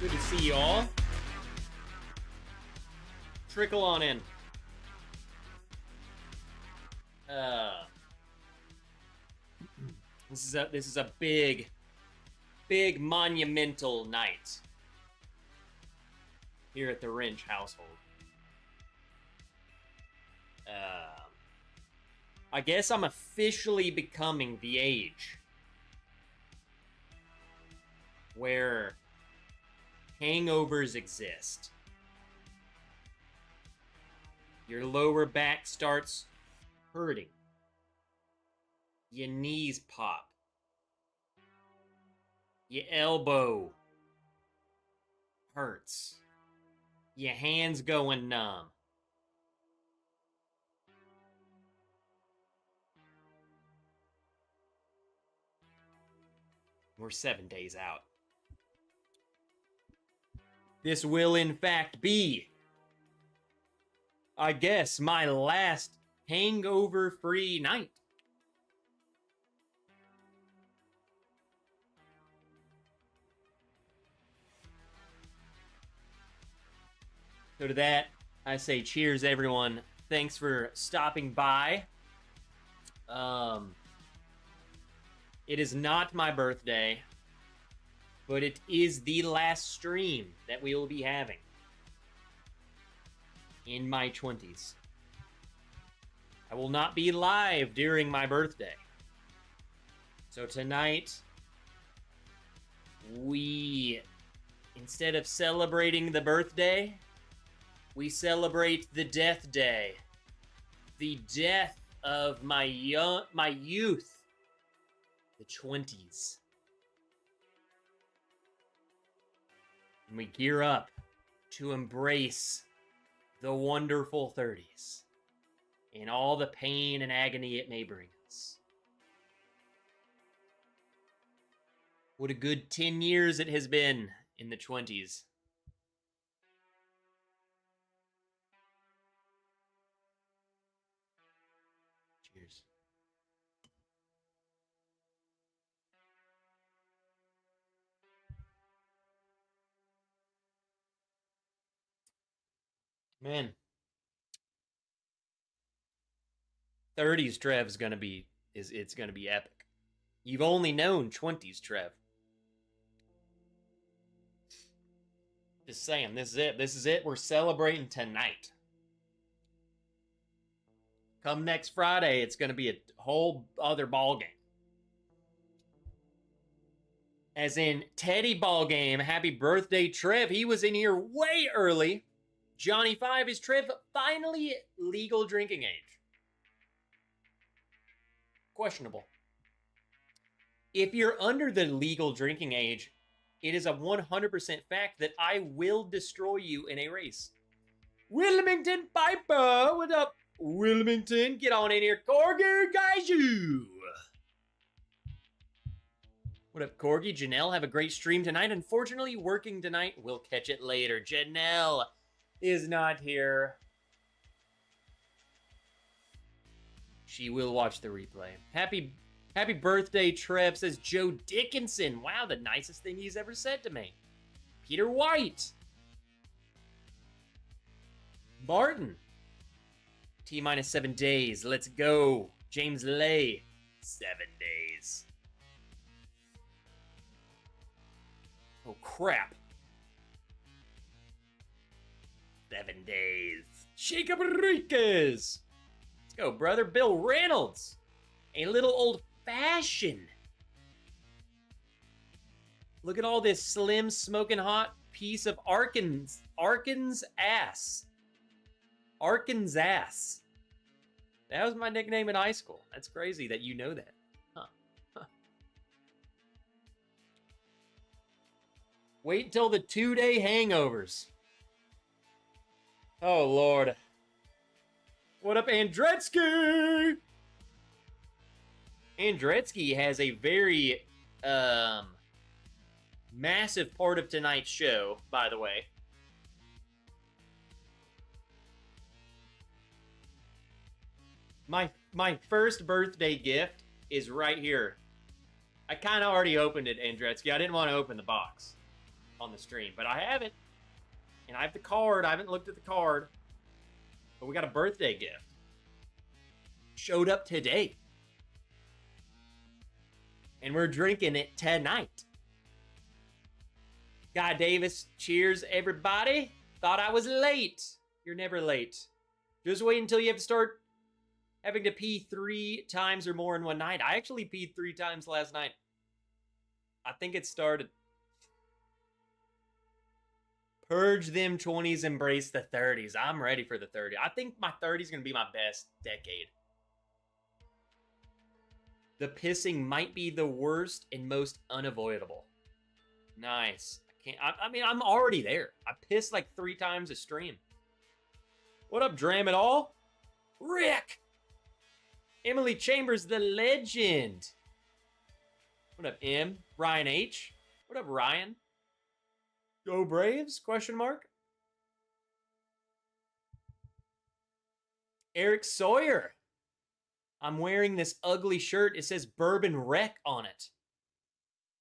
Good to see y'all. Trickle on in. This is a big monumental night here at the Wrench household. I guess I'm officially becoming the age where hangovers exist. Your lower back starts hurting. Your knees pop. Your elbow hurts. Your hands going numb. We're 7 days out. This will, in fact, be, I guess, my last hangover-free night. So to that, I say cheers, everyone. Thanks for stopping by. It is not my birthday, but it is the last stream that we will be having in my 20s. I will not be live during my birthday. So tonight, instead of celebrating the birthday, we celebrate the death day. The death of my youth. The 20s. And we gear up to embrace the wonderful 30s and all the pain and agony it may bring us. What a good 10 years it has been in the 20s. Cheers. Man. 30s Trev's gonna be it's gonna be epic. You've only known 20s Trev. Just saying, this is it. This is it. We're celebrating tonight. Come next Friday, it's gonna be a whole other ball game. As in Teddy ball game. Happy birthday, Trev. He was in here way early. Johnny 5, is Trev finally legal drinking age? Questionable. If you're under the legal drinking age, it is a 100% fact that I will destroy you in a race. Wilmington Piper, what up, Wilmington? Get on in here, Corgi Gaiju. What up, Corgi? Janelle, have a great stream tonight. Unfortunately, working tonight. We'll catch it later. Janelle is not here. She will watch the replay. Happy birthday, Trev, says Joe Dickinson. Wow, the nicest thing he's ever said to me. Peter White. Martin. T-minus 7 days. Let's go. James Lay. 7 days. Oh, crap. 7 days. Jacob Enriquez. Let's go, brother. Bill Reynolds. A little old-fashioned. Look at all this slim, smoking hot piece of Arkansas ass. Arkansas. That was my nickname in high school. That's crazy that you know that. Huh. Wait till the 2-day hangovers. Oh, Lord. What up, Andretsky? Andretsky has a very massive part of tonight's show, by the way. My first birthday gift is right here. I kind of already opened it, Andretsky. I didn't want to open the box. on the stream, but I have it. And I have the card. I haven't looked at the card. But we got a birthday gift. Showed up today. And we're drinking it tonight. Guy Davis, cheers everybody. Thought I was late. You're never late. Just wait until you have to start having to pee 3 times or more in one night. I actually peed 3 times last night. I think it started. Purge them 20s, embrace the 30s. I'm ready for the 30s. I think my 30s is going to be my best decade. The pissing might be the worst and most unavoidable. Nice. I mean, I'm already there. I pissed like 3 times a stream. What up, Dram It All? Rick! Emily Chambers, the legend. What up, M? Ryan H? What up, Ryan? Go Braves? Question mark. Eric Sawyer. I'm wearing this ugly shirt. It says Bourbon Wreck on it.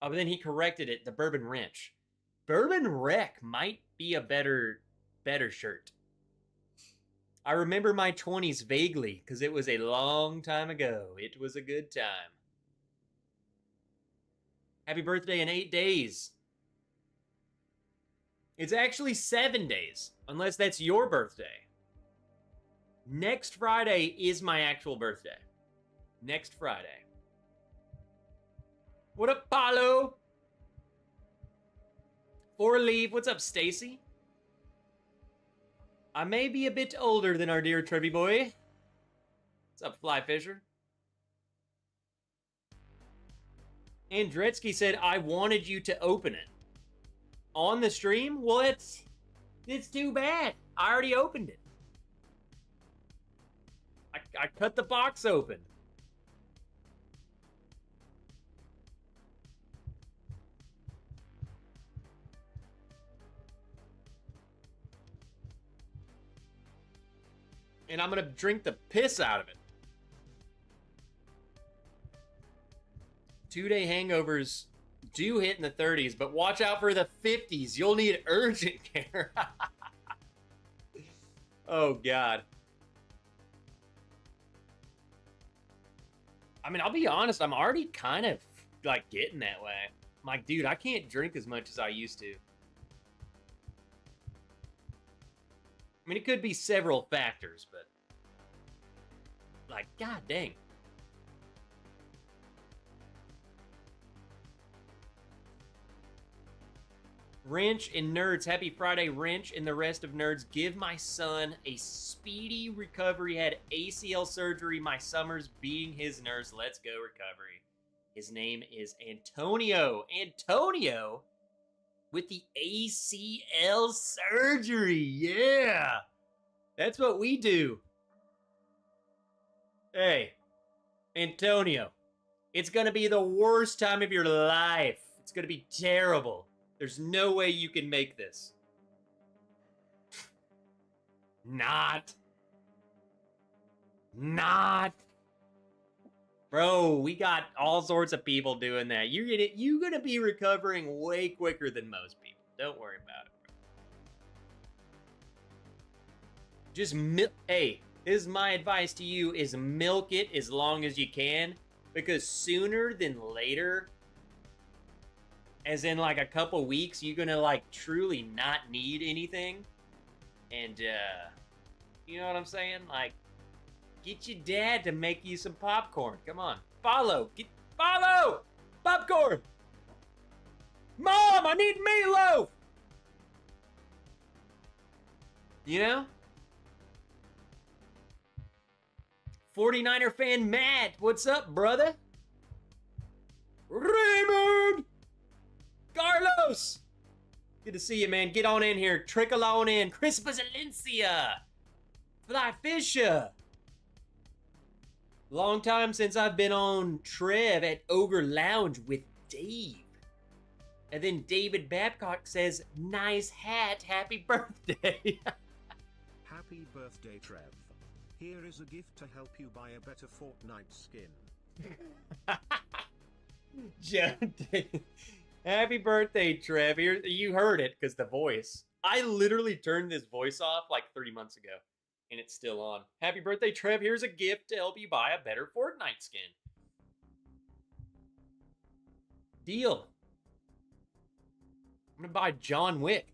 Oh, but then he corrected it. The Bourbon Wrench. Bourbon Wreck might be a better shirt. I remember my 20s vaguely because it was a long time ago. It was a good time. Happy birthday in 8 days. It's actually 7 days, unless that's your birthday. Next Friday is my actual birthday. Next Friday. What up, Paulo? 4 Leave. What's up, Stacy? I may be a bit older than our dear Trevi boy. What's up, Fly Fisher? Andretsky said, I wanted you to open it. On the stream? Well, it's too bad. I already opened it. I cut the box open. And I'm going to drink the piss out of it. 2-day hangovers do hit in the 30s, but watch out for the 50s. You'll need urgent care. Oh, God. I mean, I'll be honest. I'm already kind of, like, getting that way. I'm like, dude, I can't drink as much as I used to. I mean, it could be several factors, but... like, god dang. Wrench and Nerds, happy Friday, Wrench and the rest of Nerds. Give my son a speedy recovery. Had ACL surgery. My summer's being his nurse. Let's go, recovery. His name is Antonio. Antonio with the ACL surgery. Yeah. That's what we do. Hey, Antonio, it's going to be the worst time of your life. It's going to be terrible. There's no way you can make this. Not. Bro, we got all sorts of people doing that. You're gonna be recovering way quicker than most people. Don't worry about it, bro. Just hey, this is my advice to you: is milk it as long as you can, because sooner than later, as in like a couple weeks, you're gonna like truly not need anything, and you know what I'm saying? Like, get your dad to make you some popcorn. Come on, follow popcorn. Mom, I need meatloaf. You know? 49er fan Matt, what's up, brother? Raymond! Carlos! Good to see you, man. Get on in here. Trickle on in. Chris Valencia. Fly Fisher. Long time since I've been on Trev at Ogre Lounge with Dave. And then David Babcock says, nice hat. Happy birthday. Happy birthday, Trev. Here is a gift to help you buy a better Fortnite skin. Happy birthday, Trev. You heard it because the voice. I literally turned this voice off like 30 months ago, and it's still on. Happy birthday, Trev. Here's a gift to help you buy a better Fortnite skin. Deal. I'm gonna buy John Wick.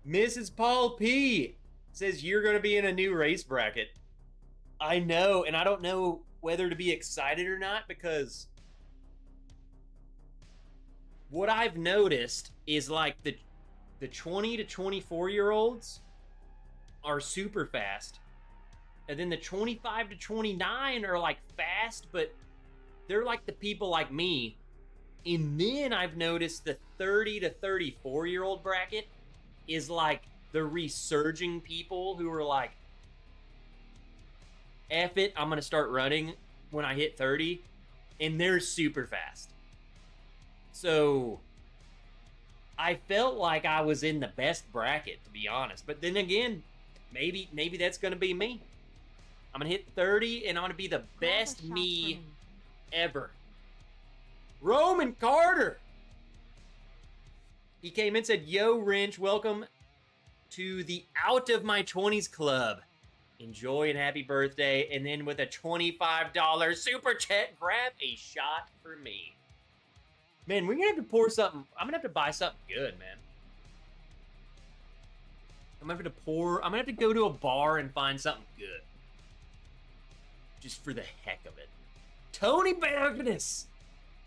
Mrs. Paul P says you're gonna be in a new race bracket. I know, and I don't know whether to be excited or not because what I've noticed is like the 20 to 24 year olds are super fast, and then the 25 to 29 are like fast, but they're like the people like me. And then I've noticed the 30 to 34 year old bracket is like the resurging people who are like, F it, I'm gonna start running when I hit 30, and they're super fast. So I felt like I was in the best bracket, to be honest. But then again, maybe that's gonna be me. I'm gonna hit 30 and I'm gonna be the best me ever. Roman Carter. He came in and said, yo, Wrench, welcome to the Out of My 20s Club. Enjoy and happy birthday. And then with a $25 super chat, grab a shot for me. Man, we're gonna have to pour something. I'm gonna have to buy something good, man. I'm gonna have to go to a bar and find something good. Just for the heck of it. Tony Magnus!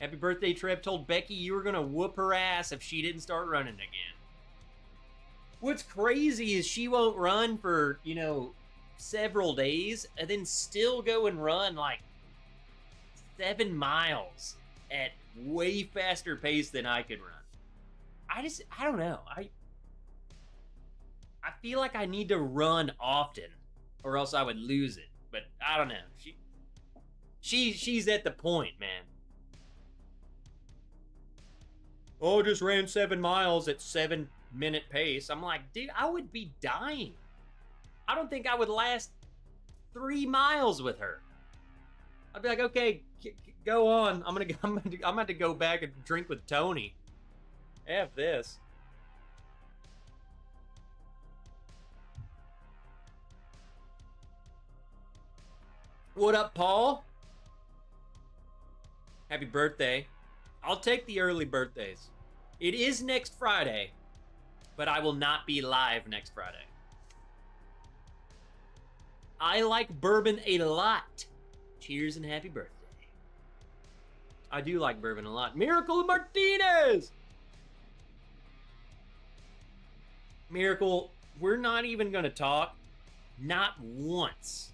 Happy birthday, Trev told Becky you were gonna whoop her ass if she didn't start running again. What's crazy is she won't run for, several days and then still go and run like 7 miles at way faster pace than I could run. I don't know. I feel like I need to run often or else I would lose it. But I don't know. She's at the point, man. Oh, just ran 7 miles at 7-minute pace. I'm like, dude, I would be dying. I don't think I would last 3 miles with her. I'd be like, okay, go on. I'm gonna to go back and drink with Tony. F this. What up, Paul? Happy birthday. I'll take the early birthdays. It is next Friday, but I will not be live next Friday. I like bourbon a lot. Cheers and happy birthday. I do like bourbon a lot. Miracle Martinez! Miracle, we're not even gonna talk. Not once.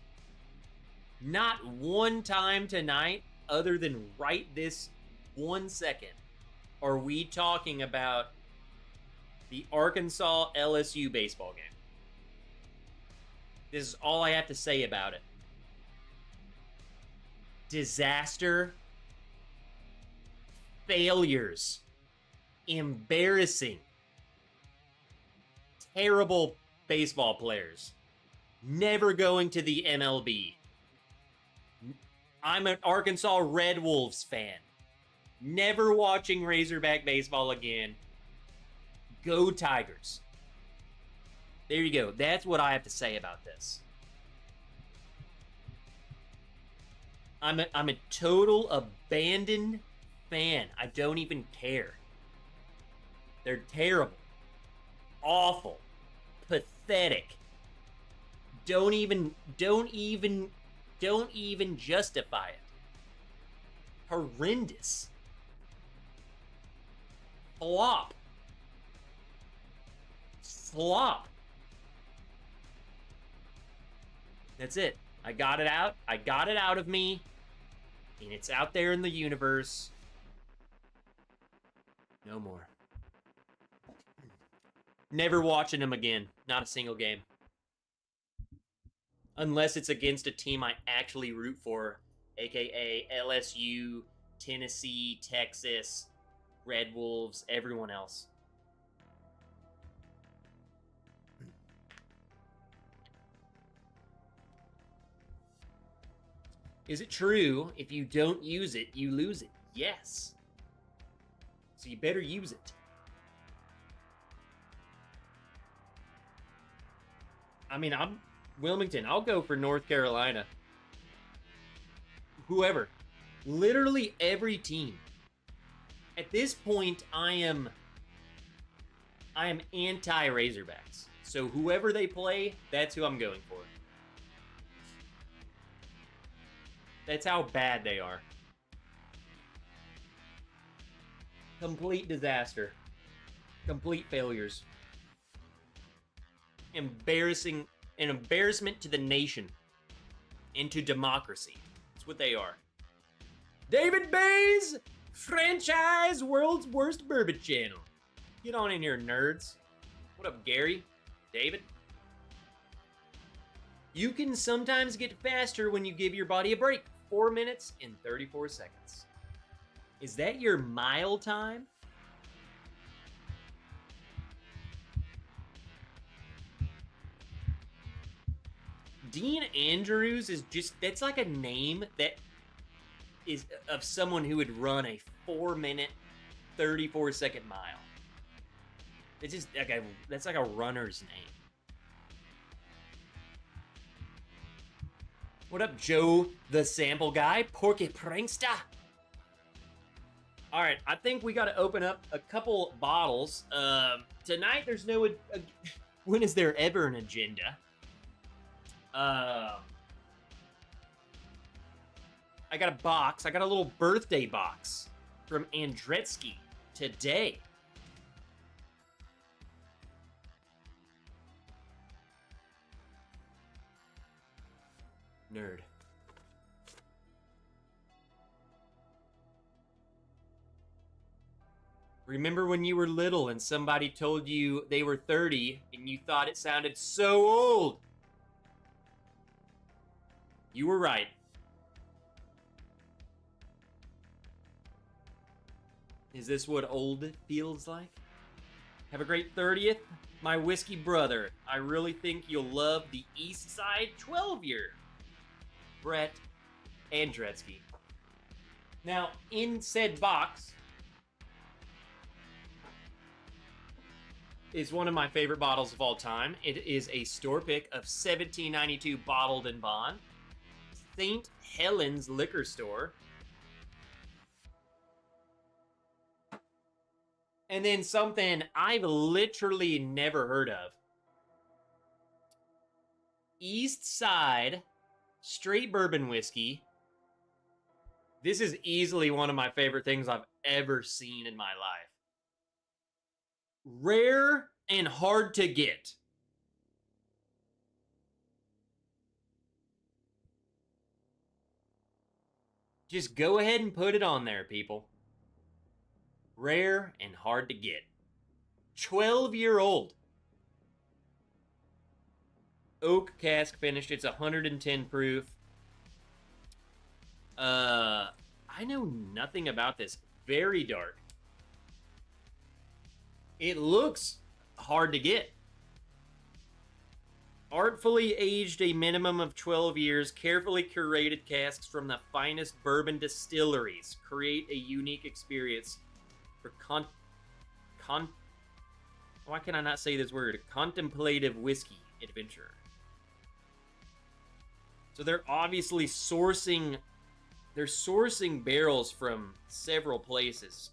Not one time tonight, other than right this 1 second, are we talking about the Arkansas LSU baseball game. This is all I have to say about it. Disaster. Failures. Embarrassing. Terrible baseball players. Never going to the MLB. I'm an Arkansas Red Wolves fan. Never watching Razorback baseball again. Go Tigers. There you go. That's what I have to say about this. I'm a total abandoned fan. I don't even care. They're terrible. Awful. Pathetic. Don't even justify it. Horrendous. Flop. Slop. That's it. I got it out. I got it out of me. And it's out there in the universe. No more. Never watching them again. Not a single game. Unless it's against a team I actually root for. AKA LSU, Tennessee, Texas, Red Wolves, everyone else. Is it true if you don't use it, you lose it? Yes. So you better use it. I mean, I'm Wilmington. I'll go for North Carolina. Whoever. Literally every team. At this point, I am anti-Razorbacks. So whoever they play, that's who I'm going for. That's how bad they are. Complete disaster. Complete failures. An embarrassment to the nation and to democracy. That's what they are. David Bay's franchise world's worst bourbon channel. Get on in here, nerds. What up, Gary? David? You can sometimes get faster when you give your body a break. 4 minutes and 34 seconds. Is that your mile time? Dean Andrews is just, that's like a name that is of someone who would run a 4 minute, 34 second mile. It's just like that's like a runner's name. What up, Joe, the sample guy? Porky Prankster. All right, I think we got to open up a couple bottles. Tonight, there's no... when is there ever an agenda? I got a box. I got a little birthday box from Andretsky today. Nerd. Remember when you were little and somebody told you they were 30 and you thought it sounded so old? You were right. Is this what old feels like? Have a great 30th, my whiskey brother. I really think you'll love the East Side 12-year. Brett Andretsky. Now, in said box is one of my favorite bottles of all time. It is a store pick of 1792 Bottled and Bond. St. Helens Liquor Store. And then something I've literally never heard of. East Side Straight Bourbon Whiskey. This is easily one of my favorite things I've ever seen in my life. Rare and hard to get. Just go ahead and put it on there, people. Rare and hard to get. 12-year-old. Oak cask finished. It's 110 proof. I know nothing about this. Very dark. It looks hard to get. Artfully aged a minimum of 12 years, carefully curated casks from the finest bourbon distilleries create a unique experience for why can I not say this word? Contemplative whiskey adventurer. So they're obviously sourcing barrels from several places.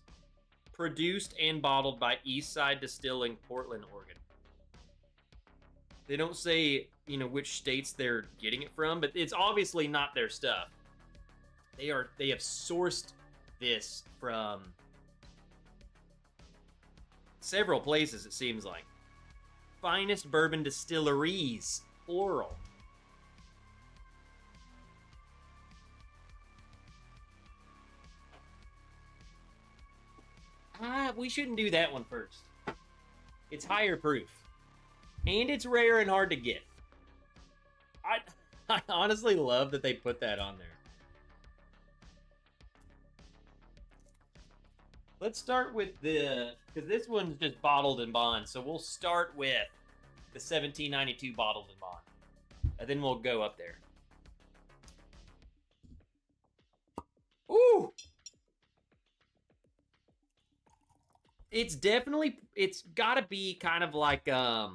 Produced and bottled by Eastside Distilling, Portland, Oregon. They don't say, which states they're getting it from, but it's obviously not their stuff. They have sourced this from several places, it seems like. Finest bourbon distilleries, plural. We shouldn't do that one first. It's higher proof. And it's rare and hard to get. I honestly love that they put that on there. Let's start with because this one's just Bottled and Bond, so we'll start with the 1792 Bottled and Bond. And then we'll go up there. Ooh! It's definitely, it's got to be kind of like there's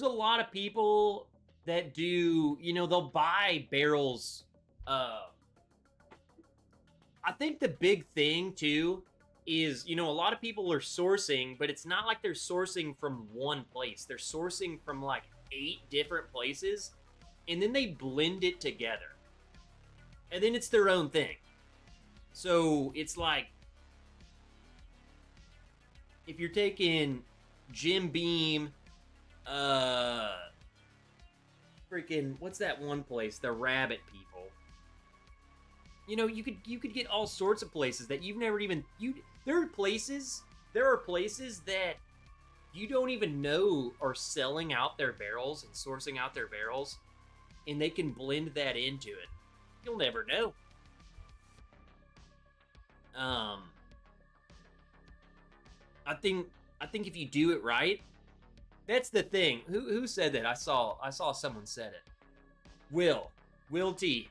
a lot of people that do, they'll buy barrels. I think the big thing too is, a lot of people are sourcing, but it's not like they're sourcing from one place. They're sourcing from like 8 different places, and then they blend it together. And then it's their own thing. So it's like, if you're taking Jim Beam, freaking, what's that one place? The Rabbit people. You could get all sorts of places that you've never even there are places that you don't even know are selling out their barrels and sourcing out their barrels, and they can blend that into it. You'll never know. I think if you do it right, that's the thing. Who said that? I saw someone said it. Will T.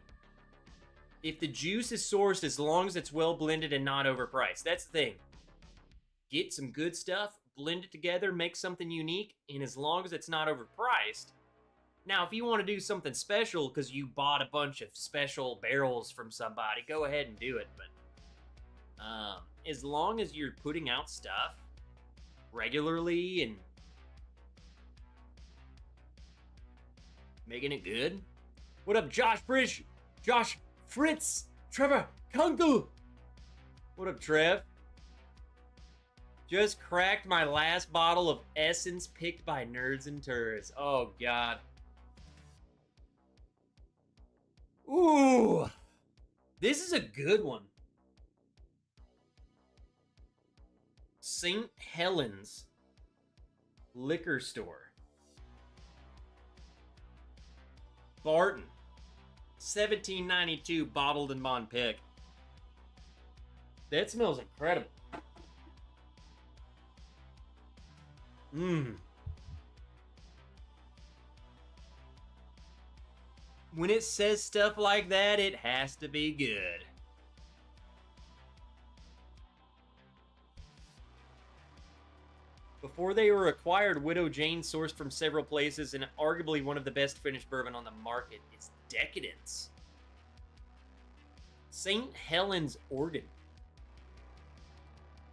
If the juice is sourced, as long as it's well blended and not overpriced. That's the thing. Get some good stuff, blend it together, make something unique, and as long as it's not overpriced. Now, if you want to do something special because you bought a bunch of special barrels from somebody, go ahead and do it. But as long as you're putting out stuff regularly and making it good. What up, Josh Frisch? Josh Fritz, Trevor, Kunkel. What up, Trev? Just cracked my last bottle of Essence picked by Nerds and Turds. Oh, God. Ooh. This is a good one. St. Helens Liquor Store. Barton. 1792 bottled and bond pick. That smells incredible. Mmm. When it says stuff like that, it has to be good. Before they were acquired, Widow Jane, sourced from several places and arguably one of the best finished bourbon on the market. It's Decadence. St. Helens, Oregon.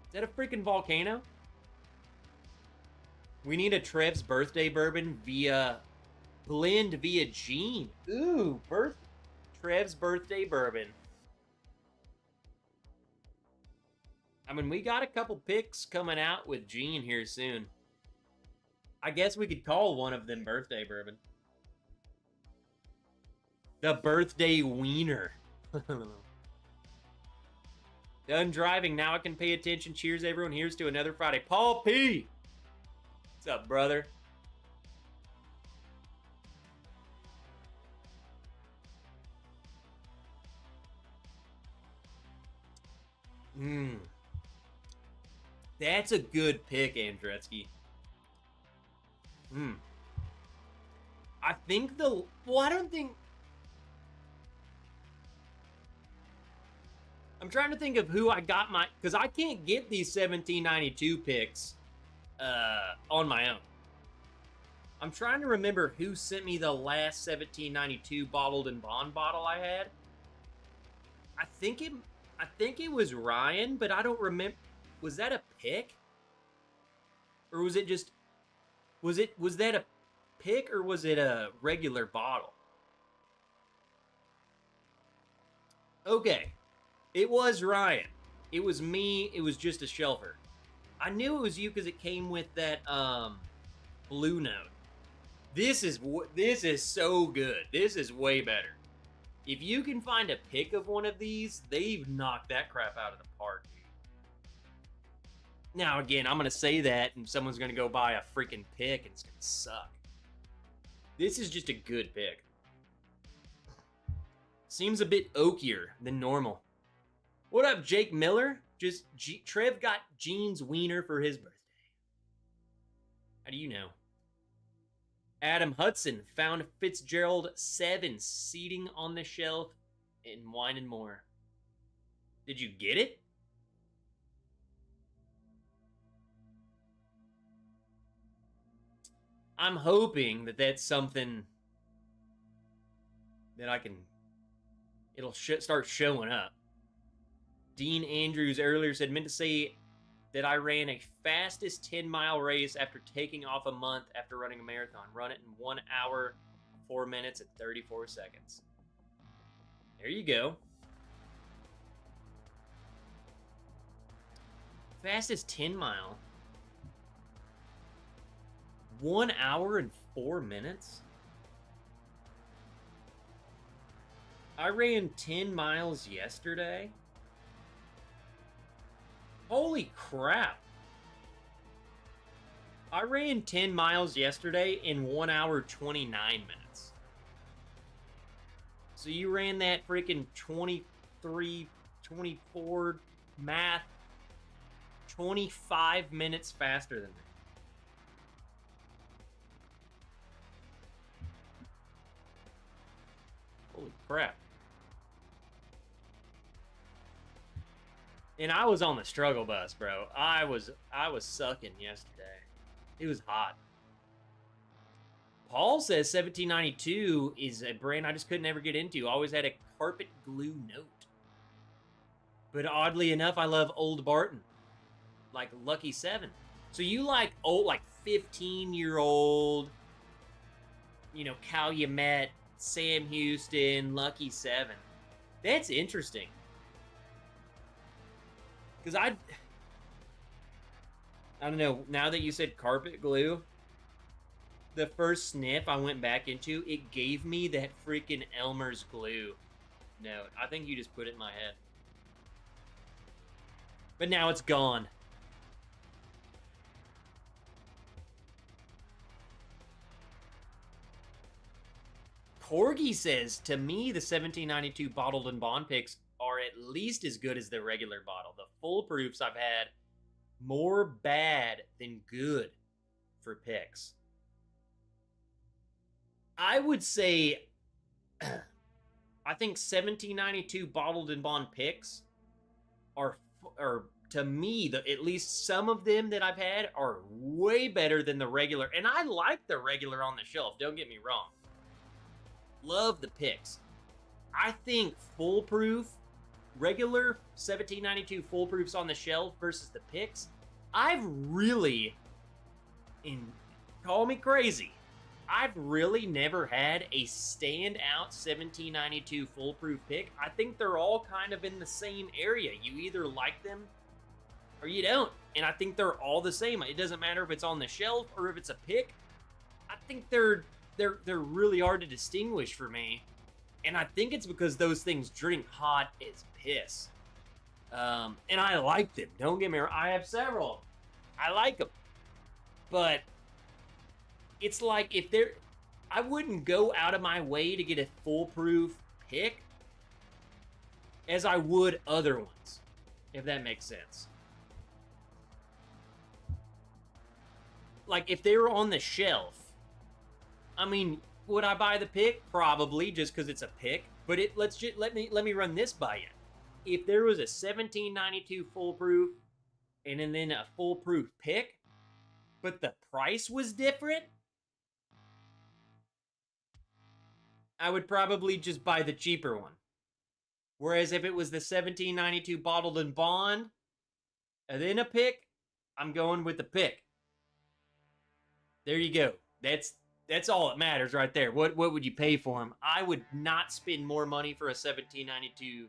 Is that a freaking volcano? We need a Trev's birthday bourbon blend via Gene. Ooh, Trev's birthday bourbon. I mean, we got a couple picks coming out with Gene here soon. I guess we could call one of them birthday bourbon. The birthday wiener. Done driving, now I can pay attention. Cheers, everyone. Here's to another Friday. Paul P. What's up, brother? That's a good pick, Andretzky. I think I don't think... I'm trying to think of who I got because I can't get these 1792 picks on my own. I'm trying to remember who sent me the last 1792 bottled and bond bottle I had. I think it was Ryan, but I don't remember. Was that a pick? Or was it just... Was that a pick or was it a regular bottle? Okay. It was Ryan. It was me. It was just a shelfer. I knew it was you because it came with that blue note. This is so good. This is way better. If you can find a pick of one of these, they've knocked that crap out of the park. Now, again, I'm going to say that, and someone's going to go buy a freaking pick, and it's going to suck. This is just a good pick. Seems a bit oakier than normal. What up, Jake Miller? Trev got Gene's wiener for his birthday. How do you know? Adam Hudson found Fitzgerald 7 seating on the shelf in Wine and More. Did you get it? I'm hoping that that's something that I can, it'll start showing up. Dean Andrews earlier said, meant to say that I ran a fastest 10-mile race after taking off a month after running a marathon. Run it in 1 hour, 4 minutes, and 34 seconds. There you go. Fastest 10-mile. 1 hour and 4 minutes? I ran 10 miles yesterday. Holy crap. I ran 10 miles yesterday in 1 hour 29 minutes. So you ran that freaking 23, 24 math 25 minutes faster than me. Holy crap. And I was on the struggle bus, bro. I was sucking yesterday. It was hot. Paul says 1792 is a brand I just couldn't ever get into. Always had a carpet glue note. But oddly enough, I love Old Barton. Like Lucky 7. So you like old, like 15-year-old, you know, Calumet, Sam Houston, Lucky 7. That's interesting. Because I don't know, now that you said carpet glue, the first sniff I went back into, it gave me that freaking Elmer's glue note. I think you just put it in my head. But now it's gone. Corgi says, to me, the 1792 bottled and bond picks are at least as good as the regular bottle. The full proofs I've had more bad than good for picks. I would say, I think 1792 bottled and bond picks are to me, at least some of them that I've had are way better than the regular. And I like the regular on the shelf, don't get me wrong. Love the picks. I think foolproof, regular 1792 foolproofs on the shelf versus the picks, I've really, call me crazy, I've really never had a standout 1792 foolproof pick. I think they're all kind of in the same area. You either like them or you don't. And I think they're all the same. It doesn't matter if it's on the shelf or if it's a pick. I think they're really hard to distinguish for me. And I think it's because those things drink hot as piss. And I like them. Don't get me wrong. I have several. I like them. But it's like I wouldn't go out of my way to get a foolproof pick as I would other ones, if that makes sense. Like if they were on the shelf, I mean, would I buy the pick? Probably, just because it's a pick. But let me run this by you. If there was a 1792 foolproof and then a foolproof pick, but the price was different, I would probably just buy the cheaper one. Whereas if it was the 1792 bottled and bond and then a pick, I'm going with the pick. There you go. That's all that matters right there. What would you pay for them? I would not spend more money for a 1792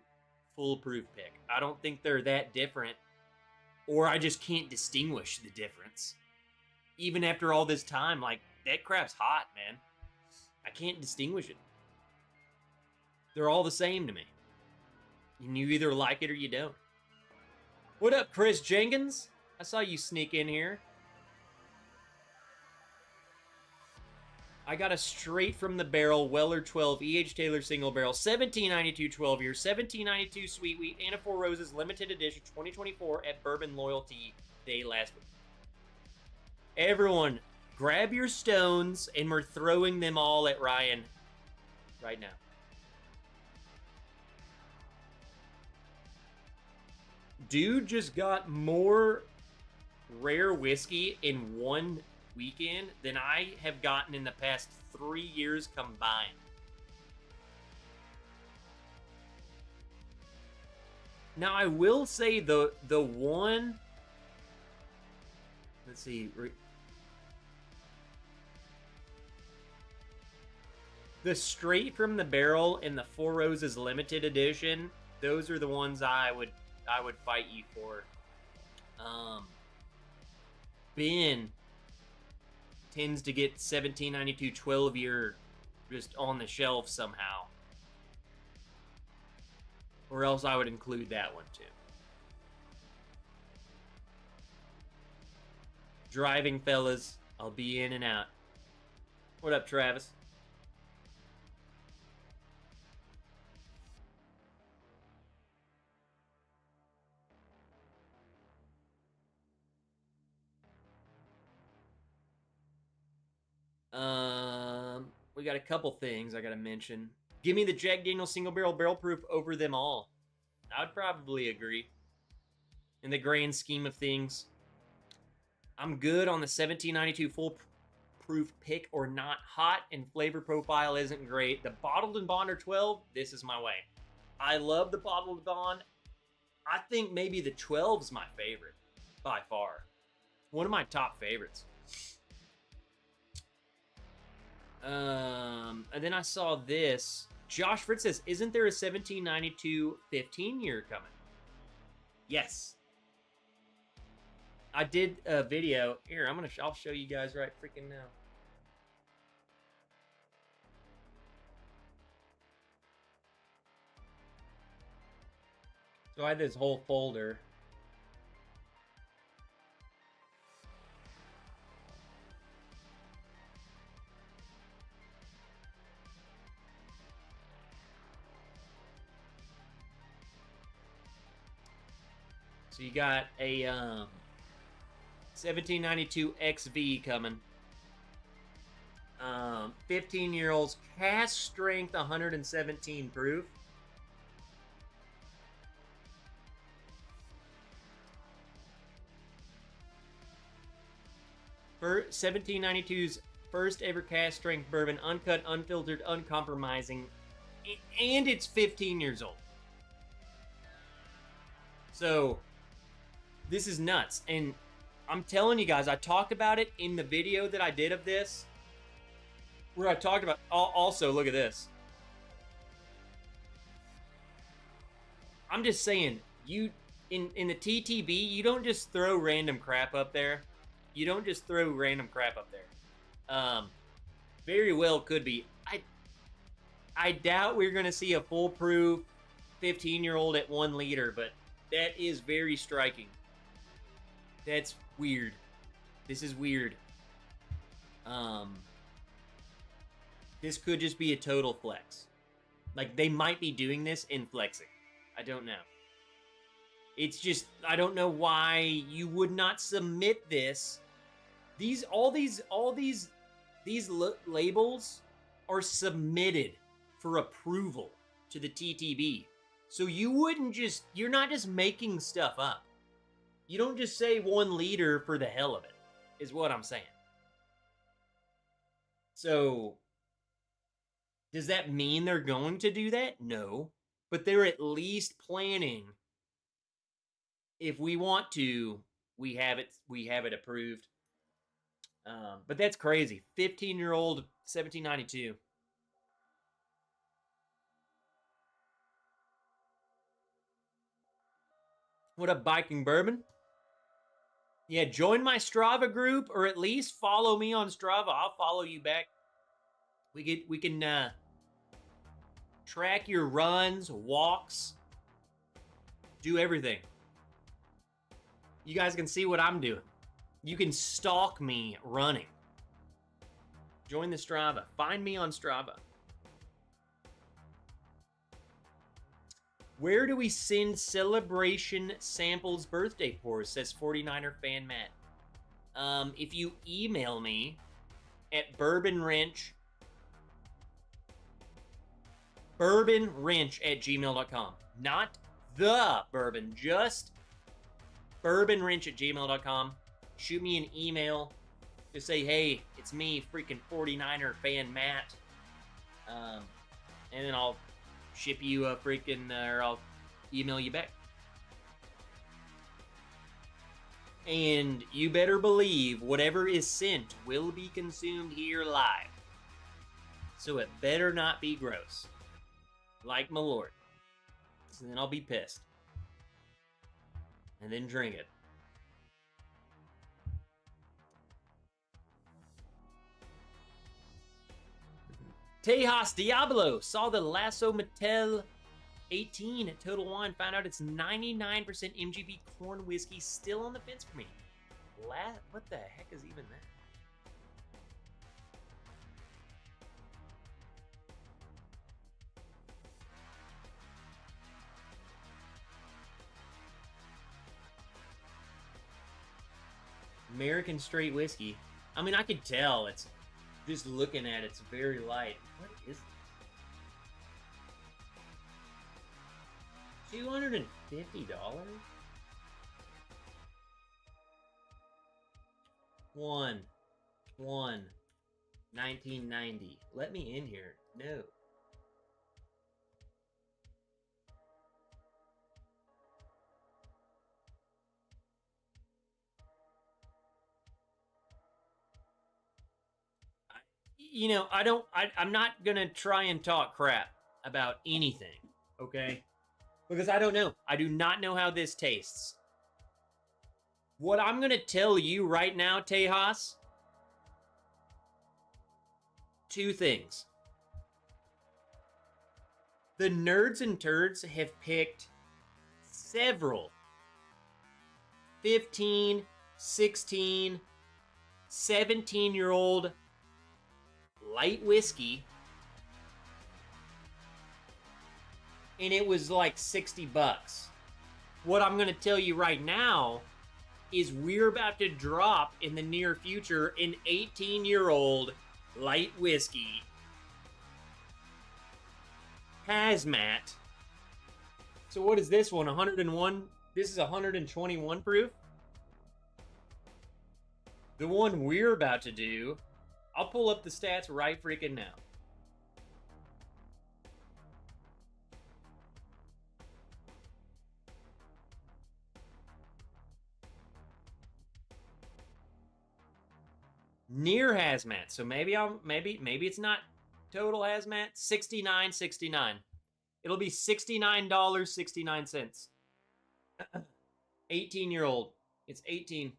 foolproof pick. I don't think they're that different, or I just can't distinguish the difference. Even after all this time, like, that crap's hot, man. I can't distinguish it. They're all the same to me. And you either like it or you don't. What up, Chris Jenkins? I saw you sneak in here. I got a straight from the barrel Weller 12 E.H. Taylor single barrel 1792 12 year 1792 sweet wheat and a Four Roses limited edition 2024 at Bourbon Loyalty Day last week. Everyone, grab your stones and we're throwing them all at Ryan right now. dude just got more rare whiskey in one weekend than I have gotten in the past 3 years combined. Now, I will say the one... Let's see. The straight from the barrel and the Four Roses limited edition, those are the ones I would fight you for. Ben tends to get 1792 12-year just on the shelf somehow. Or else I would include that one too. Driving, fellas. I'll be in and out. What up, Travis? We got a couple things I gotta mention. Give me the Jack Daniel's single barrel proof over them all. I would probably agree. In the grand scheme of things, I'm good on the 1792 full proof pick or not hot, and flavor profile isn't great. The bottled and bond are 12. This is my way. I love the bottled and bond. I think maybe the 12's my favorite by far. One of my top favorites. And then I saw this. Josh Fritz says, isn't there a 1792 15-year coming? Yes. I did a video. Here, I'll show you guys right freaking now. So I had this whole folder. So you got a 1792 XV coming. 15-year-olds, cask strength, 117 proof. For 1792's first ever cask strength bourbon, uncut, unfiltered, uncompromising, and it's 15 years old. So this is nuts. And I'm telling you guys, I talked about it in the video that I did of this, where I talked about, also, look at this. I'm just saying, in the TTB, you don't just throw random crap up there. You don't just throw random crap up there. Very well could be. I doubt we're going to see a foolproof 15-year-old at 1 liter, but that is very striking. That's weird. This is weird. This could just be a total flex. Like, they might be doing this in flexing. I don't know. It's just, I don't know why you would not submit this. All these labels are submitted for approval to the TTB. So you're not just making stuff up. You don't just say 1 liter for the hell of it, is what I'm saying. So, does that mean they're going to do that? No. But they're at least planning. If we want to, we have it approved. But that's crazy. 15-year-old 1792. What up, Biking Bourbon? Yeah, join my Strava group, or at least follow me on Strava. I'll follow you back. We can track your runs, walks, do everything. You guys can see what I'm doing. You can stalk me running. Join the Strava. Find me on Strava. Where do we send celebration samples birthday pours, says 49er fan Matt. If you email me at bourbonwrench at gmail.com. Not the bourbon, just bourbonwrench@gmail.com. Shoot me an email. Just say, hey, it's me, freaking 49er fan Matt. And then I'll ship you a freaking, or I'll email you back. And you better believe whatever is sent will be consumed here live. So it better not be gross. Like my lord. So then I'll be pissed. And then drink it. Tejas Diablo saw the Lasso Mattel 18 at Total Wine. Found out it's 99% MGP corn whiskey. Still on the fence for me. What the heck is even that? American straight whiskey. I mean, I could tell. It's just looking at it, it's very light. What is this? $250? 1990. Let me in here. No. You know, I'm not gonna try and talk crap about anything, okay? Because I don't know. I do not know how this tastes. What I'm gonna tell you right now, Tejas, two things. The Nerds and Turds have picked several 15, 16, 17-year-old light whiskey, and it was like $60. What I'm gonna tell you right now is we're about to drop in the near future an 18-year-old light whiskey hazmat. So what is this one? 101? This is 121 proof. The one we're about to do, I'll pull up the stats right freaking now. Near hazmat. So maybe it's not total hazmat. $69.69. It'll be $69.69. 18-year-old. It's 18.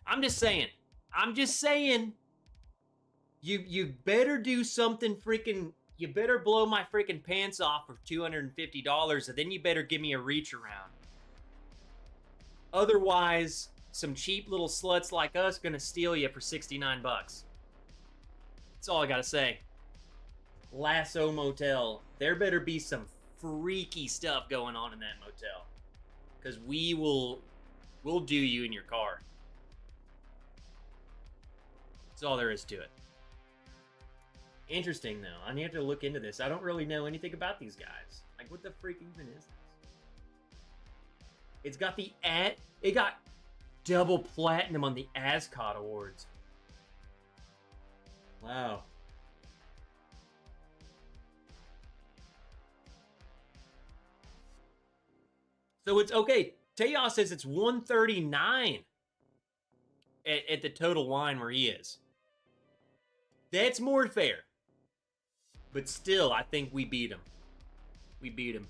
I'm just saying. You better do something freaking. You better blow my freaking pants off for $250, and then you better give me a reach around. Otherwise, some cheap little sluts like us gonna steal you for $69. That's all I gotta say. Lasso Motel. There better be some freaky stuff going on in that motel, because we'll do you in your car. That's all there is to it. Interesting, though. I need to look into this. I don't really know anything about these guys. Like, what the freak even is this? It got double platinum on the Ascot Awards. Wow. So it's okay. Tejas says it's 139 at the Total Wine where he is. That's more fair. But still, I think we beat him. We beat him.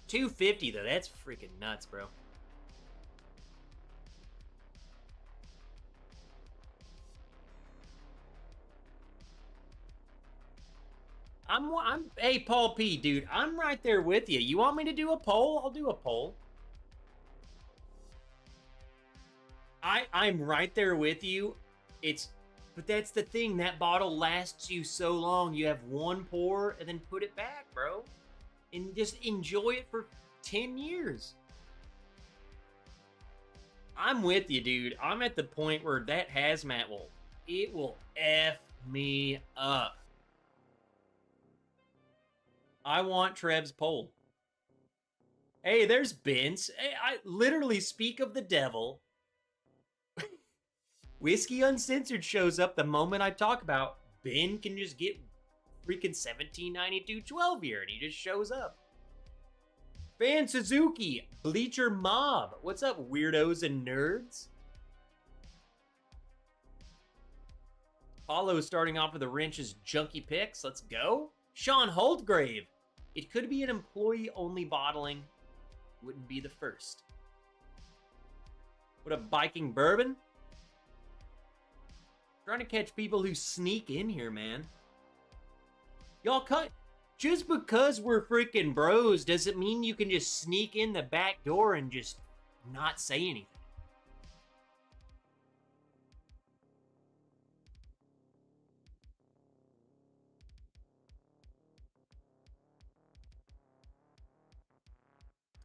250 though, that's freaking nuts, bro. Hey, Paul P, dude, I'm right there with you. You want me to do a poll? I'll do a poll. I'm right there with you. But that's the thing. That bottle lasts you so long. You have one pour and then put it back, bro. And just enjoy it for 10 years. I'm with you, dude. I'm at the point where that hazmat will F me up. I want Trev's poll. Hey, there's Vince. Hey, I literally speak of the devil. Whiskey Uncensored shows up the moment I talk about Ben can just get freaking 1792 12 here, and he just shows up. Fan Suzuki, Bleacher Mob. What's up, weirdos and nerds? Paulo starting off with the wrench's junky picks. Let's go. Sean Holdgrave. It could be an employee-only bottling. Wouldn't be the first. What a biking bourbon. Trying to catch people who sneak in here, man. Y'all cut. Just because we're freaking bros doesn't mean you can just sneak in the back door and just not say anything.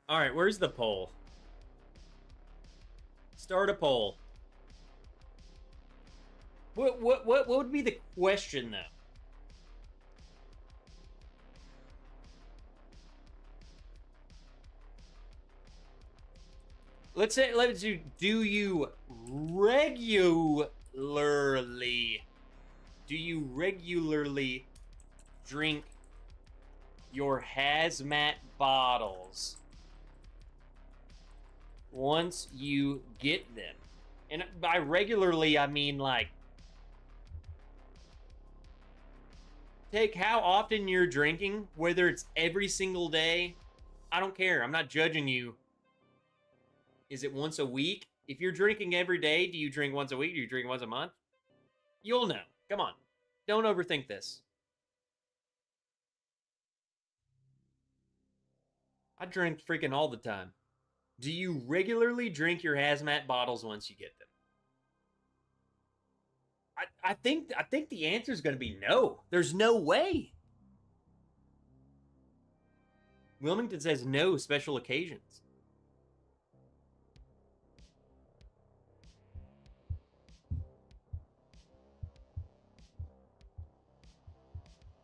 All right, where's the poll? Start a poll. What would be the question though? Let's do you regularly drink your hazmat bottles once you get them? And by regularly, I mean like, take how often you're drinking, whether it's every single day. I don't care. I'm not judging you. Is it once a week? If you're drinking every day, do you drink once a week? Do you drink once a month? You'll know. Come on. Don't overthink this. I drink freaking all the time. Do you regularly drink your hazmat bottles once you get them? I think the answer is going to be no. There's no way. Wilmington says no special occasions.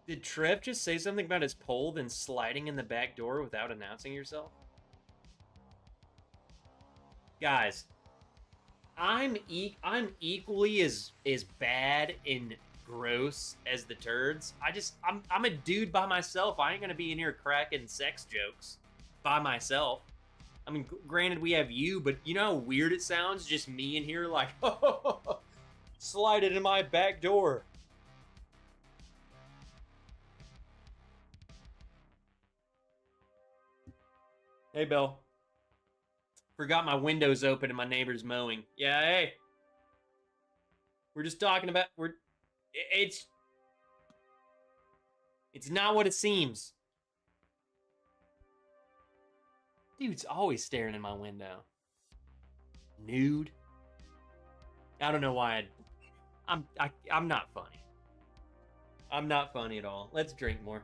Did Trev just say something about his poll, then sliding in the back door without announcing yourself? Guys, I'm equally as bad and gross as the turds. I'm a dude by myself. I ain't gonna be in here cracking sex jokes by myself. I mean, granted we have you, but you know how weird it sounds? Just me in here like, slide it in my back door. Hey, Bill. Forgot my window's open and my neighbor's mowing. Yeah, hey. We're just talking about, it's not what it seems. Dude's always staring in my window. Nude. I don't know why I'm not funny. I'm not funny at all. Let's drink more.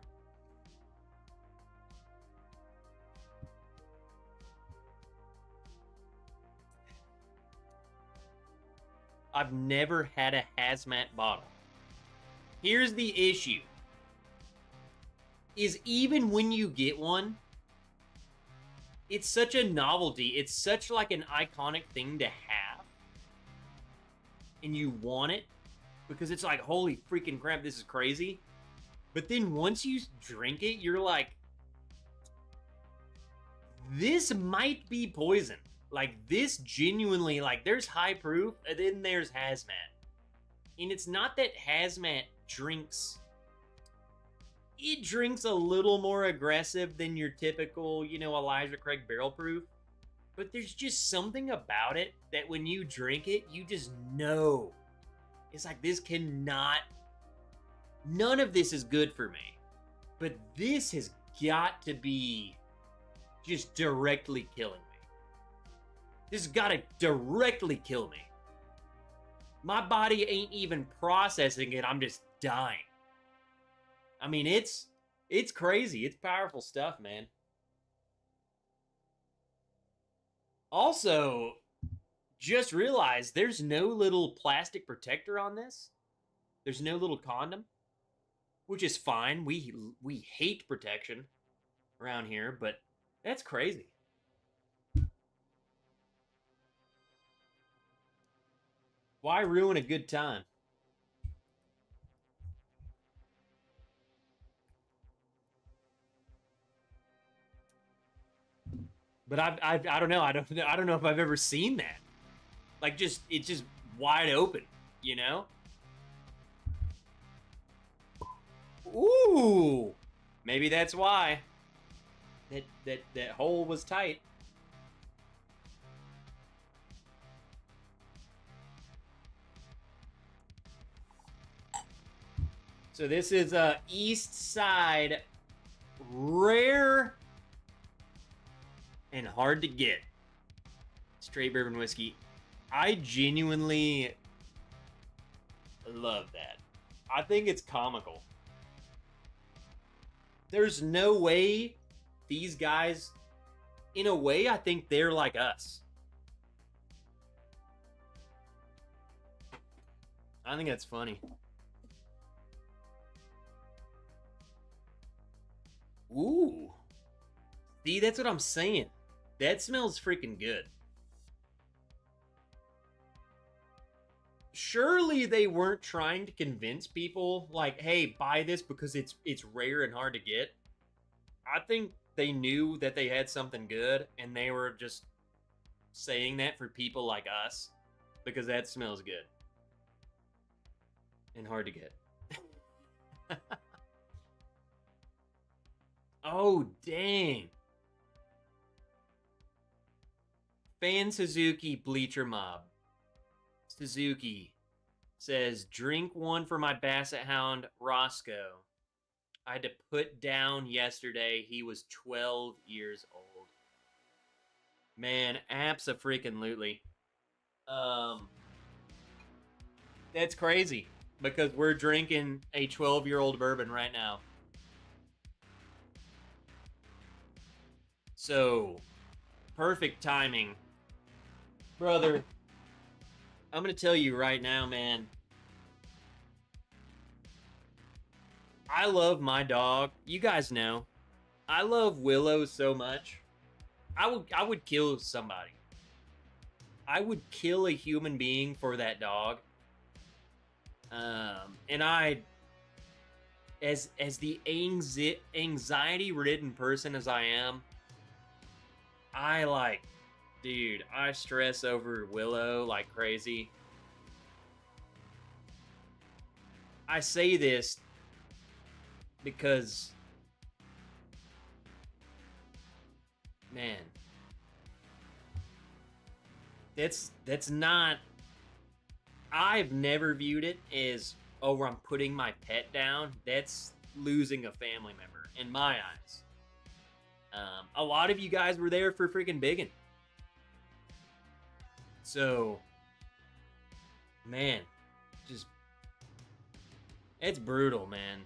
I've never had a hazmat bottle. Here's the issue. Is even when you get one, it's such a novelty. It's such like an iconic thing to have. And you want it because it's like, holy freaking crap, this is crazy. But then once you drink it, you're like, this might be poison. Like, this genuinely, like, there's high proof, and then there's hazmat. And it's not that hazmat drinks. It drinks a little more aggressive than your typical, you know, Elijah Craig barrel proof. But there's just something about it that when you drink it, you just know. It's like, this cannot... None of this is good for me. But this has got to be just directly killing me. This has got to directly kill me. My body ain't even processing it. I'm just dying. I mean, it's crazy. It's powerful stuff, man. Also, just realized there's no little plastic protector on this. There's no little condom, which is fine. We hate protection around here, but that's crazy. Why ruin a good time? But I don't know. I don't know if I've ever seen that. Like, just it's just wide open, you know? Ooh, maybe that's why that hole was tight. So this is East Side, rare and hard to get straight bourbon whiskey. I genuinely love that. I think it's comical. There's no way these guys, in a way, I think they're like us. I think that's funny. Ooh. See, that's what I'm saying. That smells freaking good. Surely they weren't trying to convince people like, hey, buy this because it's rare and hard to get. I think they knew that they had something good and they were just saying that for people like us because that smells good and hard to get. Oh, dang. Fan Suzuki Bleacher Mob. Suzuki says, drink one for my Basset Hound, Roscoe. I had to put down yesterday. He was 12 years old. Man, abso-freaking-lutely. That's crazy because we're drinking a 12-year-old bourbon right now. So, perfect timing. Brother, I'm going to tell you right now, man. I love my dog. You guys know. I love Willow so much. I would kill somebody. I would kill a human being for that dog. And I, as the anxiety-ridden person as I am, I like, dude, I stress over Willow like crazy. I say this because, man, that's not. I've never viewed it as, oh, I'm putting my pet down. That's losing a family member in my eyes. A lot of you guys were there for freaking Biggin. So, man, just, it's brutal, man.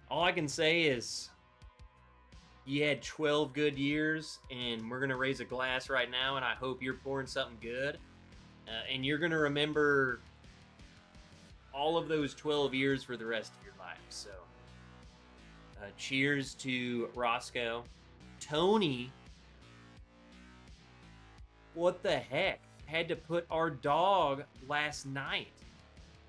All I can say is you had 12 good years, and we're going to raise a glass right now, and I hope you're pouring something good. And you're going to remember all of those 12 years for the rest of your life. So, cheers to Roscoe. Tony, what the heck? Had to put our dog last night.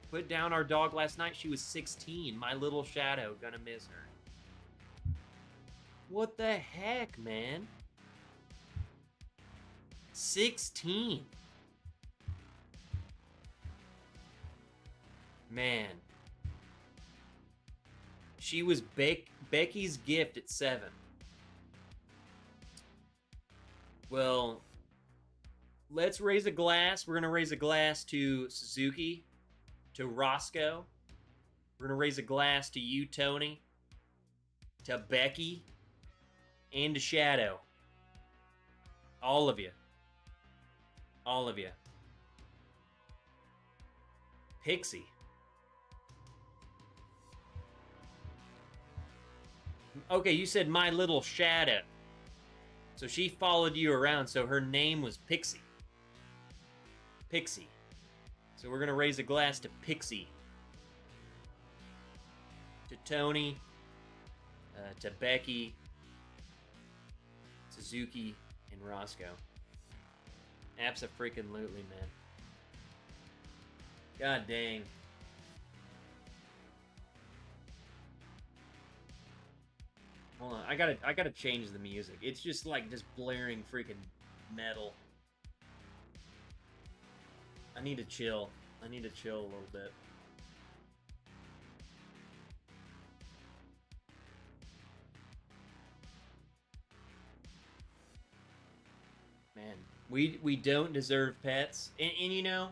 Put down our dog last night. She was 16. My little shadow. Gonna miss her. What the heck, man? 16. Man. She was Becky's gift at 7. Well, let's raise a glass. We're going to raise a glass to Suzuki, to Roscoe. We're going to raise a glass to you, Tony, to Becky, and to Shadow. All of you. All of you. Pixie. Okay, you said my little shadow. So she followed you around, so her name was Pixie. Pixie. So we're going to raise a glass to Pixie. To Tony. To Becky. Suzuki. And Roscoe. Abso-freaking-lutely, man. God dang. Hold on, I gotta change the music. It's just like just blaring freaking metal. I need to chill. I need to chill a little bit. Man, we don't deserve pets. And you know,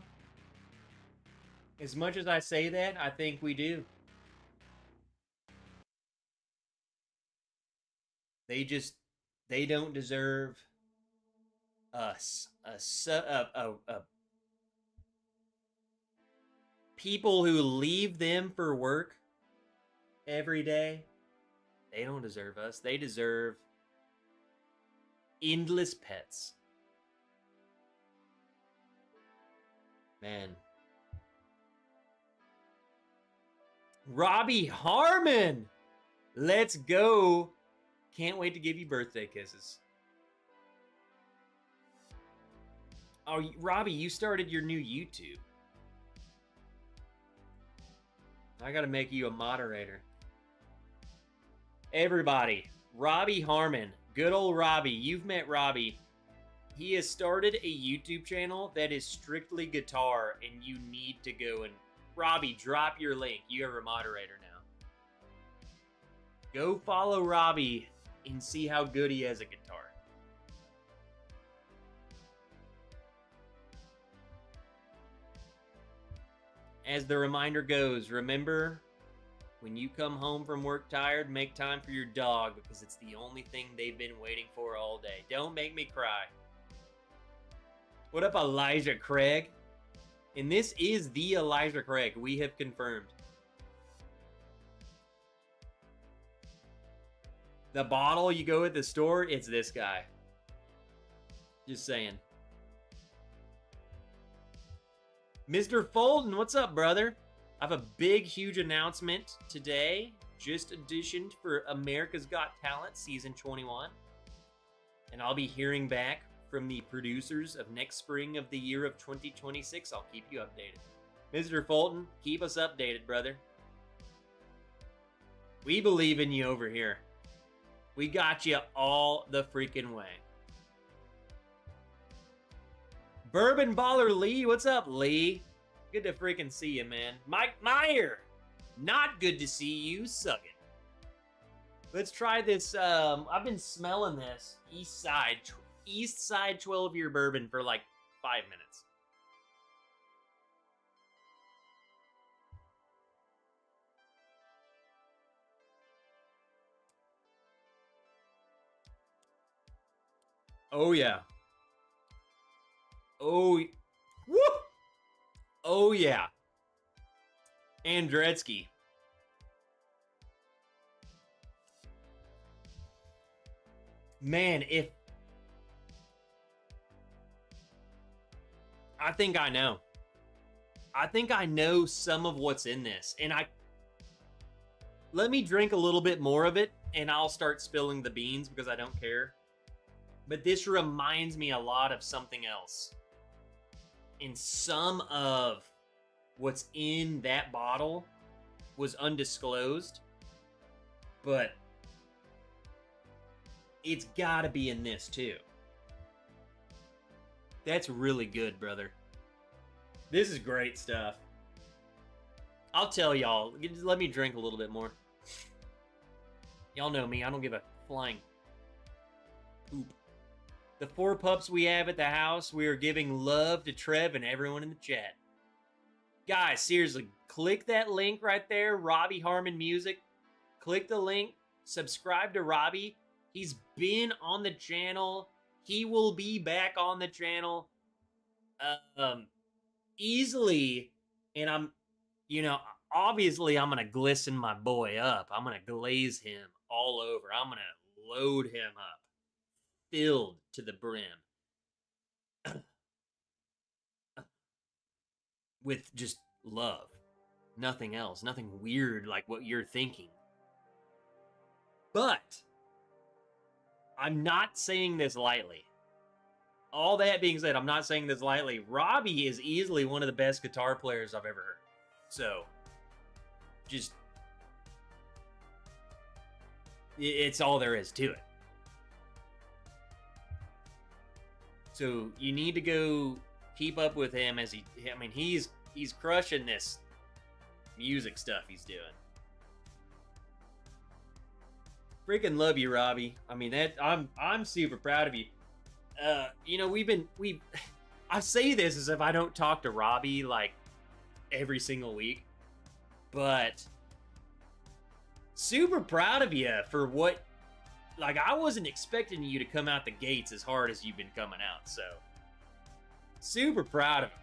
as much as I say that, I think we do. They don't deserve us. People who leave them for work every day, they don't deserve us. They deserve endless pets. Man. Robbie Harmon! Let's go. Can't wait to give you birthday kisses. Oh, Robbie, you started your new YouTube. I gotta make you a moderator. Everybody, Robbie Harmon. Good old Robbie. You've met Robbie. He has started a YouTube channel that is strictly guitar, and you need to go and... Robbie, drop your link. You are a moderator now. Go follow Robbie and see how good he has a guitar. As the reminder goes, remember, when you come home from work tired, make time for your dog, because it's the only thing they've been waiting for all day. Don't make me cry. What up, Elijah Craig? And this is the Elijah Craig. We have confirmed. The bottle you go at the store, it's this guy. Just saying. Mr. Fulton, what's up, brother? I have a big, huge announcement today. Just auditioned for America's Got Talent Season 21. And I'll be hearing back from the producers of next spring of the year of 2026. I'll keep you updated. Mr. Fulton, keep us updated, brother. We believe in you over here. We got you all the freaking way. Bourbon Baller Lee, what's up, Lee? Good to freaking see you, man. Mike Meyer, not good to see you. Suck it. Let's try this. I've been smelling this East Side 12-year bourbon for like 5 minutes. Oh yeah. Oh, woo! Oh yeah. Andretzky. Man, if I think I know. I think I know some of what's in this, and let me drink a little bit more of it, and I'll start spilling the beans because I don't care. But this reminds me a lot of something else. And some of what's in that bottle was undisclosed, but it's gotta be in this too. That's really good, brother. This is great stuff. I'll tell y'all, let me drink a little bit more. Y'all know me, I don't give a flying poop. The 4 pups we have at the house, we are giving love to Trev and everyone in the chat. Guys, seriously, click that link right there, Robbie Harmon Music. Click the link, subscribe to Robbie. He's been on the channel. He will be back on the channel easily. And obviously I'm going to glisten my boy up. I'm going to glaze him all over. I'm going to load him up. Filled to the brim with just love. Nothing else. Nothing weird like what you're thinking. But I'm not saying this lightly. All that being said, I'm not saying this lightly. Robbie is easily one of the best guitar players I've ever heard. So, just, it's all there is to it. So you need to go keep up with him as he's crushing this music stuff he's doing. Freaking love you, Robbie. I mean, I'm super proud of you. You know, I say this as if I don't talk to Robbie like every single week, but super proud of you for what, like, I wasn't expecting you to come out the gates as hard as you've been coming out, so super proud of him.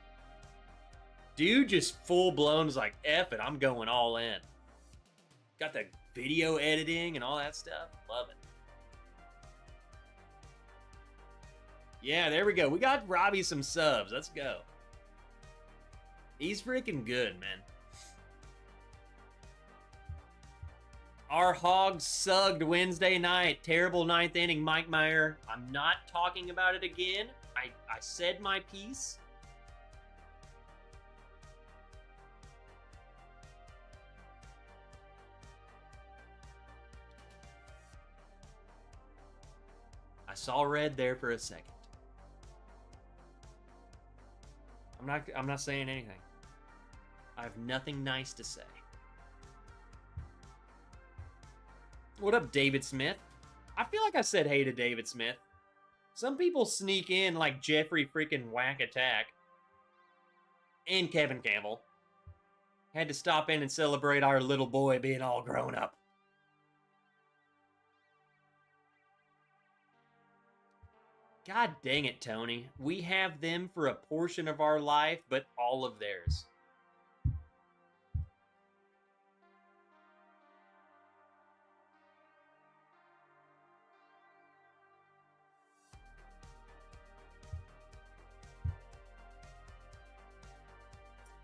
Dude just full blown is like, F it, I'm going all in. Got the video editing and all that stuff. Love it. Yeah, there we go. We got Robbie some subs. Let's go. He's freaking good, man. Our Hogs sugged Wednesday night. Terrible ninth inning, Mike Meyer. I'm not talking about it again. I said my piece. I saw red there for a second. I'm not saying anything. I have nothing nice to say. What up, David Smith? I feel like I said hey to David Smith. Some people sneak in like Jeffrey freaking Whack Attack. And Kevin Campbell. Had to stop in and celebrate our little boy being all grown up. God dang it, Tony. We have them for a portion of our life, but all of theirs.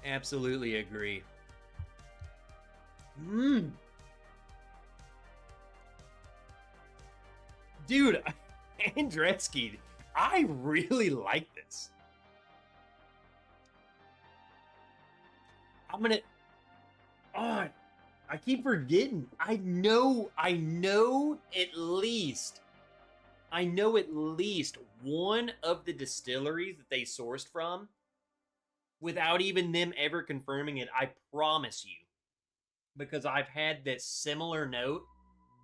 Absolutely agree. Dude, Andretzky, I really like this. I keep forgetting. I know at least one of the distilleries that they sourced from without even them ever confirming it. I promise you. Because I've had this similar note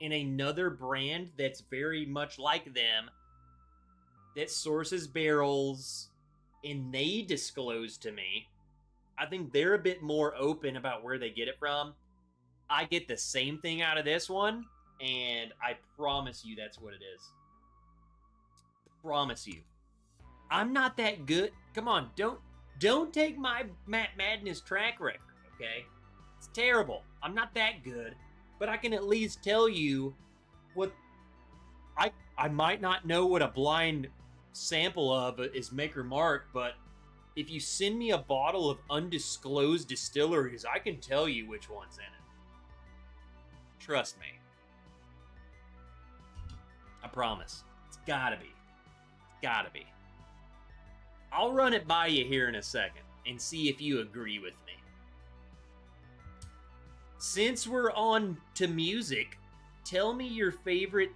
in another brand that's very much like them that sources barrels, and they disclose to me. I think they're a bit more open about where they get it from. I get the same thing out of this one, and I promise you that's what it is. Promise you. I'm not that good. Come on, don't take my Matt Madness track record, okay? It's terrible. I'm not that good, but I can at least tell you what I might not know what a blind sample of is Maker Mark, but if you send me a bottle of undisclosed distilleries, I can tell you which one's in it. Trust me. I promise. It's gotta be. It's gotta be. I'll run it by you here in a second and see if you agree with me. Since we're on to music, tell me your favorite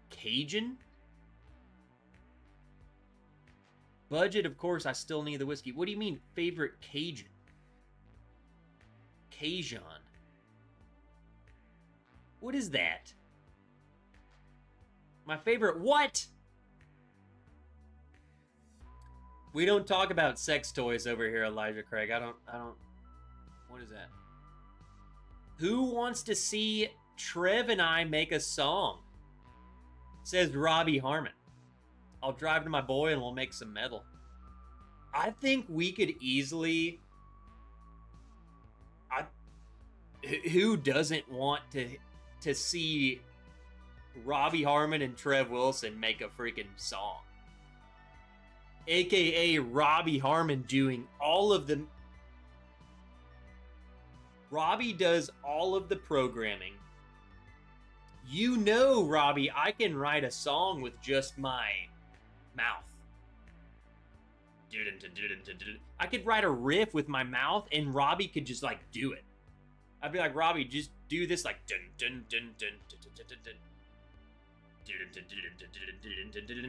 Cajun. Budget, of course, I still need the whiskey. What do you mean, favorite Cajun? Cajun. What is that? My favorite what? We don't talk about sex toys over here, Elijah Craig. I don't. What is that? Who wants to see Trev and I make a song? Says Robbie Harmon. I'll drive to my boy and we'll make some metal. I think we could easily... Who doesn't want to see Robbie Harmon and Trev Wilson make a freaking song? AKA Robbie Harmon doing all of the... Robbie does all of the programming. You know, Robbie, I can write a song with just my mouth. I could write a riff with my mouth, and Robbie could just like do it. I'd be like, Robbie, just do this like dun dun dun dun dun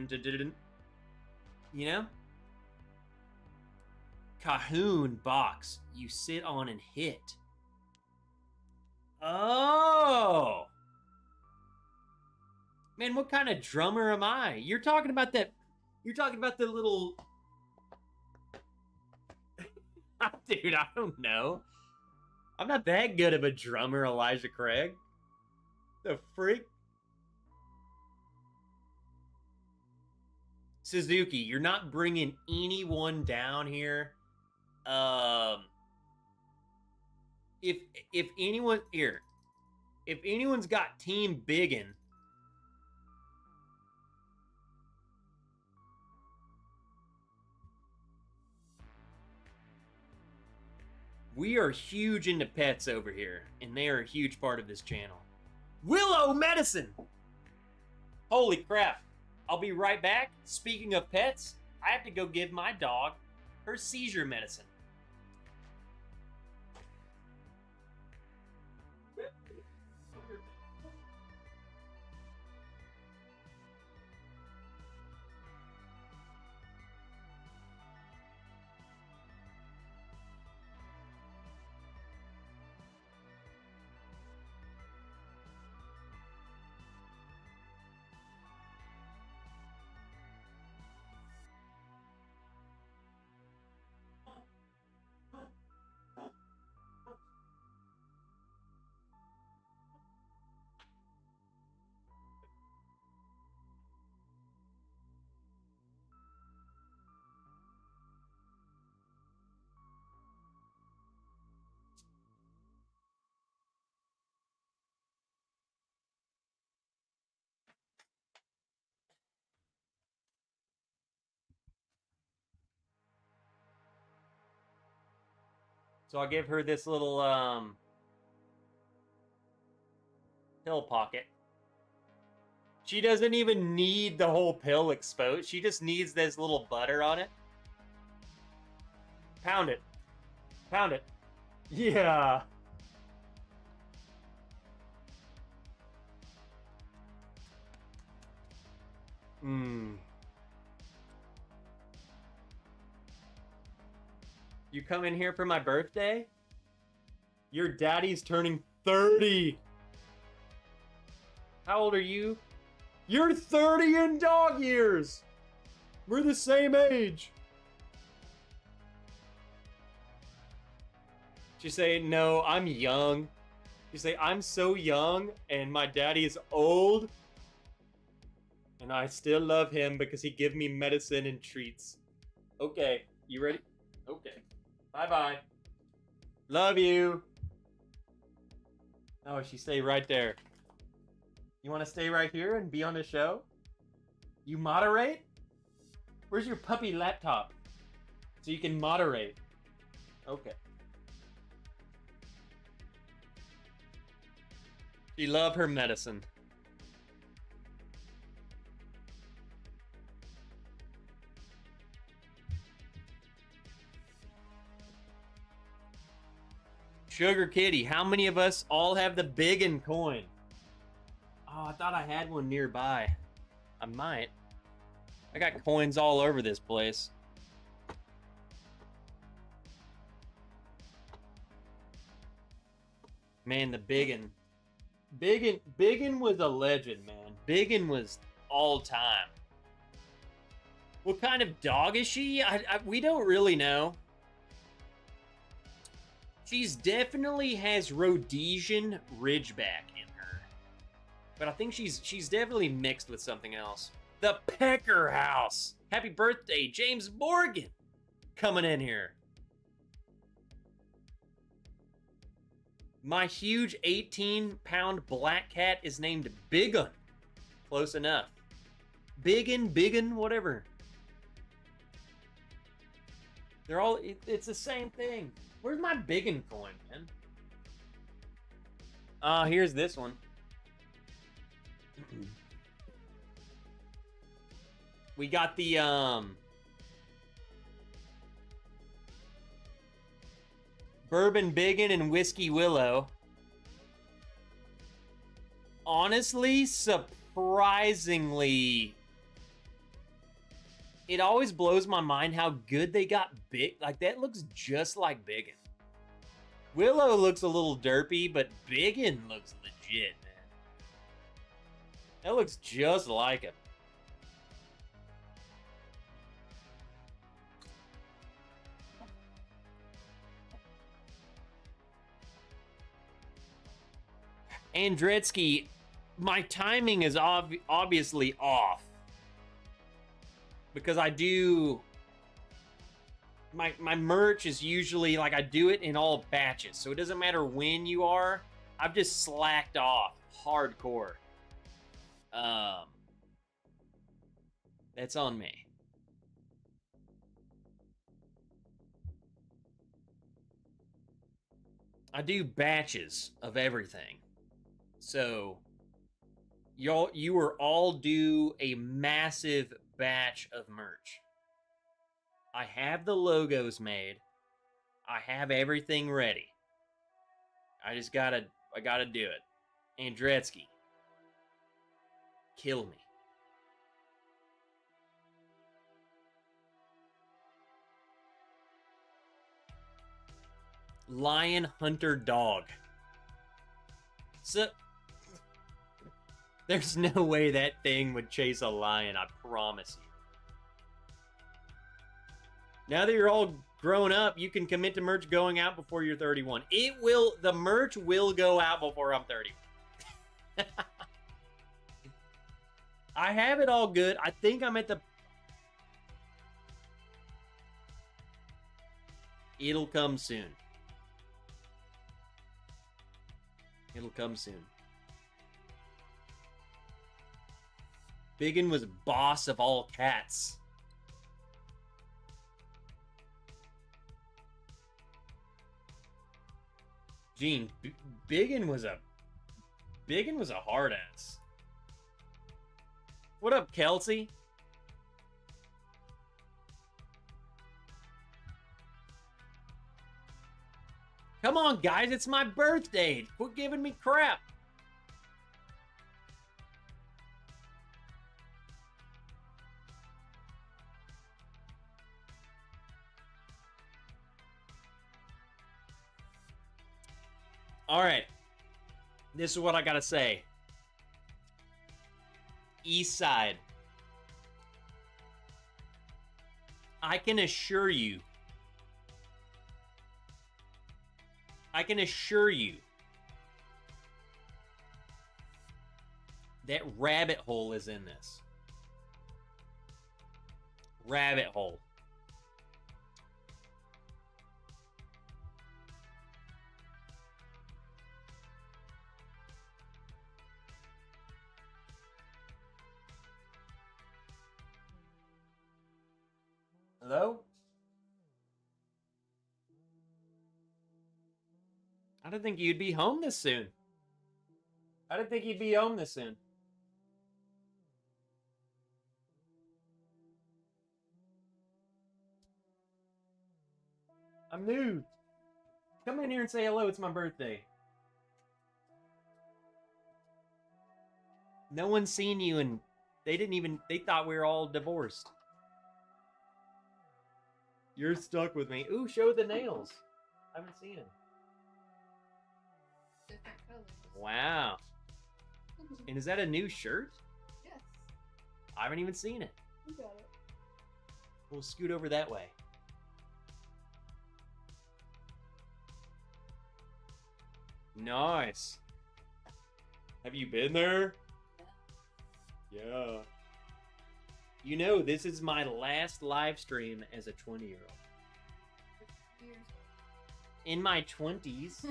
dun dun. You know? Cahoon box. You sit on and hit. Oh. Man, what kind of drummer am I? You're talking about that. You're talking about the little. Dude, I don't know. I'm not that good of a drummer, Elijah Craig. The freak? Suzuki, you're not bringing anyone down here. If anyone here, if anyone's got Team Biggin, we are huge into pets over here, and they are a huge part of this channel. Willow Medicine! Holy crap. I'll be right back. Speaking of pets, I have to go give my dog her seizure medicine. So I'll give her this little pill pocket. She doesn't even need the whole pill exposed. She just needs this little butter on it. Pound it. Pound it. Yeah. You come in here for my birthday? Your daddy's turning 30. How old are you? You're 30 in dog years. We're the same age. She say, no, I'm young. You say, I'm so young and my daddy is old. And I still love him because he give me medicine and treats. Okay, you ready? Okay. Bye-bye. Love you. Oh, she stay right there. You want to stay right here and be on the show? You moderate? Where's your puppy laptop? So you can moderate. Okay. She love her medicine. Sugar Kitty, how many of us all have the Biggin coin? Oh, I thought I had one nearby. I might. I got coins all over this place. Man, the Biggin. Biggin was a legend, man. Biggin was all time. What kind of dog is she? We don't really know. She's definitely has Rhodesian Ridgeback in her. But I think she's definitely mixed with something else. The Pecker House. Happy birthday, James Morgan. Coming in here. My huge 18-pound black cat is named Biggin. Close enough. Biggin, whatever. They're all, it's the same thing. Where's my Biggin coin, man? Here's this one. We got the Bourbon Biggin and Whiskey Willow. Honestly, surprisingly, it always blows my mind how good they got big. Like, that looks just like Biggin. Willow looks a little derpy, but Biggin looks legit, man. That looks just like him. Andretsky, my timing is obviously off. Because I do... My merch is usually, like, I do it in all batches. So it doesn't matter when you are. I've just slacked off hardcore. That's on me. I do batches of everything. So you are all due a massive batch of merch. I have the logos made. I have everything ready. I gotta do it. Andretsky, kill me. Lion Hunter Dog. So, there's no way that thing would chase a lion, I promise you. Now that you're all grown up, you can commit to merch going out before you're 31. The merch will go out before I'm 31. I have it all good. I think I'm at the... It'll come soon. It'll come soon. Biggin was boss of all cats. Gene, Biggin was a hard ass. What up, Kelsey? Come on, guys, it's my birthday. Quit giving me crap. All right. This is what I gotta say. East Side. I can assure you that Rabbit Hole is in this. Rabbit Hole. Hello? I didn't think you'd be home this soon. I'm new. Come in here and say hello. It's my birthday. No one's seen you, and they thought we were all divorced. You're stuck with me. Ooh, show the nails. I haven't seen them. Different colors. Wow. And is that a new shirt? Yes. I haven't even seen it. You got it. We'll scoot over that way. Nice. Have you been there? Yeah. You know, this is my last live stream as a 20-year-old. In my 20s.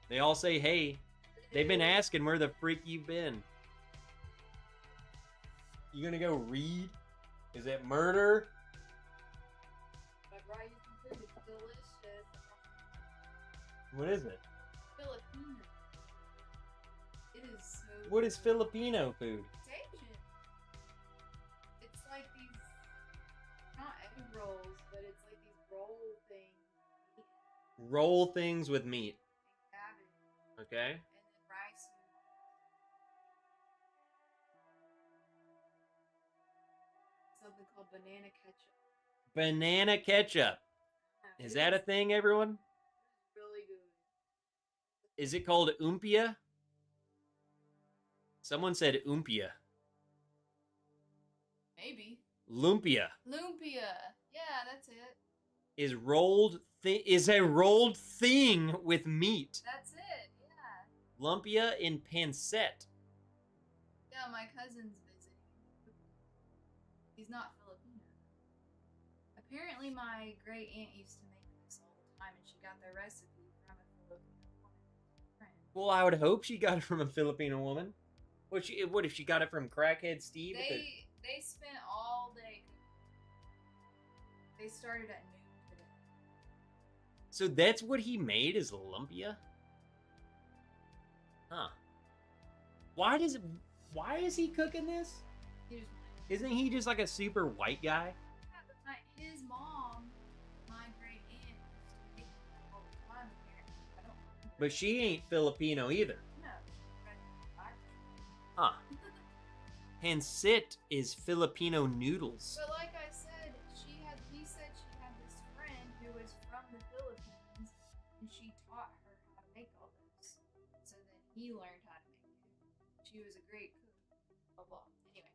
They all say, hey. They've been asking where the freak you've been. You gonna go read? Is it murder? But rice and food is delicious. What is it? Filipino. It is so. What is good. Filipino food? It's Asian. It's like these, not egg rolls, but it's like these roll things. Roll things with meat. And cabbage. Okay. And then rice. Something called banana ketchup. Banana ketchup. Is that a thing, everyone? Really good. Is it called umpia? Someone said umpia. Maybe. Lumpia Lumpia. Yeah, that's it. is a rolled thing with meat. That's it. Yeah. Lumpia in pancetta. Yeah, my cousin's visiting. He's not Filipino. Apparently, my great aunt used to make this all the time, and she got the recipe from a Filipino woman. Well, I would hope she got it from a Filipino woman. What if she got it from Crackhead Steve? They spent all day. They started at noon today. So that's what he made is lumpia? Huh. Why is he cooking this? Here's mine. Isn't he just like a super white guy? Yeah, but his mom, my great aunt, used to make that all the time. Apparently, I don't remember. But she ain't Filipino either. No, she's Irish. Huh. Pancit is Filipino noodles. But like I said, he said she had this friend who was from the Philippines, and she taught her how to make all this. So then he learned how to make it. She was a great cook. Blah blah. Anyway,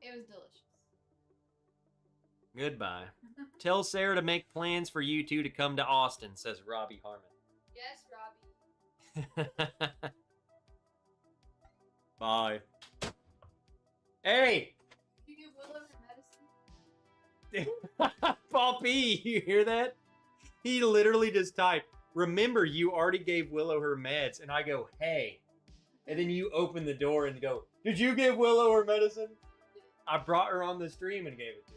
it was delicious. Goodbye. Tell Sarah to make plans for you two to come to Austin, says Robbie Harmon. Yes, Robbie. Bye. Hey! Did you give Willow her medicine? Poppy, you hear that? He literally just typed, remember you already gave Willow her meds, and I go, hey. And then you open the door and go, did you give Willow her medicine? I brought her on the stream and gave it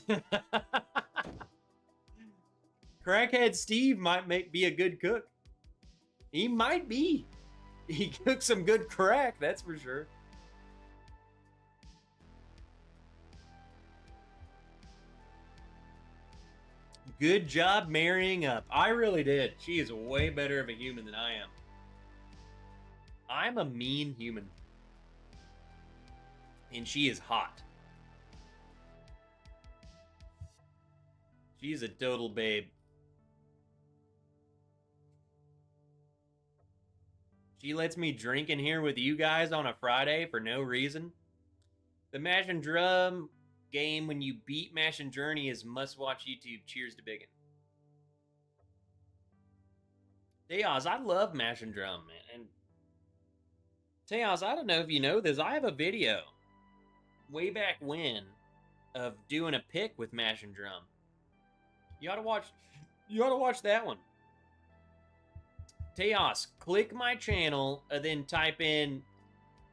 to her. Crackhead Steve might be a good cook. He might be. He cooks some good crack, that's for sure. Good job marrying up. I really did. She is way better of a human than I am. I'm a mean human. And she is hot. She's a total babe. She lets me drink in here with you guys on a Friday for no reason. The Mash and Drum game when you beat Mash and Journey is must-watch YouTube. Cheers to Biggin. Teos, I love Mash and Drum, man. And Teos, I don't know if you know this. I have a video way back when of doing a pick with Mash and Drum. You ought to watch that one. Teos, click my channel and then type in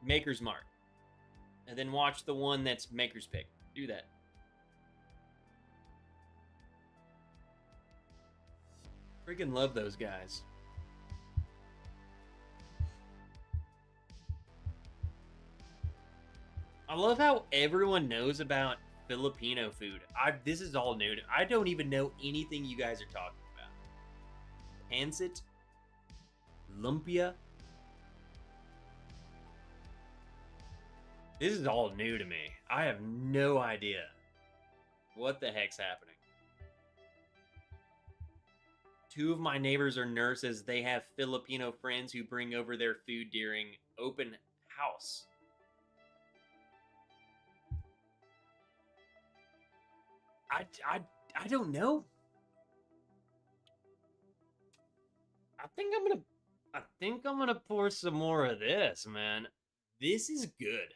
Maker's Mark. And then watch the one that's Maker's Pick. Do that. Freaking love those guys. I love how everyone knows about Filipino food. This is all new. I don't even know anything you guys are talking about. Pancit, lumpia. This is all new to me. I have no idea what the heck's happening. Two of my neighbors are nurses. They have Filipino friends who bring over their food during open house. I don't know. I think I'm gonna pour some more of this, man. This is good.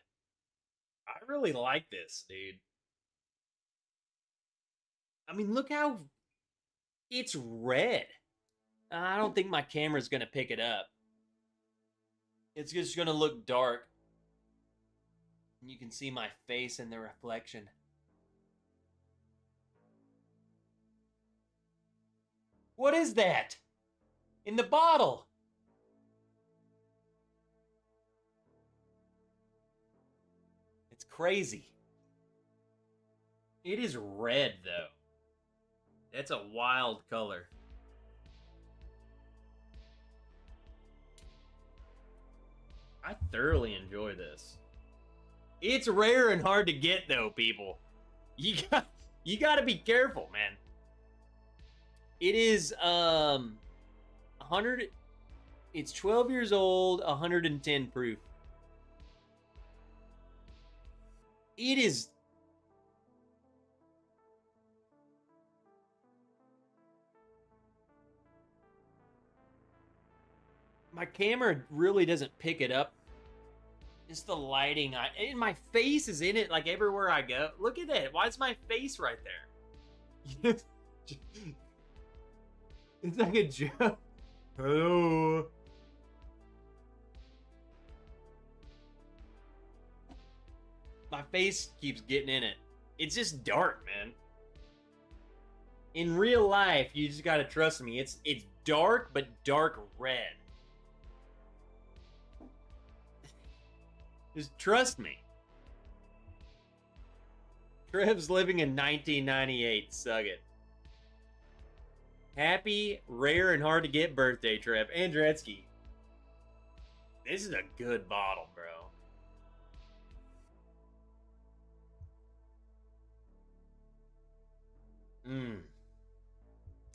I really like this, dude. I mean, look how it's red. I don't think my camera's gonna pick it up. It's just gonna look dark. And you can see my face in the reflection. What is that? In the bottle? crazy. It is red, though. That's a wild color. I thoroughly enjoy this. It's rare and hard to get, though, people. You got to be careful, man. It is 100. It's 12 years old, 110 proof. It is. My camera really doesn't pick it up. It's the lighting. And my face is in it like everywhere I go. Look at that. Why is my face right there? It's like a joke. Hello. My face keeps getting in it. It's just dark, man. In real life, you just gotta trust me. It's dark, but dark red. Just trust me. Trev's living in 1998. Suck it. Happy, rare, and hard to get birthday, Trev. Andretzky. This is a good bottle, bro.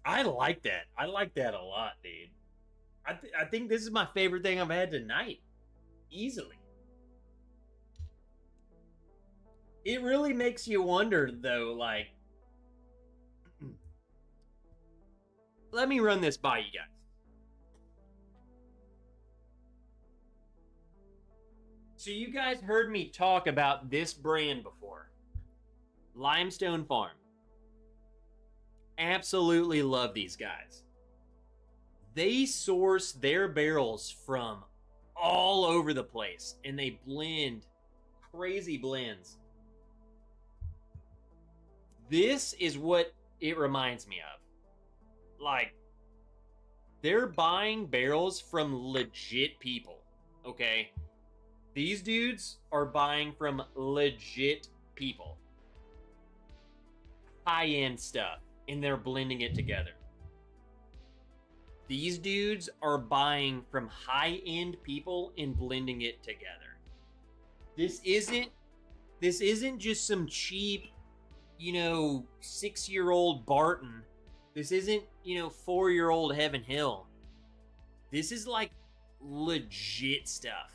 I like that. I like that a lot, dude. I think this is my favorite thing I've had tonight. Easily. It really makes you wonder, though, like... Let me run this by you guys. So you guys heard me talk about this brand before. Limestone Farm. Absolutely love these guys. They source their barrels from all over the place, and they blend crazy blends. This is what it reminds me of. Like, they're buying barrels from legit people, okay? These dudes are buying from legit people. High-end stuff, and they're blending it together. These dudes are buying from high-end people and blending it together. This isn't just some cheap, 6-year-old Barton. This isn't, 4-year-old Heaven Hill. This is like legit stuff.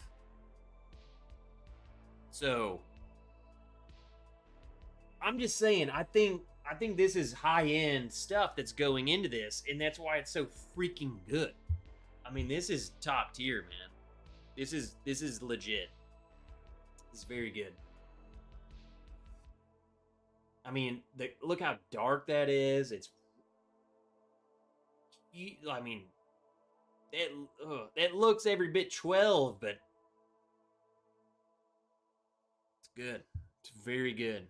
So, I'm just saying, I think this is high-end stuff that's going into this, and that's why it's so freaking good. I mean, this is top tier, man. This is legit. It's very good. I mean, look how dark that is. That looks every bit 12, but it's good. It's very good.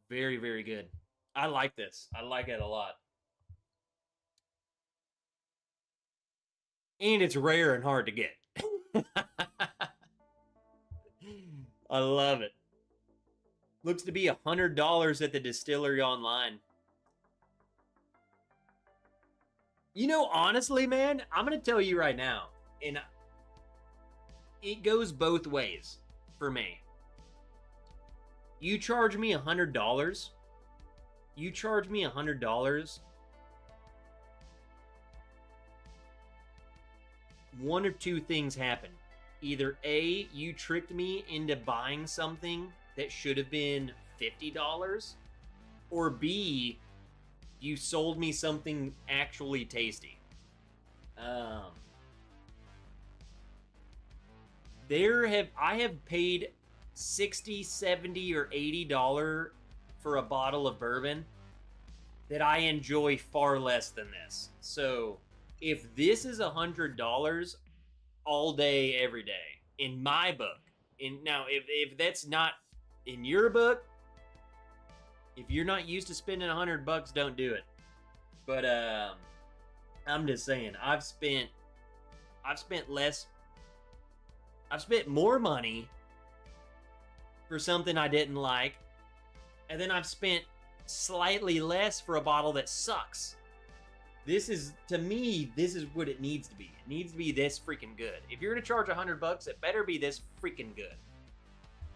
Very, very good. I like this. I like it a lot. And it's rare and hard to get. I love it. Looks to be $100 at the distillery online. Honestly, man, I'm going to tell you right now, and it goes both ways for me. You charge me $100. You charge me $100. One or two things happen. Either A, you tricked me into buying something that should have been $50, or B, you sold me something actually tasty. I have paid $60, $70, or $80 for a bottle of bourbon that I enjoy far less than this. So if this is $100 all day, every day, in my book, now if that's not in your book, if you're not used to spending $100, don't do it. But I'm just saying, I've spent more money for something I didn't like, and then I've spent slightly less for a bottle that sucks. This is, to me, this is what it needs to be. It needs to be this freaking good. If you're gonna charge $100, it better be this freaking good.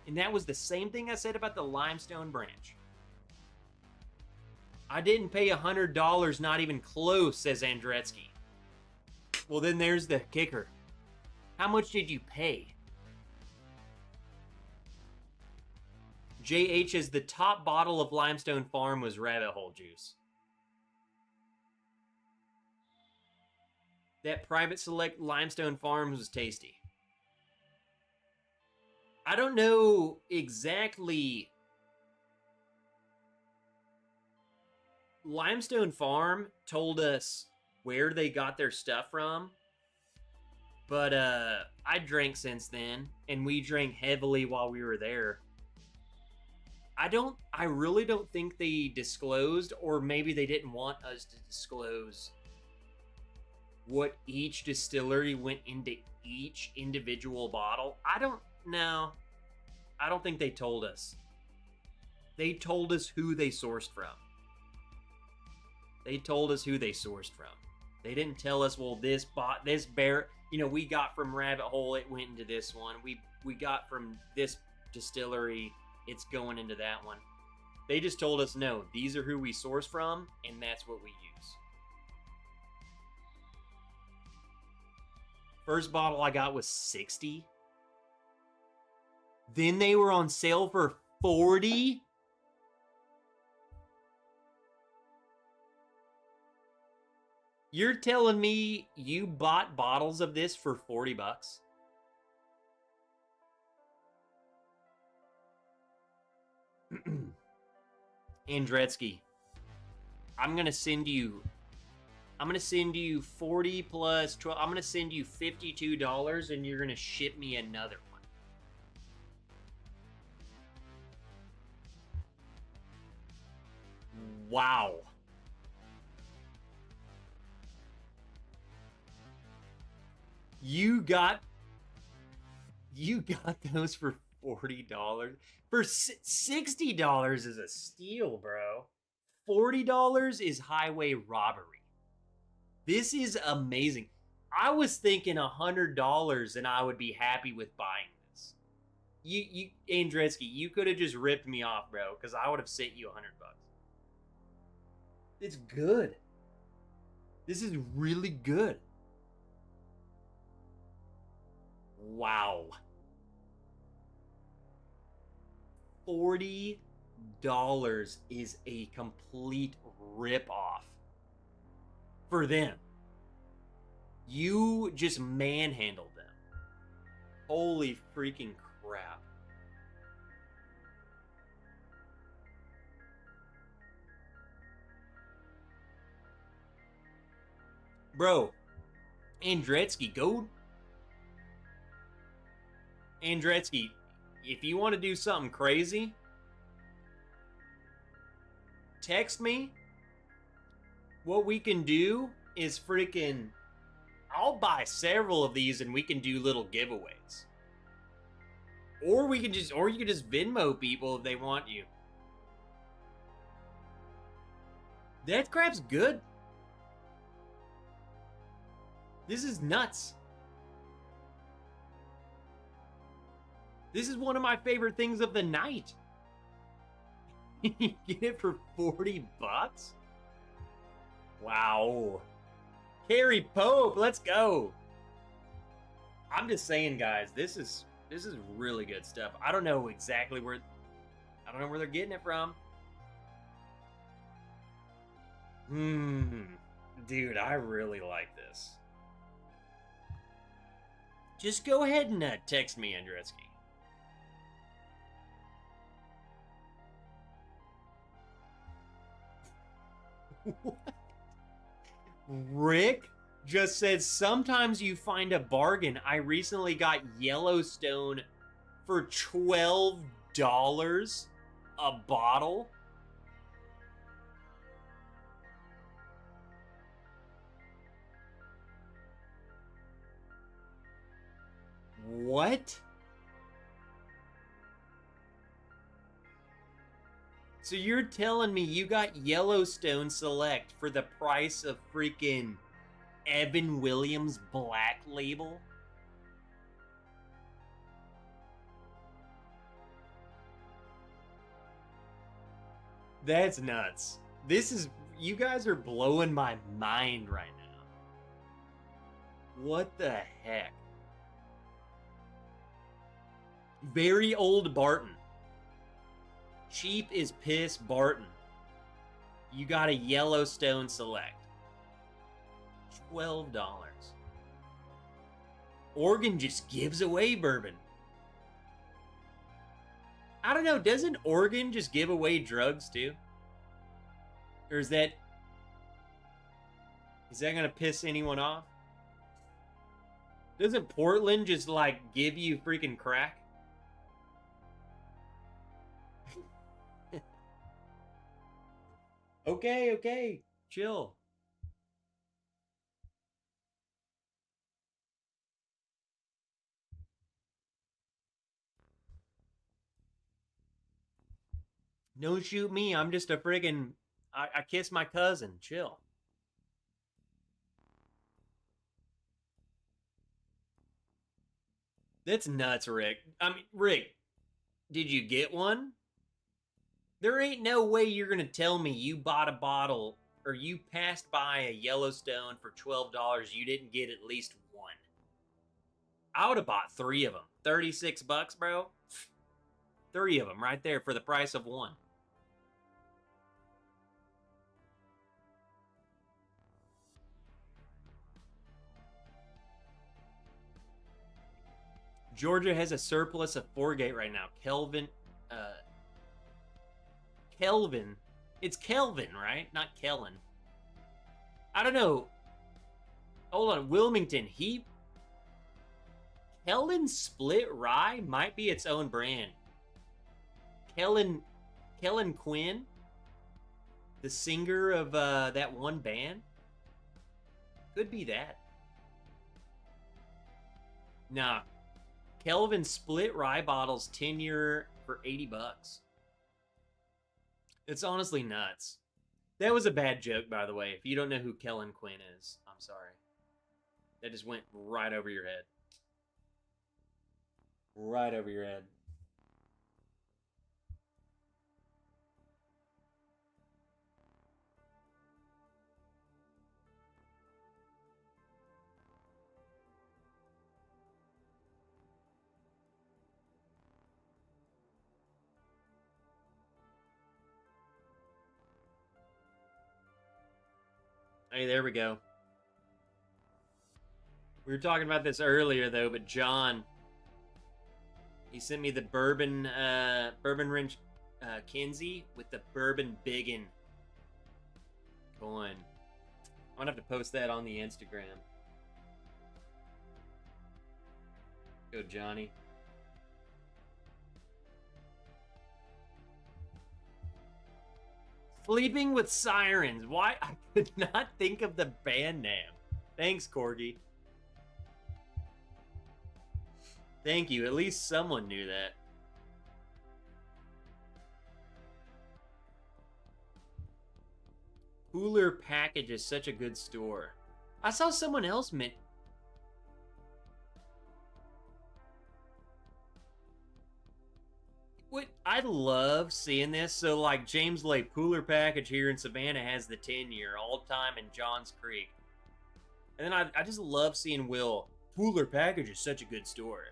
And that was the same thing I said about the Limestone Branch. I didn't pay $100, not even close, says Andretzky. Well, then there's the kicker. How much did you pay? JH as the top bottle of Limestone Farm was Rabbit Hole Juice. That Private Select Limestone Farms was tasty. I don't know exactly. Limestone Farm told us where they got their stuff from, but I drank since then, and we drank heavily while we were there. I really don't think they disclosed, or maybe they didn't want us to disclose what each distillery went into each individual bottle. I don't know. I don't think they told us. They told us who they sourced from. They told us who they sourced from. They didn't tell us, well, this bear, we got from Rabbit Hole, it went into this one. We got from this distillery, it's going into that one. They just told us, no, these are who we source from, and that's what we use. First bottle I got was $60. Then they were on sale for $40. You're telling me you bought bottles of this for $40? Andretzky, I'm gonna send you 40 plus 12. I'm gonna send you $52, and you're gonna ship me another one. Wow. You got those for $40. For $60 is a steal, bro. $40 is highway robbery. This is amazing. I was thinking $100 and I would be happy with buying this. You Andretzky, you could have just ripped me off, bro, because I would have sent you $100. It's good. This is really good. Wow. $40 is a complete rip-off for them. You just manhandled them. Holy freaking crap. Bro, Andretzky, Andretzky, if you want to do something crazy, text me. What we can do is freaking, I'll buy several of these and we can do little giveaways. Or you can just Venmo people if they want you. That crap's good. This is nuts. This is one of my favorite things of the night. You get it for $40? Wow. Carrie Pope, let's go. I'm just saying, guys, this is really good stuff. I don't know exactly where they're getting it from. Dude, I really like this. Just go ahead and text me, Andretzky. What? Rick just said, sometimes you find a bargain. I recently got Yellowstone for $12 a bottle. What? So you're telling me you got Yellowstone Select for the price of freaking Evan Williams Black Label? That's nuts. This is, you guys are blowing my mind right now. What the heck? Very old Barton. Cheap is piss Barton. You got a Yellowstone Select. $12. Oregon just gives away bourbon. I don't know, doesn't Oregon just give away drugs too? Or is that gonna piss anyone off? Doesn't Portland just like give you freaking crack? Okay, chill. Don't shoot me. I'm just a friggin'. I kiss my cousin. Chill. That's nuts, Rick. I mean, Rick, did you get one? There ain't no way you're gonna tell me you bought a bottle or you passed by a Yellowstone for $12. You didn't get at least one. I would have bought 3 of them. $36, bro. 3 of them right there for the price of one. Georgia has a surplus of 4-gate right now. Kelvin. It's Kelvin, right? Not Kellen. I don't know. Hold on. Wilmington. Kellen Split Rye might be its own brand. Kellen Quinn, the singer of that one band. Could be that. Nah. Kelvin Split Rye bottles 10-year for $80. It's honestly nuts. That was a bad joke, by the way. If you don't know who Kellen Quinn is, I'm sorry. That just went right over your head. Right over your head. Hey, there we go. We were talking about this earlier, though, but John, he sent me the bourbonwrench Kinsey with the bourbon biggin coin. I'm gonna have to post that on the Instagram. Go, Johnny. Sleeping with Sirens. Why? I could not think of the band name. Thanks, Corgi. Thank you. At least someone knew that. Cooler Package is such a good store. I saw someone else What I love seeing this. So like James Lake Cooler Package here in Savannah has the 10-year all time in Johns Creek. And then I just love seeing Will. Cooler Package is such a good store.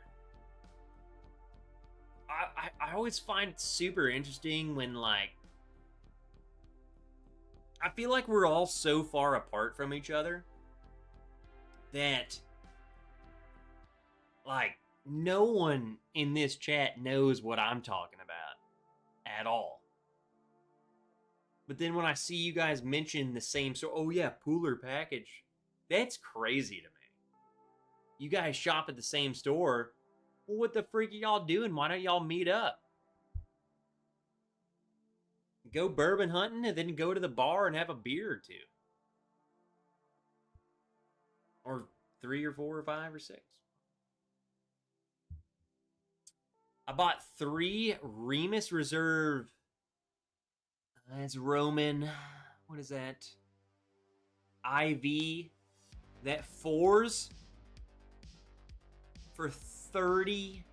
I always find it super interesting when like I feel like we're all so far apart from each other that like no one in this chat knows what I'm talking about at all. But then when I see you guys mention the same store, oh yeah, Cooler Package, that's crazy to me. You guys shop at the same store. Well, what the freak are y'all doing? Why don't y'all meet up? Go bourbon hunting and then go to the bar and have a beer or 2. Or 3 or 4 or 5 or 6. I bought 3 Remus Reserve That's Roman. What is that? IV. That 4s for $39.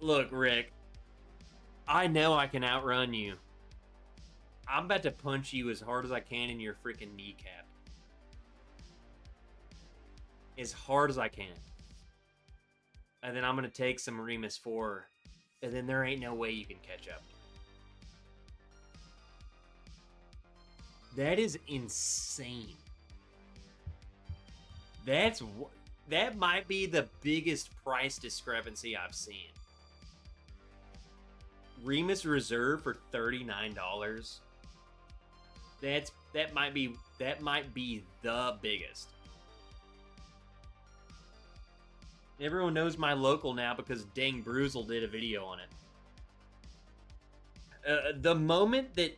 Look, Rick, I know I can outrun you. I'm about to punch you as hard as I can in your freaking kneecap. As hard as I can. And then I'm going to take some Remus 4. And then there ain't no way you can catch up. That is insane. That might be the biggest price discrepancy I've seen. Remus Reserve for $39. That might be the biggest. Everyone knows my local now because Dang Bruzel did a video on it. The moment that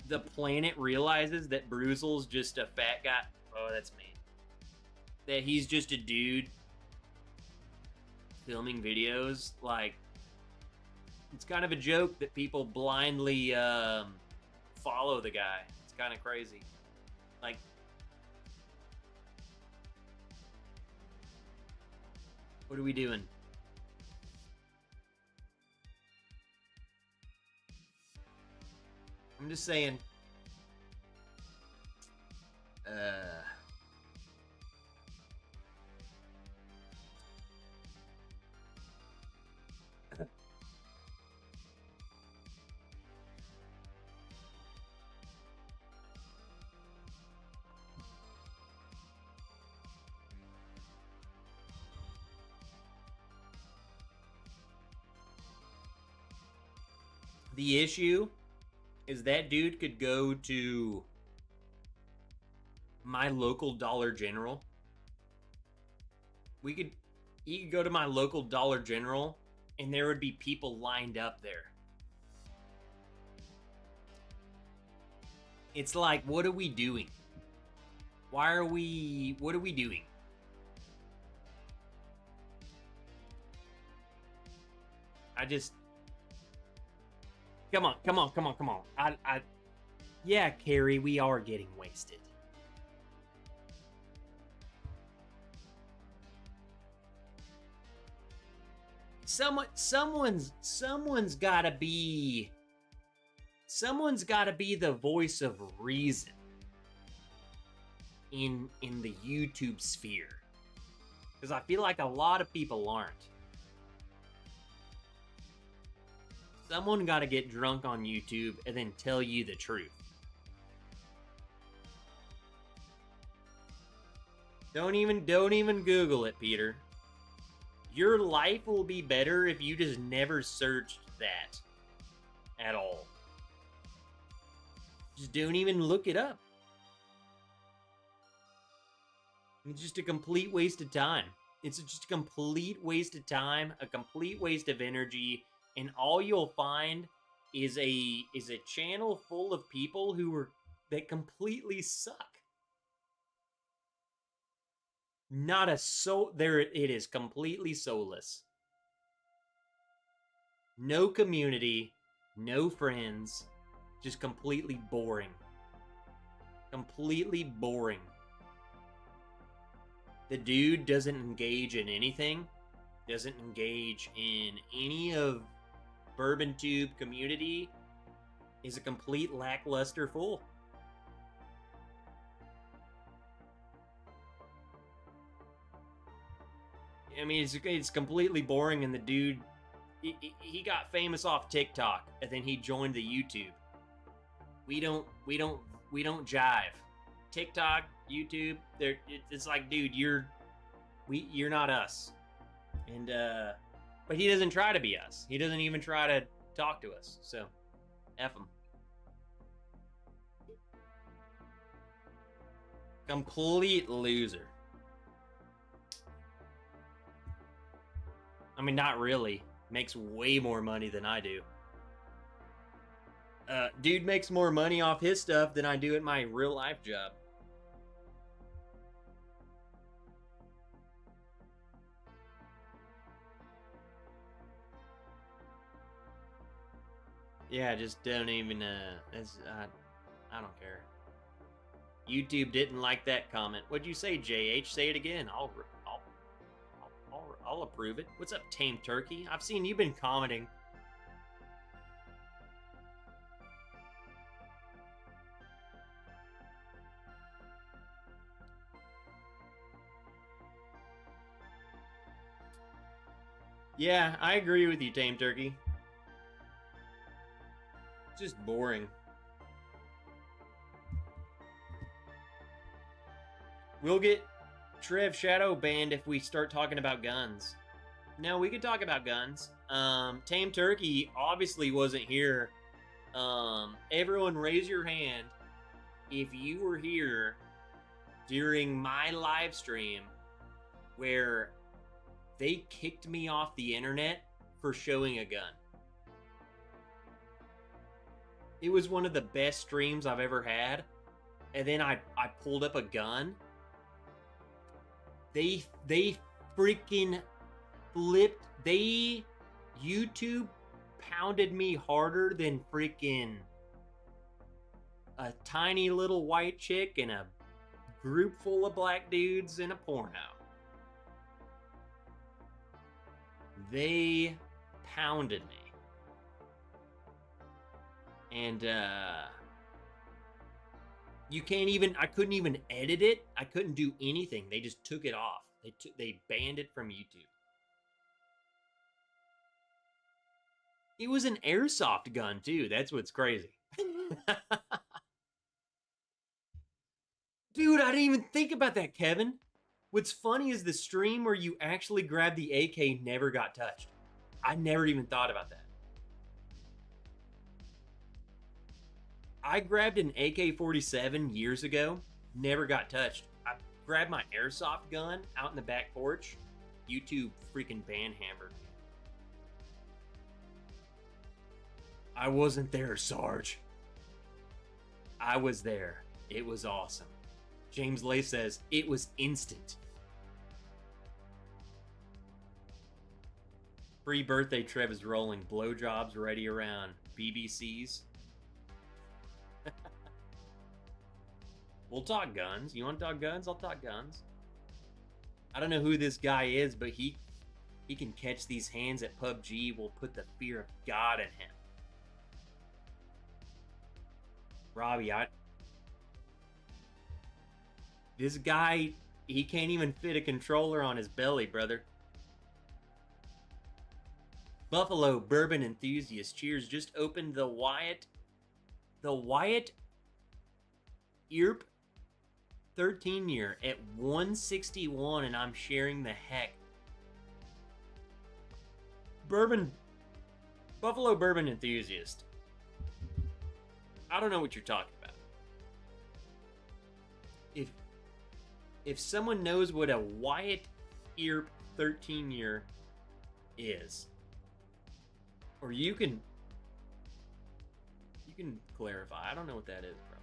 the planet realizes that Bruzel's just a fat guy, oh, that's me. That he's just a dude filming videos, like, it's kind of a joke that people blindly follow the guy. It's kind of crazy. Like, what are we doing? I'm just saying. The issue is that dude could go to my local Dollar General. He could go to my local Dollar General and there would be people lined up there. It's like, what are we doing? What are we doing? Come on. Yeah, Carrie, we are getting wasted. Someone's gotta be the voice of reason in the YouTube sphere. Because I feel like a lot of people aren't. Someone got to get drunk on YouTube and then tell you the truth. Don't even Google it, Peter. Your life will be better if you just never searched that at all. Just don't even look it up. It's just a complete waste of time. It's just a complete waste of time, a complete waste of energy. And all you'll find is a channel full of people that completely suck. It is completely soulless. No community, no friends, just completely boring. Completely boring. The dude doesn't engage in anything, doesn't engage in any of Bourbon Tube community, is a complete lackluster fool. I mean, it's completely boring, and the dude, he got famous off TikTok, and then he joined the YouTube. We don't jive. TikTok, YouTube, it's like, dude, you're not us. And but he doesn't try to be us. He doesn't even try to talk to us. So, F him. Complete loser. I mean, not really. Makes way more money than I do. Dude makes more money off his stuff than I do at my real life job. Yeah, just don't even. I don't care. YouTube didn't like that comment. What'd you say, JH? Say it again. I'll approve it. What's up, Tame Turkey? I've seen you've been commenting. Yeah, I agree with you, Tame Turkey. It's just boring. We'll get Trev Shadow banned if we start talking about guns. No, we could talk about guns. Tame Turkey obviously wasn't here. Everyone raise your hand if you were here during my live stream where they kicked me off the internet for showing a gun. It was one of the best streams I've ever had. And then I pulled up a gun. They freaking flipped. YouTube pounded me harder than freaking a tiny little white chick and a group full of black dudes in a porno. They pounded me. And you can't even, I couldn't even edit it. I couldn't do anything. They just took it off. They banned it from YouTube. It was an airsoft gun too. That's what's crazy. Dude, I didn't even think about that, Kevin. What's funny is the stream where you actually grabbed the AK never got touched. I never even thought about that. I grabbed an AK-47 years ago, never got touched. I grabbed my airsoft gun out in the back porch. YouTube freaking banhammered me. I wasn't there, Sarge. I was there. It was awesome. James Lay says, it was instant. Free birthday Trev is rolling. Blowjobs ready around. BBCs. We'll talk guns. You want to talk guns? I'll talk guns. I don't know who this guy is, but he can catch these hands at PUBG. Will put the fear of God in him. Robbie, this guy, he can't even fit a controller on his belly, brother. Buffalo Bourbon Enthusiast, cheers. Just opened the Wyatt Earp 13 year at 161, and I'm sharing the heck. Buffalo Bourbon Enthusiast. I don't know what you're talking about. If someone knows what a Wyatt Earp 13 year is, or you can clarify. I don't know what that is, bro.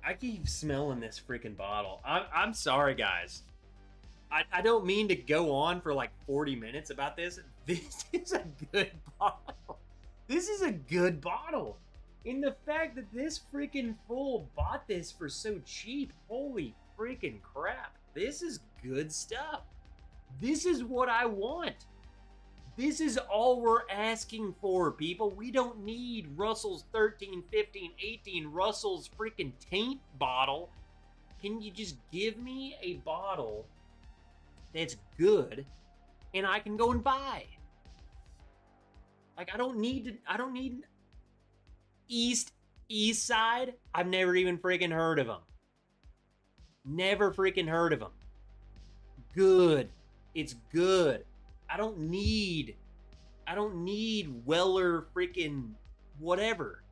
I keep smelling this freaking bottle. I'm sorry, guys. I don't mean to go on for like 40 minutes about this. This is a good bottle. This is a good bottle. In the fact that this freaking fool bought this for so cheap. Holy freaking crap. This is good stuff. This is what I want. This is all we're asking for, people. We don't need Russell's 13, 15, 18, Russell's freaking taint bottle. Can you just give me a bottle that's good and I can go and buy? Like, I don't need East Side. I've never even freaking heard of them. Never freaking heard of them. Good. It's good. I don't need Weller freaking whatever.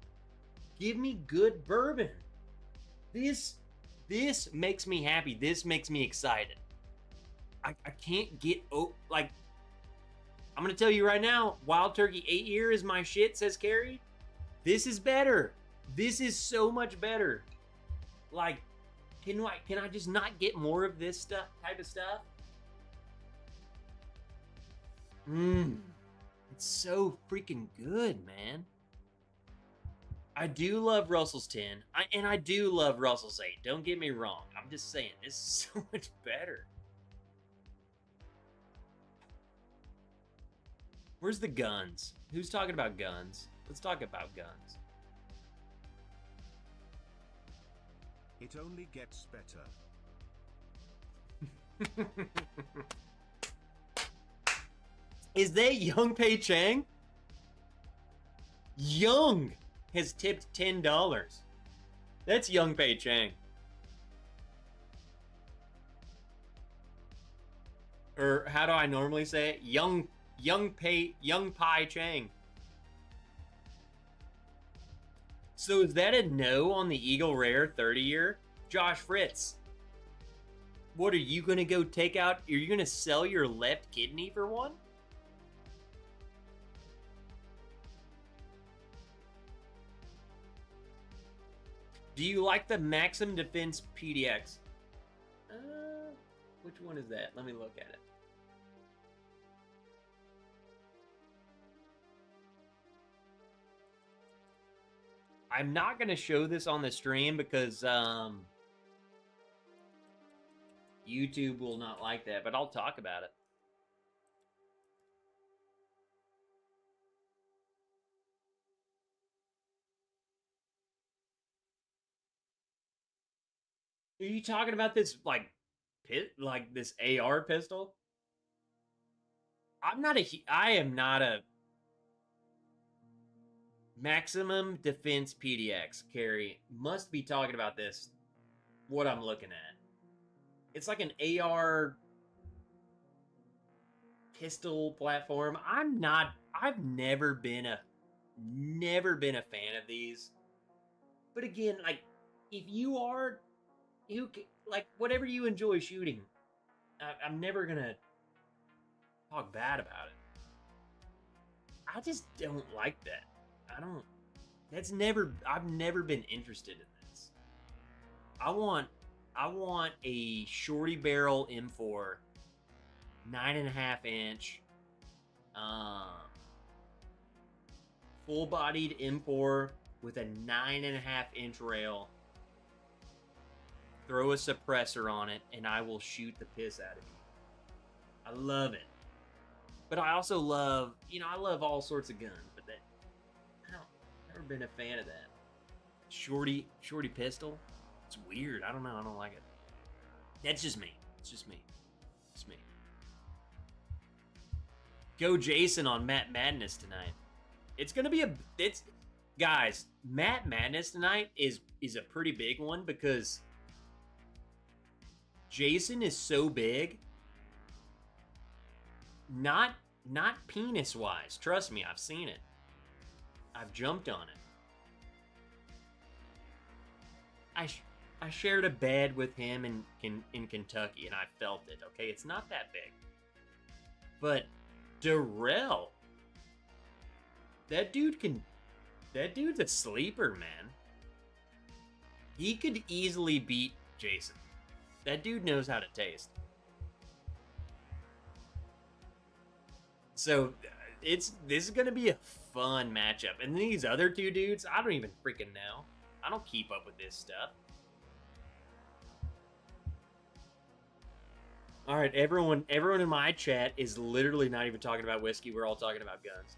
Give me good bourbon. This makes me happy. This makes me excited. I can't get like, I'm gonna tell you right now, Wild Turkey 8 year is my shit, says Carrie. This is better. This is so much better. Like, can I just not get more of this type of stuff? It's so freaking good, man. I do love Russell's 10, and I do love Russell's 8. Don't get me wrong. I'm just saying, this is so much better. Where's the guns? Who's talking about guns? Let's talk about guns. It only gets better. Is that Young Pei Chang? Young has tipped $10. That's Young Pei Chang. Or how do I normally say it? Young Pai Chang. So is that a no on the Eagle Rare 30-year? Josh Fritz. What are you gonna go take out? Are you gonna sell your left kidney for one? Do you like the Maxim Defense PDX? Which one is that? Let me look at it. I'm not going to show this on the stream because YouTube will not like that, but I'll talk about it. Are you talking about this like this AR pistol? I am not a Maximum Defense PDX, Carrie. Must be talking about this. What I'm looking at. It's like an AR pistol platform. I've never been a fan of these. But again, like, if you are, like, whatever you enjoy shooting, I'm never gonna talk bad about it. I just don't like that. I've never been interested in this. I want a shorty barrel M4, 9.5 inch, full bodied M4 with a 9.5 inch rail. Throw a suppressor on it, and I will shoot the piss out of you. I love it. But I also love, I love all sorts of guns, but never been a fan of that. Shorty pistol? It's weird. I don't know. I don't like it. That's just me. It's just me. It's me. Go Jason on Matt Madness tonight. It's gonna be guys, Matt Madness tonight is a pretty big one because Jason is so big. Not penis wise. Trust me, I've seen it. I've jumped on it. I shared a bed with him in Kentucky, and I felt it. Okay, it's not that big, but Darrell, that dude's a sleeper, man. He could easily beat Jason. That dude knows how to taste. So this is gonna be a fun matchup. And these other two dudes, I don't even freaking know. I don't keep up with this stuff. All right, everyone in my chat is literally not even talking about whiskey. We're all talking about guns.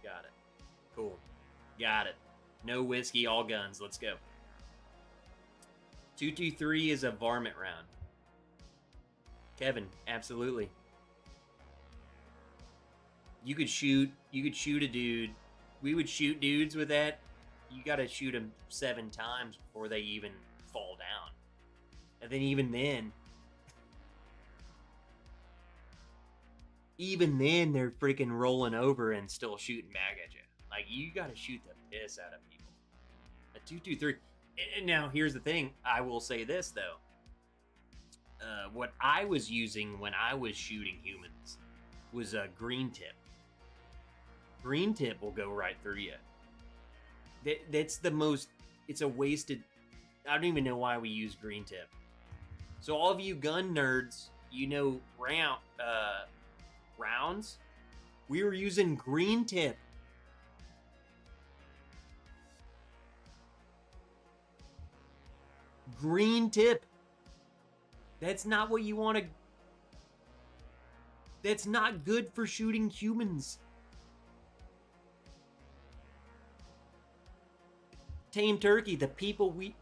Got it. Cool. Got it. No whiskey, all guns. Let's go. 223 is a varmint round. Kevin, absolutely. You could shoot a dude. We would shoot dudes with that. You got to shoot them 7 times before they even fall down. And then even then they're freaking rolling over and still shooting back at you. Like, you got to shoot the piss out of people. A 223. And now here's the thing. I will say this though. What I was using when I was shooting humans was a green tip. Green tip will go right through you. That's the most. It's a wasted. I don't even know why we use green tip. So all of you gun nerds, rounds, we were using green tip. Green tip. That's not what you want to... That's not good for shooting humans. Tame Turkey, the people we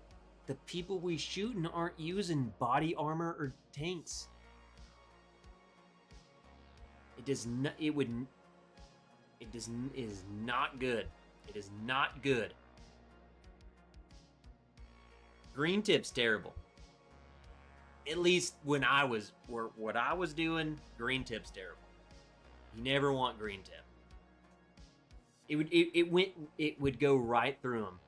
shooting aren't using body armor or tanks. It is not good. It is not good. Green tip's terrible. At least when what I was doing, green tip's terrible. You never want green tip. It would go right through them.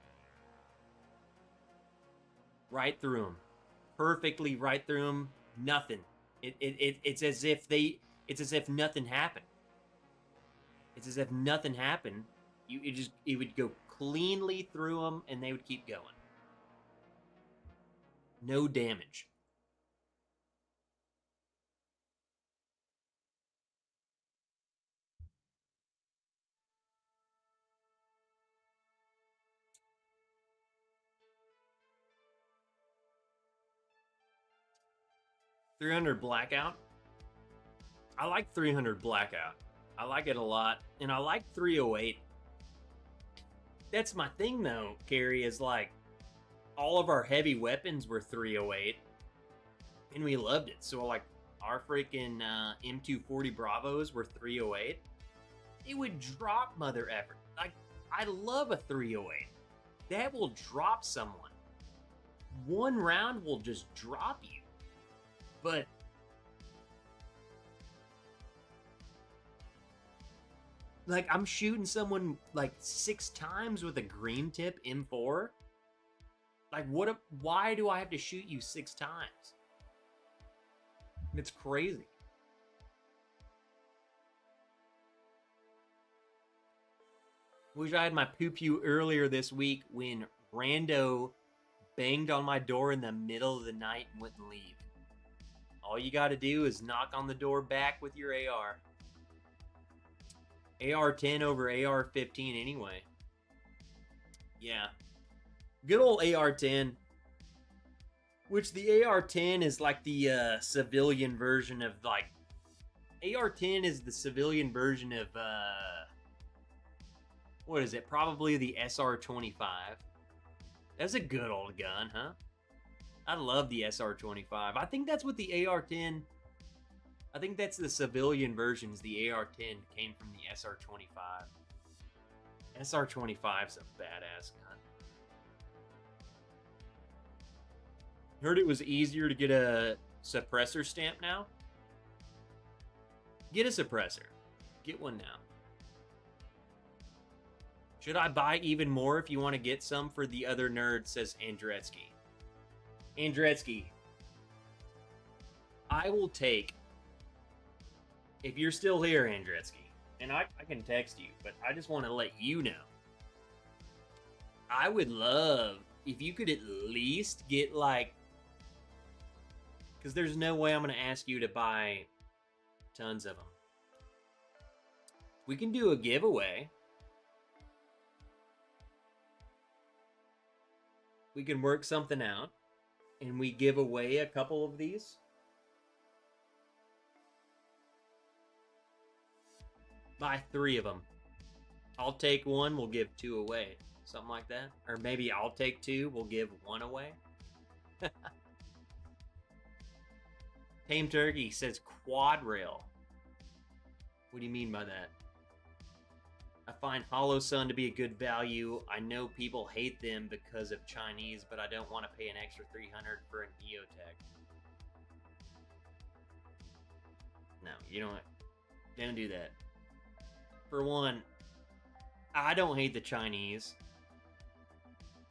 Right through them. Perfectly right through them. Nothing. It's as if nothing happened. It's as if nothing happened. It would go cleanly through them and they would keep going. No damage. $300 Blackout. I like 300 Blackout. I like it a lot. And I like 308. That's my thing though, Carrie, is like all of our heavy weapons were 308. And we loved it. So like our freaking M240 Bravos were 308. It would drop mother effort. Like, I love a 308. That will drop someone. One round will just drop you. But like, I'm shooting someone like 6 times with a green tip M4. Like, why do I have to shoot you 6 times? It's crazy. Wish I had my poo-poo earlier this week when Rando banged on my door in the middle of the night and wouldn't leave. All you gotta do is knock on the door back with your AR. AR-10 over AR-15 anyway. Yeah. Good old AR-10. Which the AR-10 is like the civilian version of like... AR-10 is the civilian version of... what is it? Probably the SR-25. That's a good old gun, huh? I love the SR-25. I think that's what the AR-10... I think that's the civilian versions. The AR-10 came from the SR-25. SR-25's a badass gun. Heard it was easier to get a suppressor stamp now? Get a suppressor. Get one now. Should I buy even more if you want to get some for the other nerd, says Andretsky. Andretsky, I will take, if you're still here, Andretsky, and I can text you, but I just want to let you know. I would love if you could at least get like, because there's no way I'm going to ask you to buy tons of them. We can do a giveaway. We can work something out, and we give away a couple of these. Buy 3 of them. I'll take 1, we'll give 2 away. Something like that. Or maybe I'll take 2, we'll give 1 away. Tame Turkey says quad rail. What do you mean by that? I find Hollow Sun to be a good value. I know people hate them because of Chinese, but I don't want to pay an extra $300 for an EOTech. No, you don't do that. For one, I don't hate the Chinese.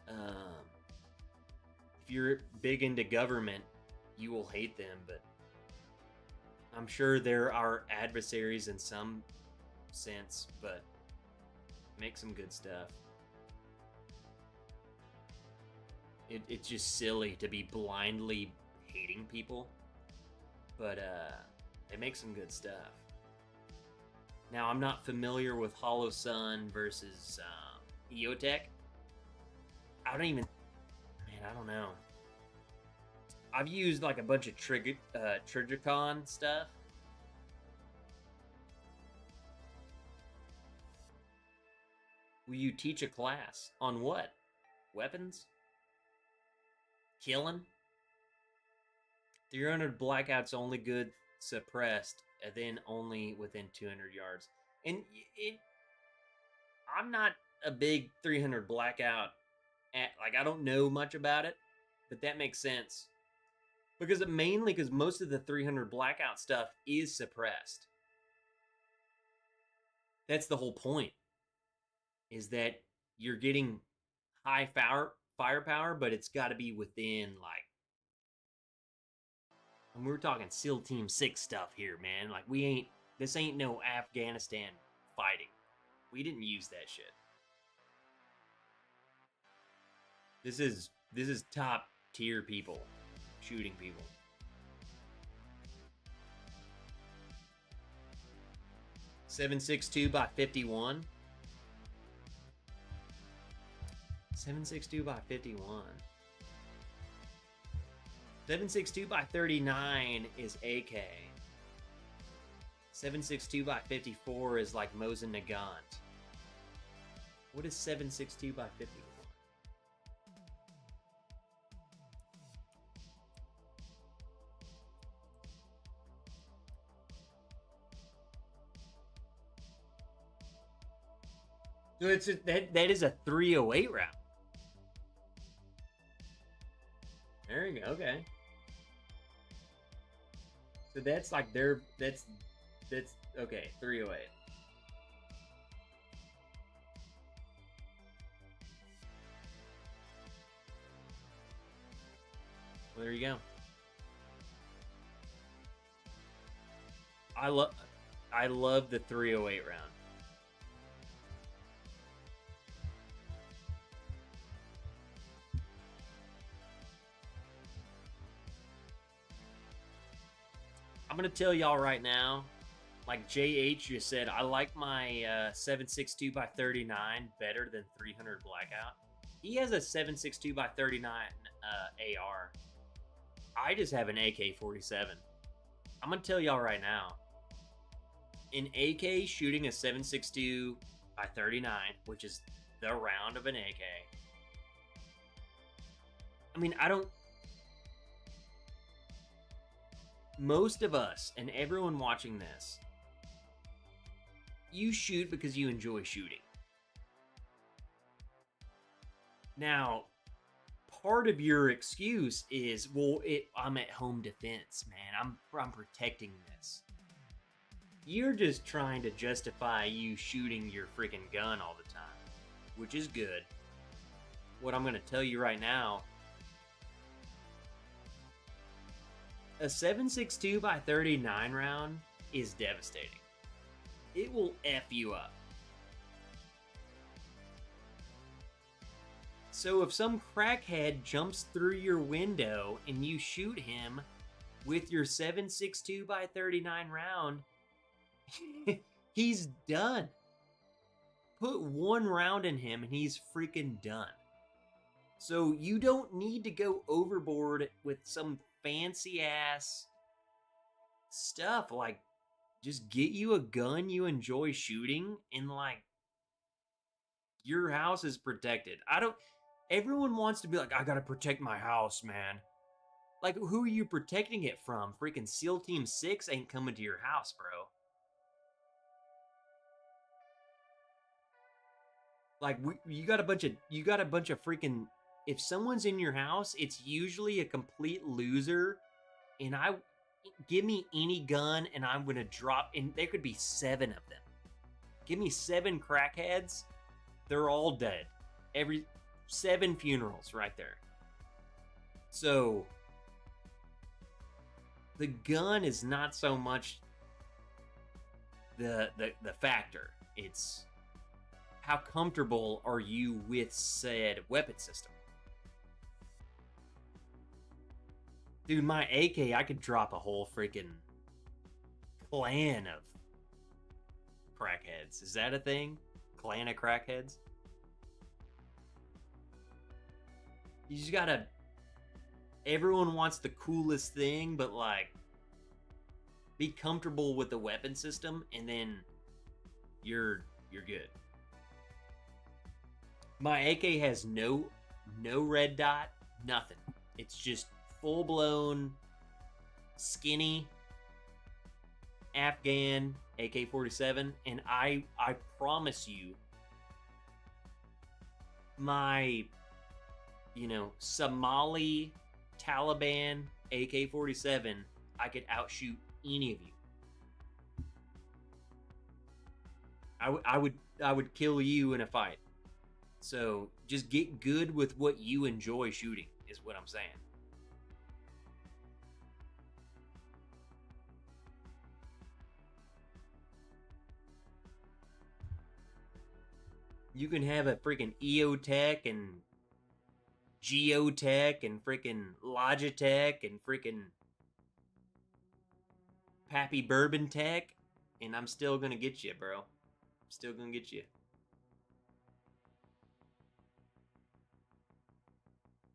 If you're big into government, you will hate them, but I'm sure there are adversaries in some sense, but make some good stuff. It's just silly to be blindly hating people, but they make some good stuff. Now, I'm not familiar with Hollow Sun versus EOTech. I don't even... Man, I don't know. I've used like a bunch of Trigicon stuff. Will you teach a class? On what? Weapons? Killing? 300 blackouts only good suppressed, and then only within 200 yards. And I'm not a big 300 blackout. Like, I don't know much about it, but that makes sense. Because mainly because most of the 300 blackout stuff is suppressed. That's the whole point. Is that you're getting high firepower, but it's got to be within, like... And we're talking SEAL Team 6 stuff here, man. Like, this ain't no Afghanistan fighting. We didn't use that shit. This is top tier people shooting people. .762 by 51. 762 by 51. 762 by 39 is AK. 762 by 54 is like Mosin Nagant. What is 762 by 51? So that is a 308 round. There you go. Okay. So that's like that's okay. 308. Well, there you go. I love the 308 round. I'm gonna tell y'all right now, like JH just said, I like my 7.62 by 39 better than 300 blackout. He has a 7.62 by 39 AR. I just have an AK-47. I'm gonna tell y'all right now, an AK shooting a 7.62 by 39, which is the round of an AK. I mean, most of us and everyone watching this, you shoot because you enjoy shooting. Now, part of your excuse is, well, I'm at home defense, man. I'm protecting this. You're just trying to justify you shooting your freaking gun all the time, which is good. What I'm going to tell you right now, a 7.62 by 39 round is devastating. It will F you up. So if some crackhead jumps through your window and you shoot him with your 7.62 by 39 round, he's done. Put one round in him and he's freaking done. So you don't need to go overboard with some fancy ass stuff. Like, just get you a gun you enjoy shooting and like your house is protected. Everyone wants to be like, I gotta protect my house, man. Like, who are you protecting it from? Freaking SEAL Team 6 ain't coming to your house, bro. Like, you got a bunch of freaking... If someone's in your house, it's usually a complete loser. And give me any gun and I'm gonna drop... And there could be 7 of them. Give me 7 crackheads. They're all dead. 7 funerals right there. So... the gun is not so much the factor. It's how comfortable are you with said weapon system. Dude, my AK, I could drop a whole freaking clan of crackheads. Is that a thing? Clan of crackheads? You just gotta... Everyone wants the coolest thing, but like... Be comfortable with the weapon system, and then... You're good. My AK has no red dot, nothing. It's just full-blown, skinny, Afghan AK-47, and I promise you, my, Somali Taliban AK-47, I could outshoot any of you. I would kill you in a fight. So just get good with what you enjoy shooting, is what I'm saying. You can have a freaking EOTech and Geotech and freaking Logitech and freaking Pappy Bourbon Tech, and I'm still gonna get you, bro. I'm still gonna get you.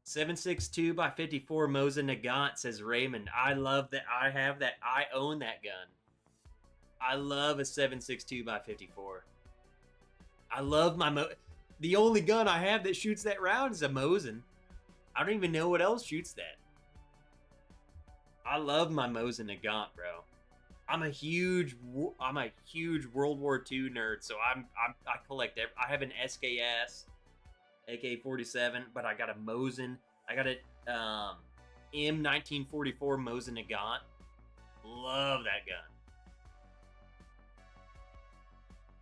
7.62 by 54 Mosa Nagant, says Raymond. I love that. I have that. I own that gun. I love a 7.62 by 54. I love my the only gun I have that shoots that round is a Mosin. I don't even know what else shoots that. I love my Mosa Nagant, bro. I'm a huge World War II nerd, so I collect I have an SKS AK-47, but I got a Mosin. I got a M1944 Mosin Nagant. Love that gun.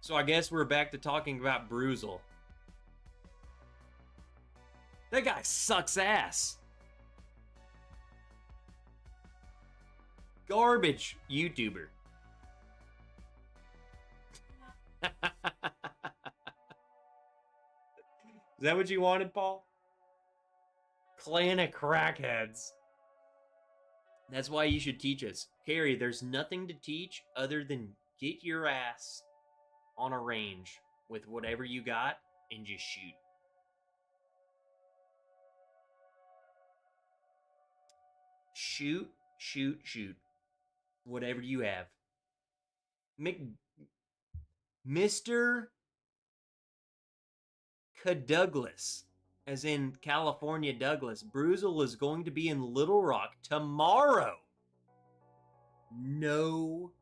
So I guess we're back to talking about Bruzel. That guy sucks ass. Garbage YouTuber. Is that what you wanted, Paul? Clan of crackheads. That's why you should teach us. Carrie, there's nothing to teach other than get your ass on a range with whatever you got and just shoot. Shoot, shoot, shoot. Whatever you have. Mr. Douglas, as in California Douglas, Bruzel is going to be in Little Rock tomorrow. No.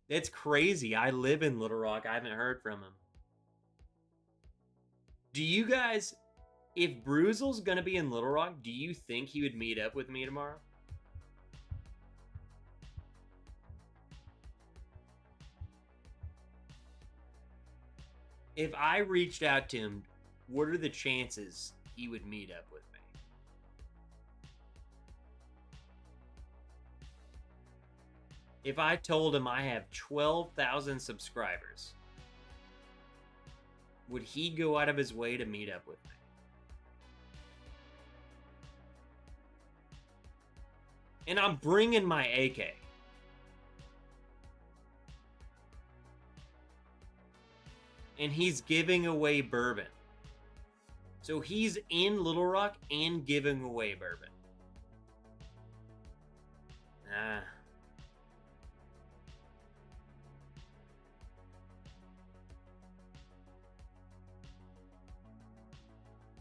That's crazy. I live in Little Rock. I haven't heard from him. Do you guys, if Bruzel's going to be in Little Rock, do you think he would meet up with me tomorrow? If I reached out to him, what are the chances he would meet up with me? If I told him I have 12,000 subscribers, would he go out of his way to meet up with me? And I'm bringing my AK. And he's giving away bourbon. So he's in Little Rock and giving away bourbon.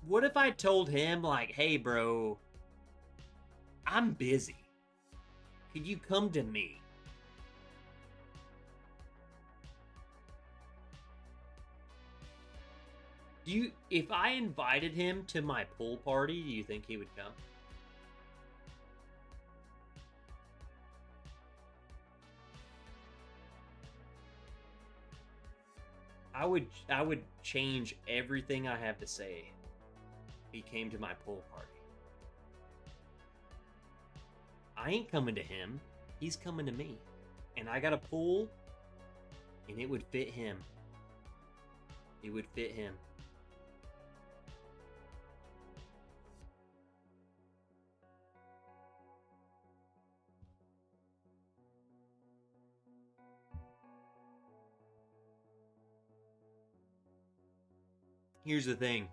What if I told him, like, hey, bro, I'm busy. Could you come to me? If I invited him to my pool party, do you think he would come? I would change everything I have to say if he came to my pool party. I ain't coming to him. He's coming to me. And I got a pool, and it would fit him. It would fit him. Here's the thing.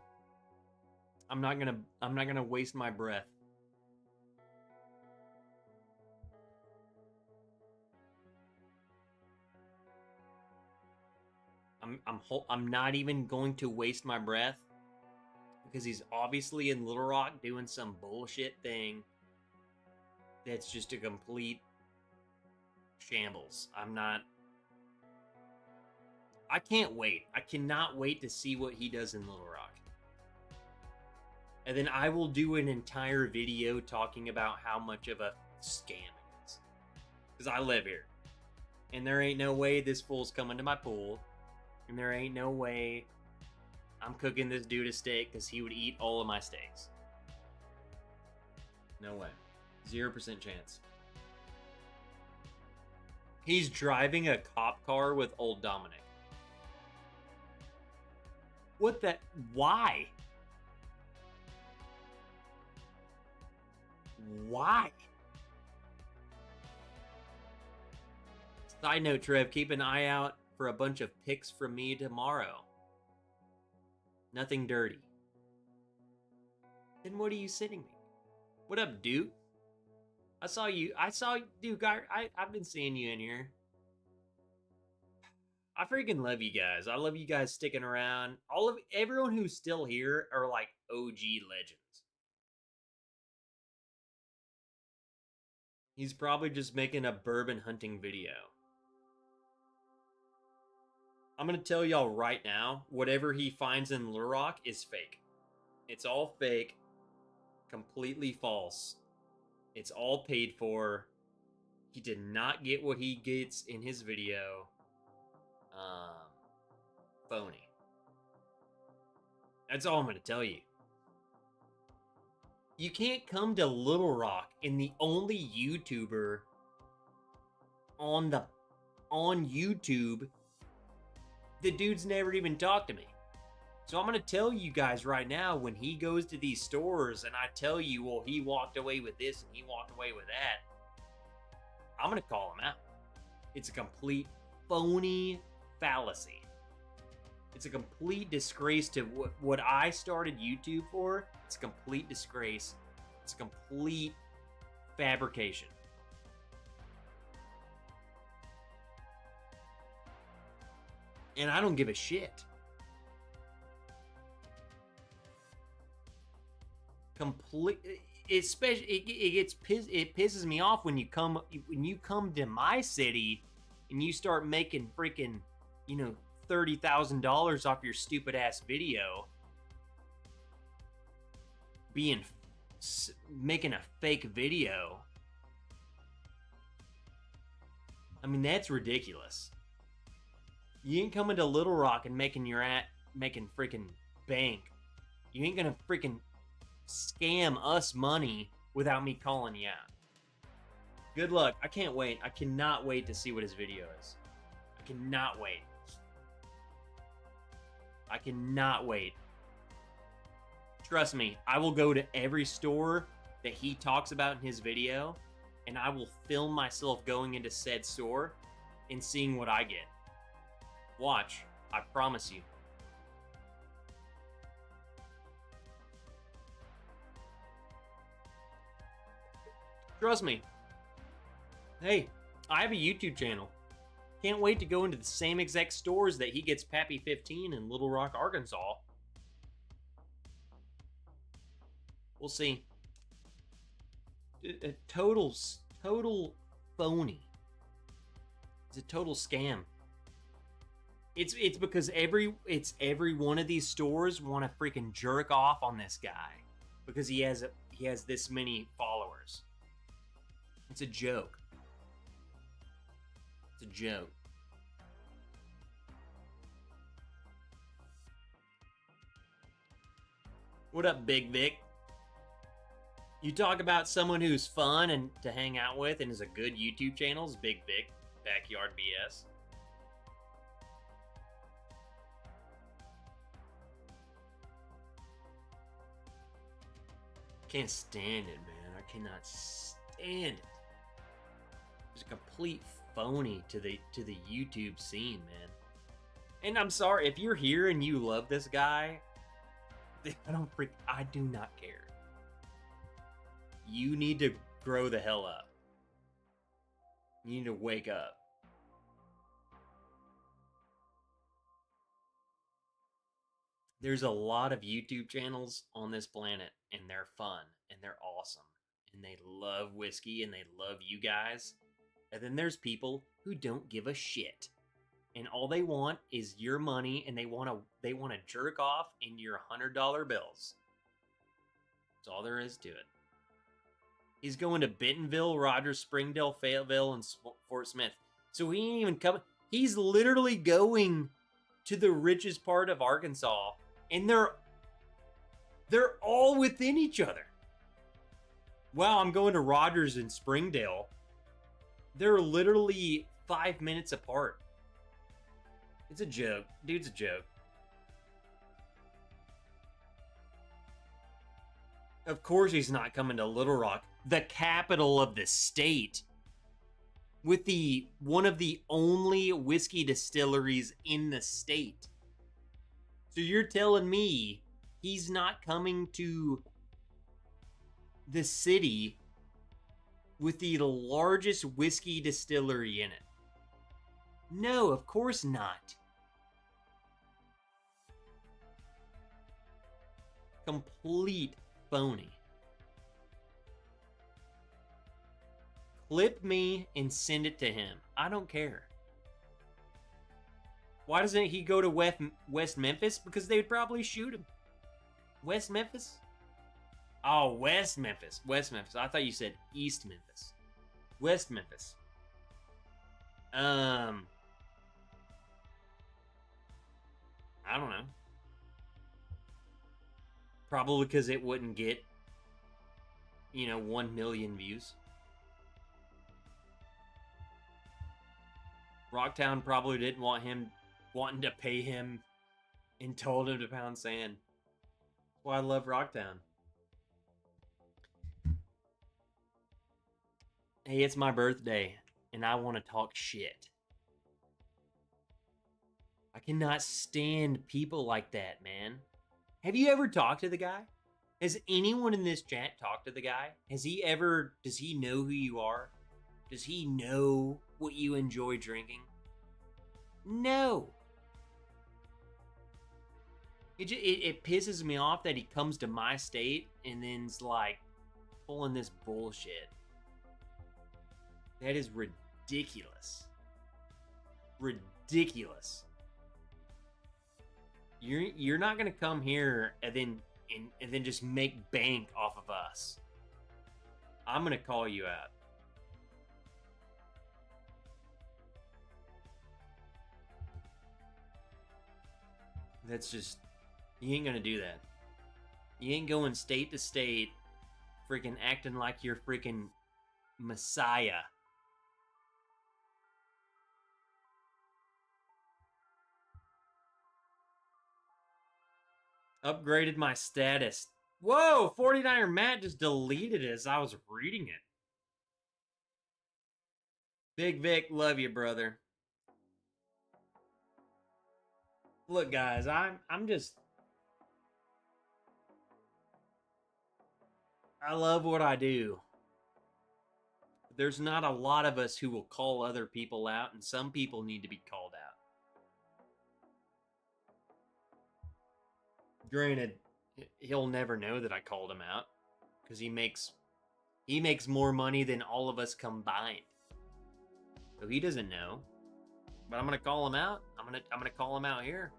I'm not gonna waste my breath. I'm not even going to waste my breath because he's obviously in Little Rock doing some bullshit thing that's just a complete shambles. I can't wait. I cannot wait to see what he does in Little Rock. And then I will do an entire video talking about how much of a scam it is. Because I live here. And there ain't no way this fool's coming to my pool. And there ain't no way I'm cooking this dude a steak because he would eat all of my steaks. No way. 0% chance. He's driving a cop car with old Dominic. What the? Why? Why? Side note, Trev, keep an eye out for a bunch of pics from me tomorrow. Nothing dirty. Then what are you sending me? What up, dude? I saw you, Duke. I've been seeing you in here. I freaking love you guys. I love you guys sticking around. Everyone who's still here are like OG legends. He's probably just making a bourbon hunting video. I'm gonna tell y'all right now, whatever he finds in Little Rock is fake. It's all fake. Completely false. It's all paid for. He did not get what he gets in his video. Phony. That's all I'm gonna tell you. You can't come to Little Rock and the only YouTuber on YouTube, the dude's never even talked to me. So I'm going to tell you guys right now, when he goes to these stores and I tell you, well, he walked away with this and he walked away with that, I'm going to call him out. It's a complete phony fallacy. It's a complete disgrace to what I started YouTube for. It's a complete disgrace. It's a complete fabrication. And I don't give a shit. Especially it pisses me off when you come to my city and you start making freaking, $30,000 off your stupid ass video, making a fake video. I mean, that's ridiculous. You ain't coming to Little Rock and making freaking bank. You ain't gonna freaking scam us money without me calling you out. Good luck. I can't wait. I cannot wait to see what his video is. I cannot wait. I cannot wait. Trust me, I will go to every store that he talks about in his video, and I will film myself going into said store and seeing what I get. Watch. I promise you. Trust me. Hey, I have a YouTube channel. Can't wait to go into the same exact stores that he gets Pappy 15 in Little Rock, Arkansas. We'll see. A total phony. It's a total scam. It's because every one of these stores want to freaking jerk off on this guy because he has this many followers. It's a joke. It's a joke. What up, Big Vic? You talk about someone who's fun and to hang out with and is a good YouTube channel is Big Vic, Backyard BS. Can't stand it, man. I cannot stand it. It's a complete phony to the YouTube scene, man. And I'm sorry if you're here and you love this guy. I do not care. You need to grow the hell up. You need to wake up. There's a lot of YouTube channels on this planet, and they're fun, and they're awesome, and they love whiskey, and they love you guys. And then there's people who don't give a shit, and all they want is your money, and they want to jerk off in your $100 bills. That's all there is to it. He's going to Bentonville, Rogers, Springdale, Fayetteville, and Fort Smith. So he ain't even coming. He's literally going to the richest part of Arkansas, and they're all within each other. Wow, I'm going to Rogers and Springdale. They're literally 5 minutes apart. It's a joke. Dude's a joke. Of course he's not coming to Little Rock, the capital of the state, with one of the only whiskey distilleries in the state. So you're telling me he's not coming to the city with the largest whiskey distillery in it? No, of course not. Complete phony. Clip me and send it to him. I don't care. Why doesn't he go to West Memphis? Because they would probably shoot him. West Memphis? Oh, West Memphis. West Memphis. I thought you said East Memphis. West Memphis. I don't know. Probably because it wouldn't get, 1 million views. Rocktown probably didn't want him wanting to pay him and told him to pound sand. That's why I love Rocktown. Hey, it's my birthday, and I want to talk shit. I cannot stand people like that, man. Have you ever talked to the guy? Has anyone in this chat talked to the guy? Does he know who you are? Does he know what you enjoy drinking? No. It pisses me off that he comes to my state and then's like pulling this bullshit. That is ridiculous. Ridiculous. You're not gonna come here and then just make bank off of us. I'm gonna call you out. That's just, you ain't gonna do that. You ain't going state to state, freaking acting like you're freaking Messiah. Upgraded my status. Whoa, 49er Matt just deleted it as I was reading it. Big Vic, love you, brother. Look, guys, I'm just... I love what I do. There's not a lot of us who will call other people out, and some people need to be called out. Granted, he'll never know that I called him out, because he makes more money than all of us combined. So he doesn't know. But I'm gonna call him out. I'm gonna call him out here.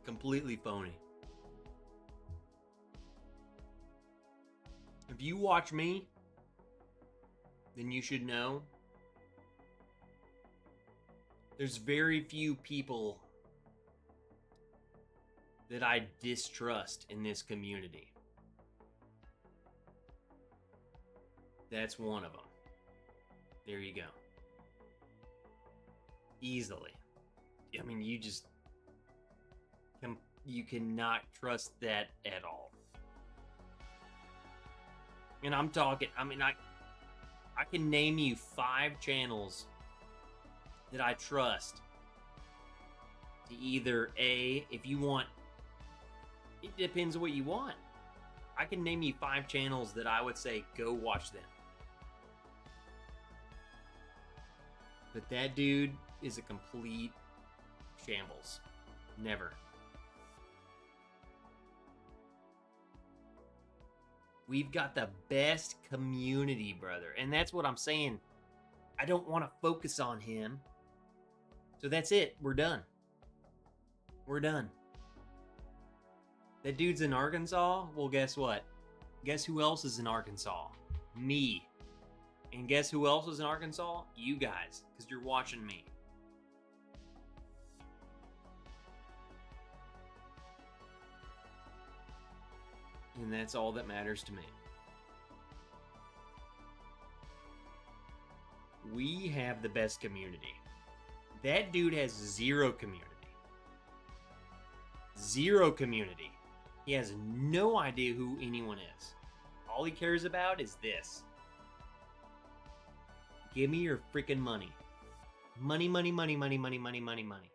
Completely phony. If you watch me, then you should know there's very few people that I distrust in this community. That's one of them. There you go. Easily. I mean, you just You cannot trust that at all. And I'm talking, I mean, I can name you 5 channels that I trust to either A, if you want, it depends on what you want. I can name you 5 channels that I would say go watch them. But that dude is a complete shambles. Never. We've got the best community, brother. And that's what I'm saying. I don't want to focus on him. So that's it. We're done. We're done. That dude's in Arkansas? Well, guess what? Guess who else is in Arkansas? Me. And guess who else is in Arkansas? You guys. Because you're watching me. And that's all that matters to me. We have the best community. That dude has 0 community. 0 community. He has no idea who anyone is. All he cares about is this. Give me your freaking money. Money, money, money, money, money, money, money, money.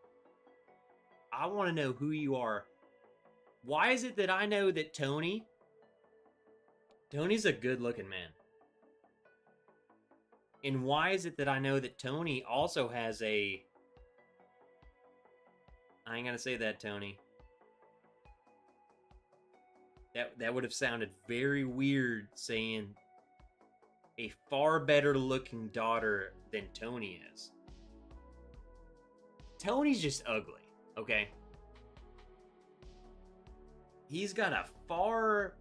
I want to know who you are. Why is it that I know that Tony's a good-looking man? And why is it that I know that Tony also has a... I ain't gonna say that, Tony. That would have sounded very weird saying a far better-looking daughter than Tony is. Tony's just ugly, okay? He's got a far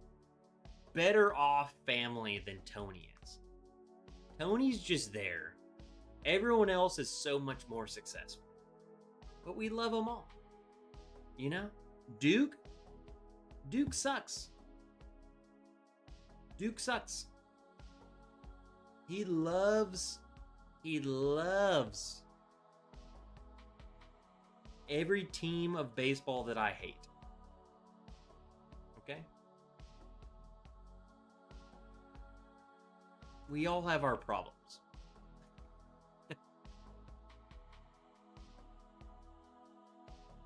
better off family than Tony is. Tony's just there. Everyone else is so much more successful. But we love them all. You know? Duke sucks. Duke sucks. He loves every team of baseball that I hate. Okay? We all have our problems.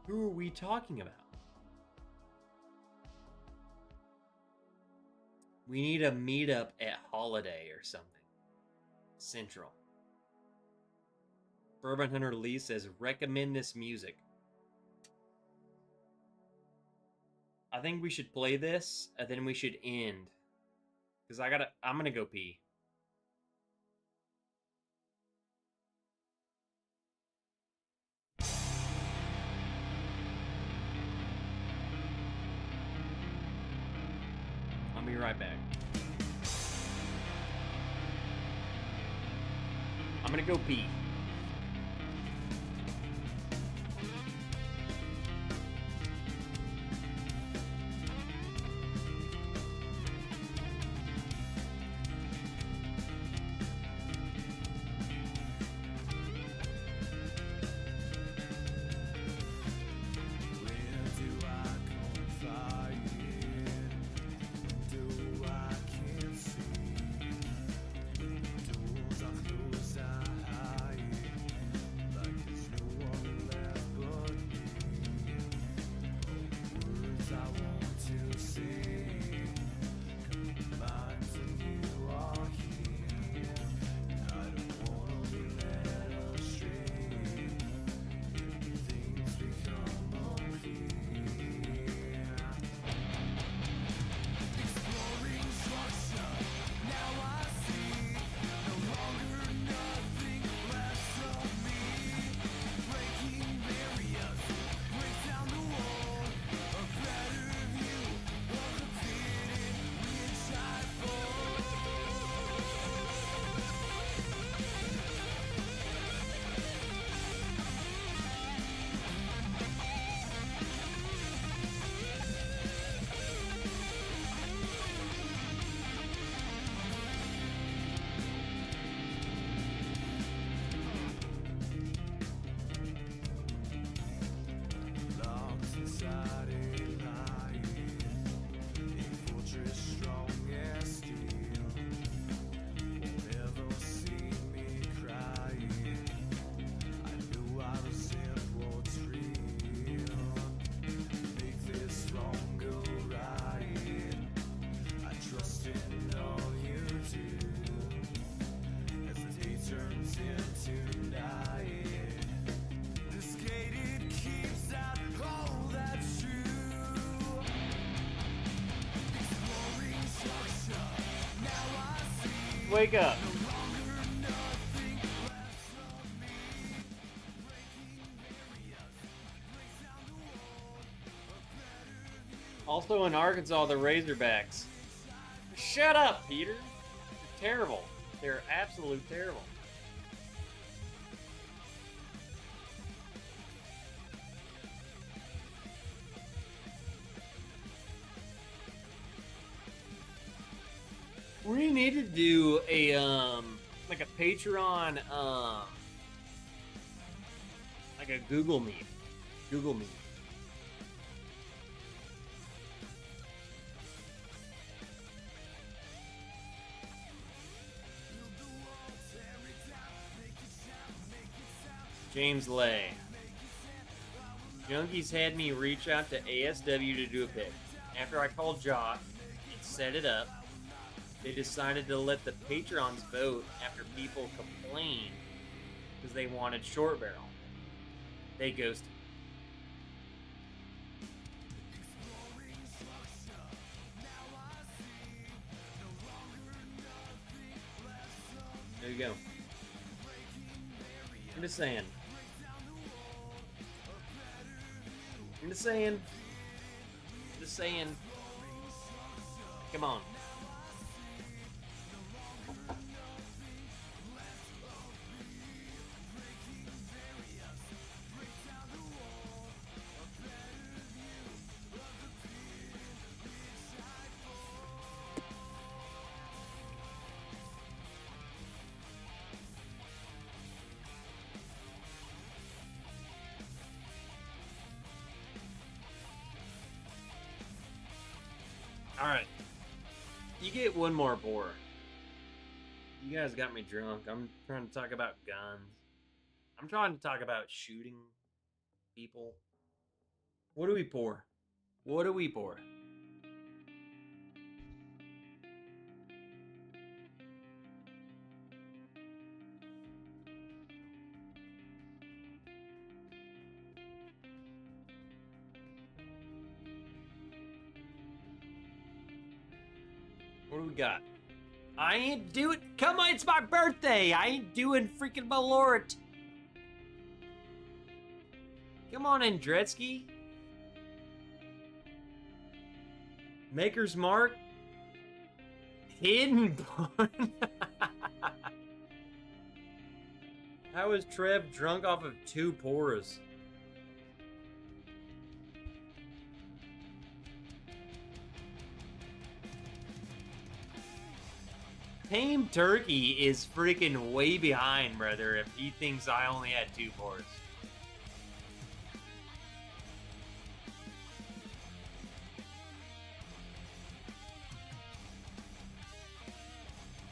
Who are we talking about? We need a meetup at Holiday or something. Central. Bourbon Hunter Lee says, recommend this music. I think we should play this, and then we should end. Because I'm gonna go pee. I'll be right back. I'm gonna go pee. Wake up. Also in Arkansas, the Razorbacks. Shut up, Peter. They're terrible. They're absolute terrible. We need to do a like a Patreon like a Google Meet. Google Meet. James Lay. Junkies had me reach out to ASW to do a pick. After I called Josh and set it up, they decided to let the patrons vote after people complained because they wanted short barrel. They ghosted. There you go. I'm just saying. I'm just saying. Just saying. Come on. Alright. You get one more pour. You guys got me drunk. I'm trying to talk about guns. I'm trying to talk about shooting people. What do we pour? What do we pour? What do we got? I ain't doing. Come on, it's my birthday. I ain't doing freaking Malort. Come on, Andretzky. Maker's Mark. Hidden Barn. How is Trev drunk off of 2 pours? Tame Turkey is freaking way behind, brother, if he thinks I only had 2 pours.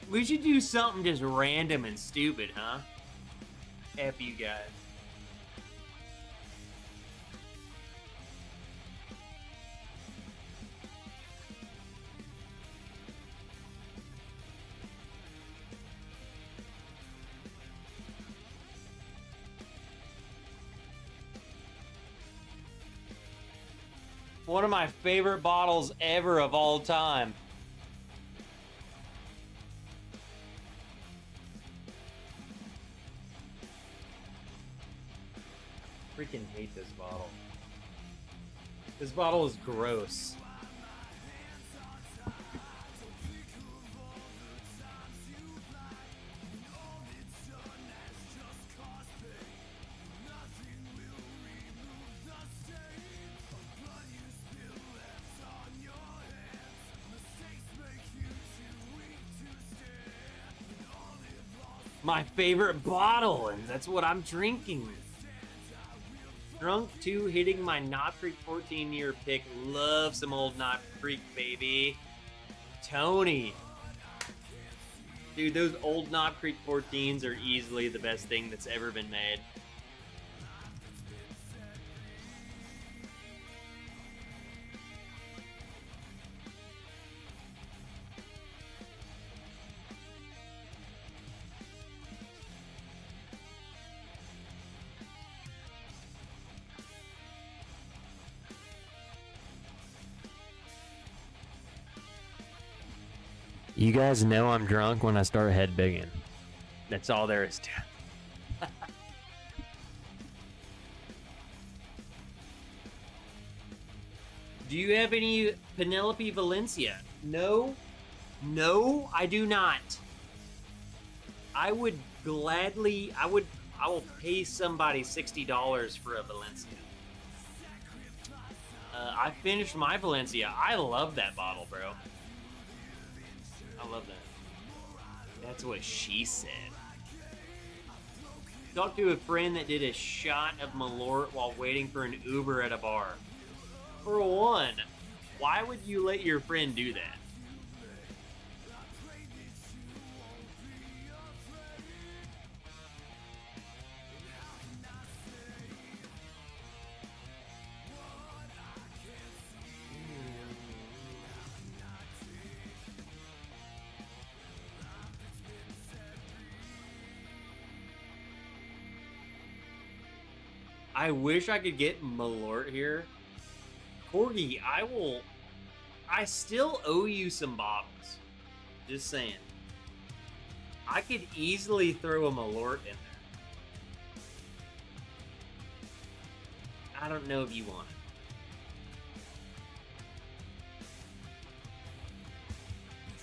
We should do something just random and stupid, huh? F you guys. One of my favorite bottles ever of all time. Freaking hate this bottle. This bottle is gross. My favorite bottle, and that's what I'm drinking. Drunk 2 hitting my Knot Creek 14-year pick. Love some old Knot Creek, baby. Tony. Dude, those old Knot Creek 14s are easily the best thing that's ever been made. You guys know I'm drunk when I start head bigging. That's all there is to it. Do you have any Penelope Valencia? No. No, I do not. I would gladly, I will pay somebody $60 for a Valencia. I finished my Valencia. I love that bottle, bro. I love that. That's what she said. Talked to a friend that did a shot of Malort while waiting for an Uber at a bar. For one, why would you let your friend do that? I wish I could get Malort here. Corgi, I still owe you some bottles. Just saying. I could easily throw a Malort in there. I don't know if you want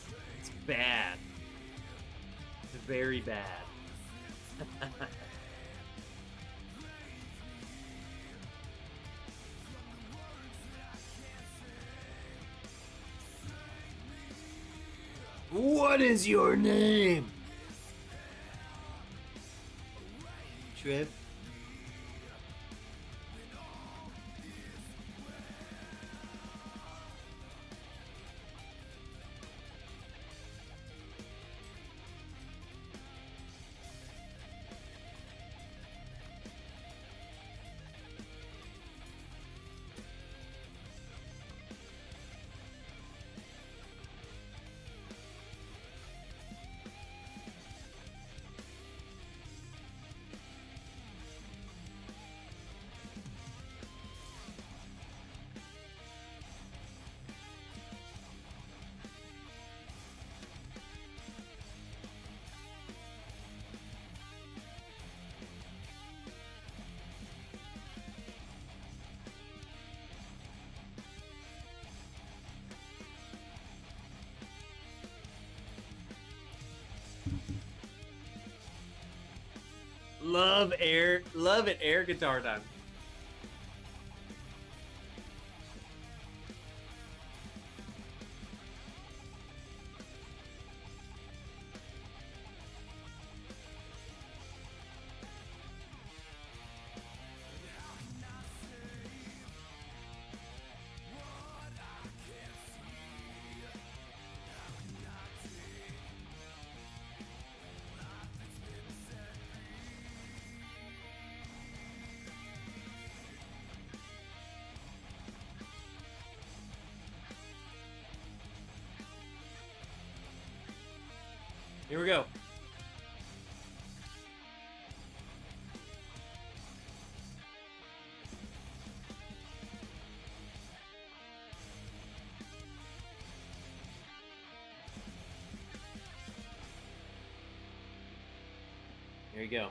it. It's bad. It's very bad. What is your name? Trev? Love it, air guitar time. Here we go. Here you go.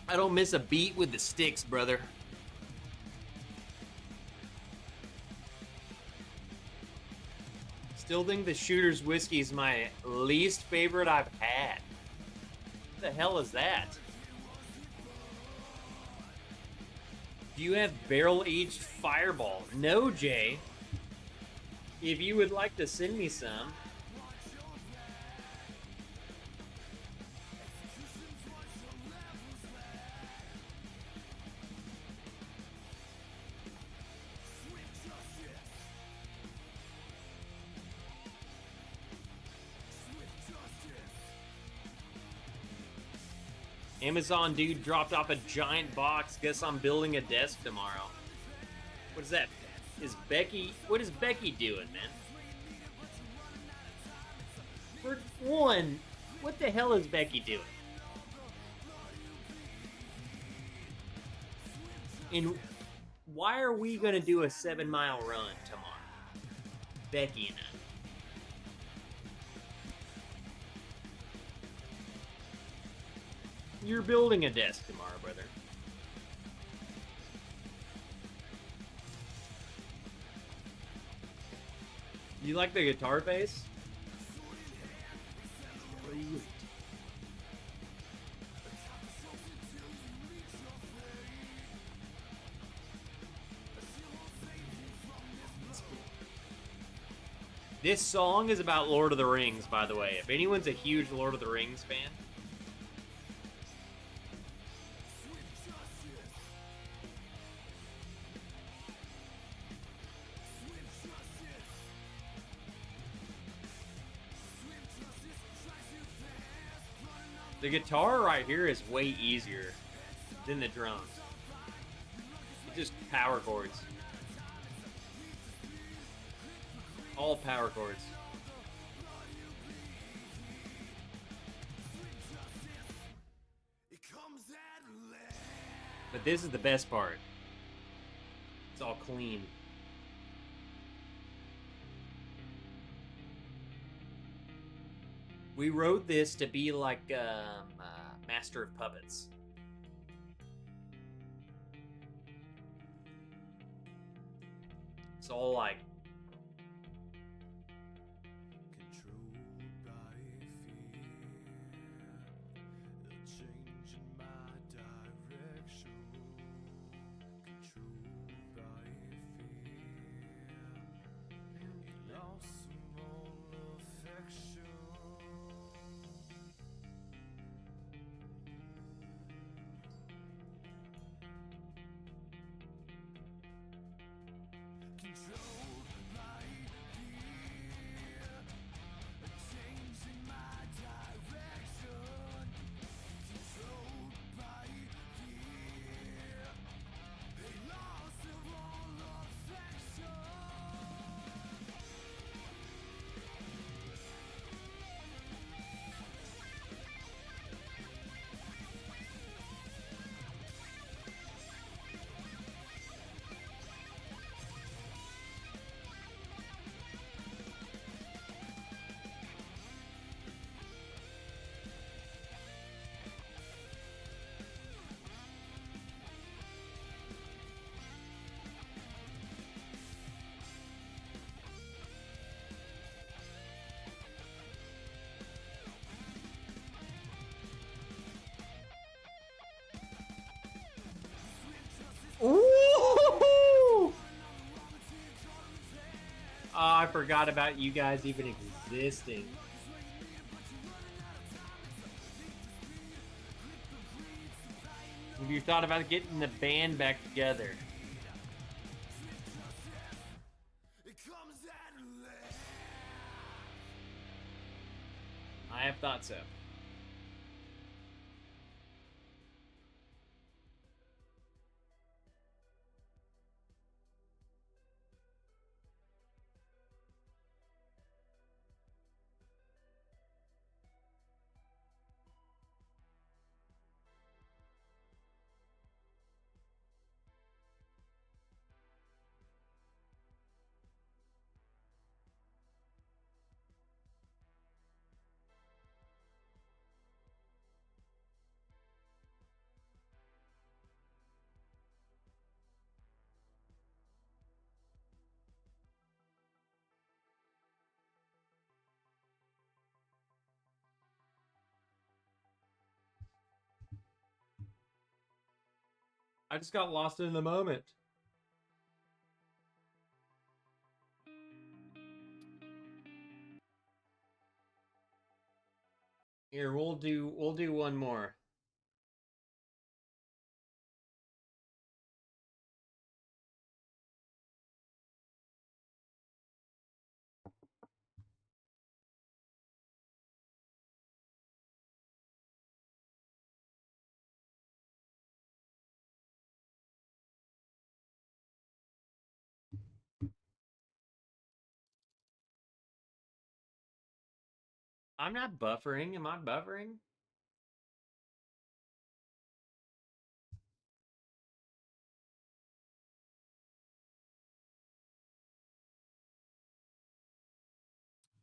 I don't miss a beat with the sticks, brother. Still think the Shooter's Whiskey is my least favorite I've had. What the hell is that? Do you have barrel-aged Fireball? No, Jay. If you would like to send me some. Amazon dude dropped off a giant box. Guess I'm building a desk tomorrow. What is that? What is Becky doing, man? For one, what the hell is Becky doing? And why are we gonna do a 7-mile run tomorrow? Becky and I. You're building a desk tomorrow, brother. You like the guitar bass? This song is about Lord of the Rings, by the way. If anyone's a huge Lord of the Rings fan, the guitar right here is way easier than the drums. It's just power chords. All power chords. But this is the best part. It's all clean. We wrote this to be like Master of Puppets. It's all like ooh! I forgot about you guys even existing. Have you thought about getting the band back together? I have thought so. I just got lost in the moment. Here, we'll do one more. I'm not buffering. Am I buffering?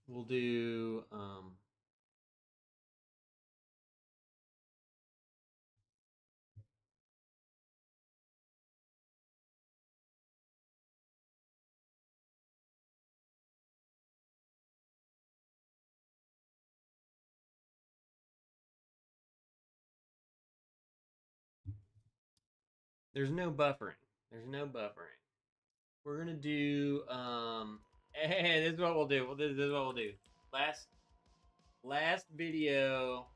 We'll do there's no buffering. There's no buffering. We're gonna do hey, this is what we'll do. This is what we'll do. Last video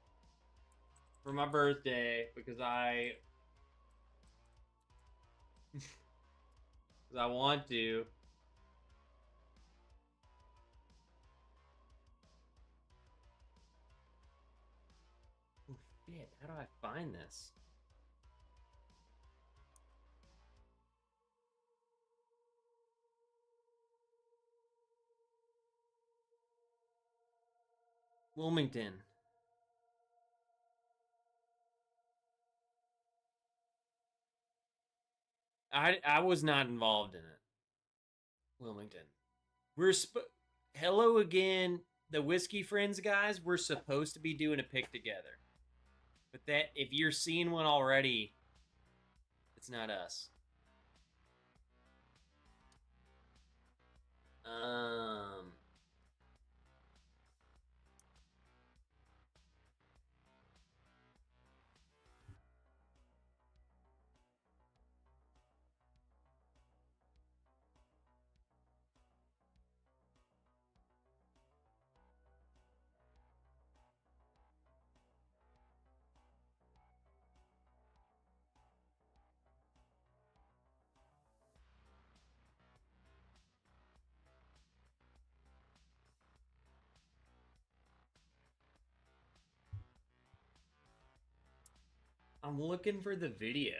for my birthday because I want to. Oh shit! How do I find this? Wilmington. I was not involved in it. Wilmington. Hello again, the Whiskey Friends guys. We're supposed to be doing a pick together, but that if you're seeing one already, it's not us. I'm looking for the video.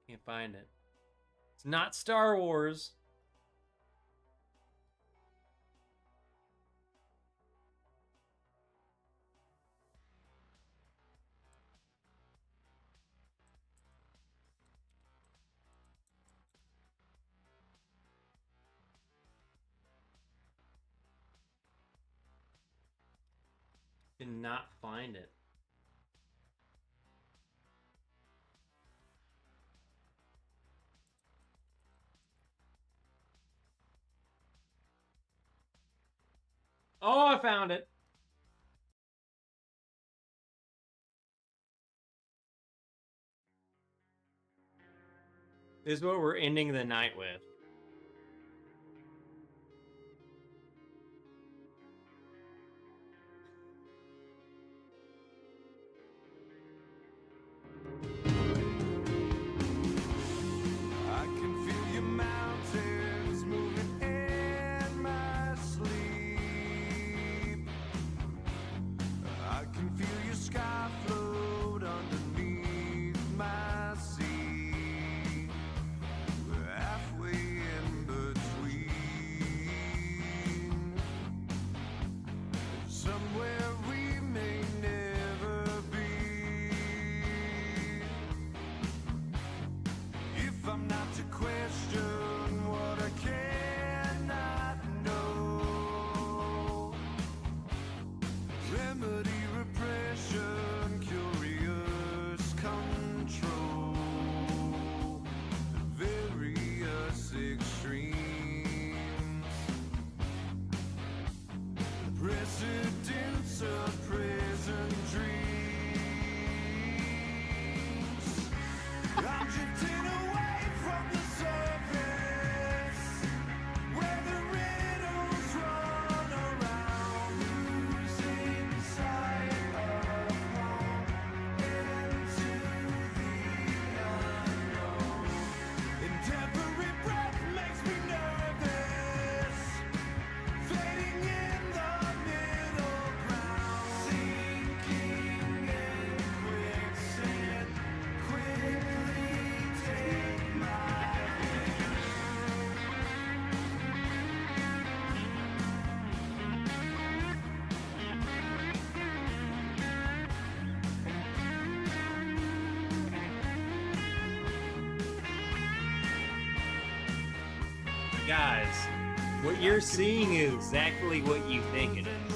Can't find it. It's not Star Wars. Did not find it. Oh, I found it. This is what we're ending the night with. I can feel your mountains moving in my sleep. I can feel your sky float underneath my sea. We're halfway Guys, what you're seeing is exactly what you think it is.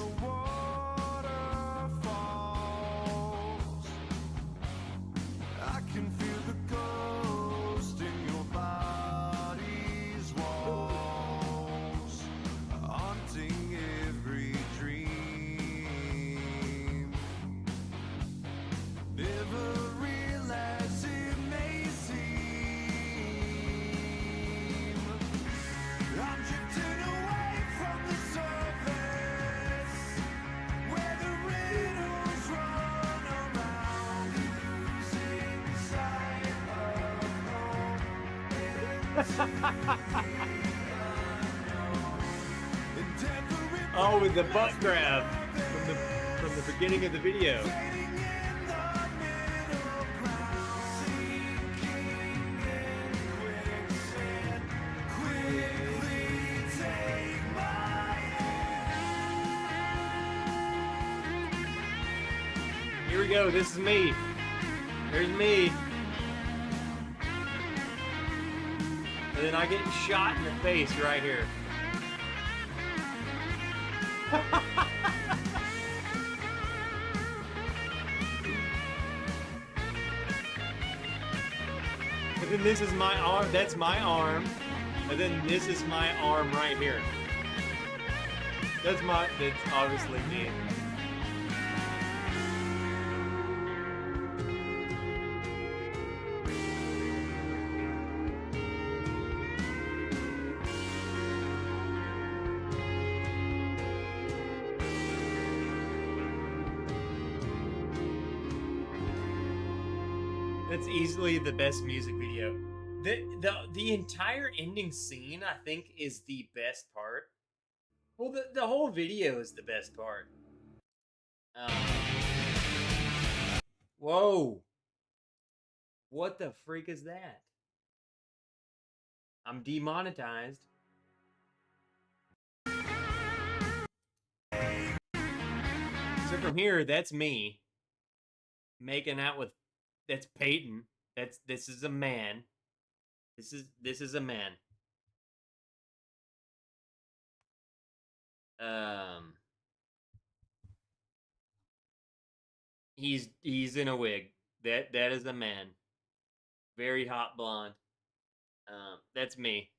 I can feel the ghost in your body's walls, haunting every dream. Never realize it may seem I'm drifting away from the surface, where the riddles run around, losing sight of home and every Oh, with the butt grab from the beginning of the video. fading in the middle ground, sinking in quicksand. Quickly take my hand. Here we go. This is me. There's me. And then I get shot in the face right here. And then this is my arm. That's my arm. And then this is my arm right here. That's obviously me. That's easily the best music video. The entire ending scene, I think, is the best part. Well, the whole video is the best part. Whoa. What the freak is that? I'm demonetized. So from here, that's me making out with. That's Peyton. This is a man. This is a man. He's in a wig. That is a man. Very hot blonde. That's me.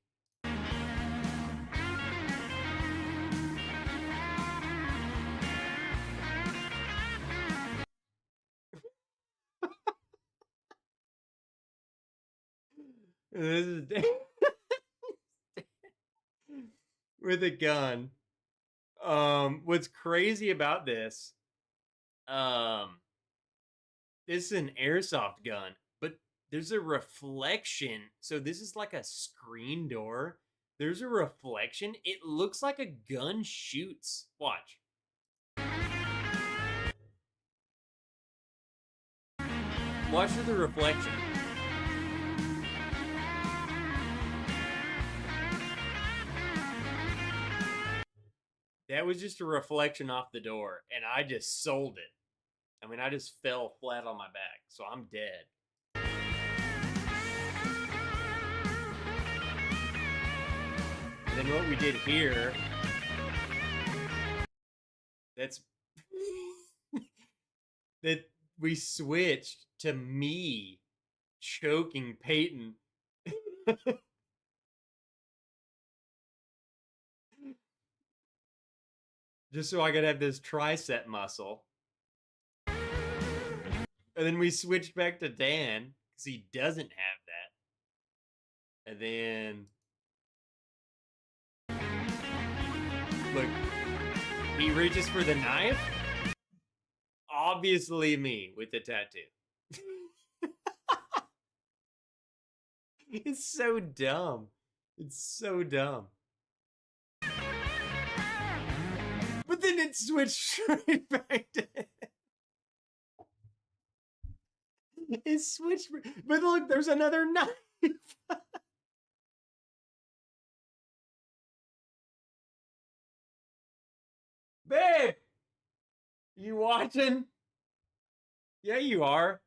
This is with a gun. What's crazy about this? This is an airsoft gun, but there's a reflection. So this is like a screen door. There's a reflection. It looks like a gun shoots. Watch. Watch for the reflection. That was just a reflection off the door, and I just sold it. I mean, I just fell flat on my back, so I'm dead. And then what we did here, that's that we switched to me choking Peyton. Just so I could have this tricep muscle. And then we switched back to Dan, because he doesn't have that. And then... Look. He reaches for the knife. Obviously me, with the tattoo. It's so dumb. It's so dumb. But then it switched straight back to him. It switched. But look, there's another knife. Babe! You watching? Yeah, you are.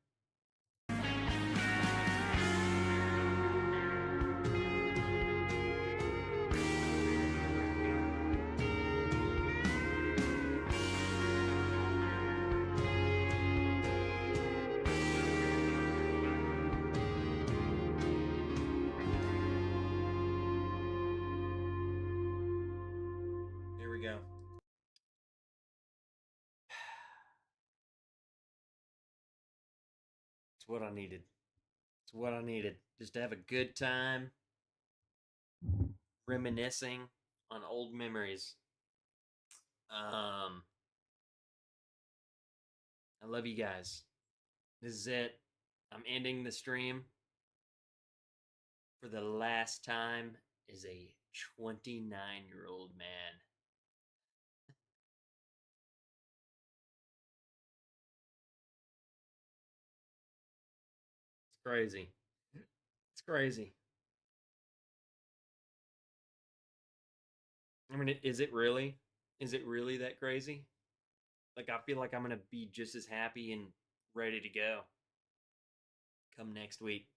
It's what I needed. It's what I needed. Just to have a good time reminiscing on old memories. I love you guys. This is it. I'm ending the stream for the last time as a 29-year-old man. It's crazy. It's crazy. I mean, is it really? Is it really that crazy? Like, I feel like I'm going to be just as happy and ready to go come next week.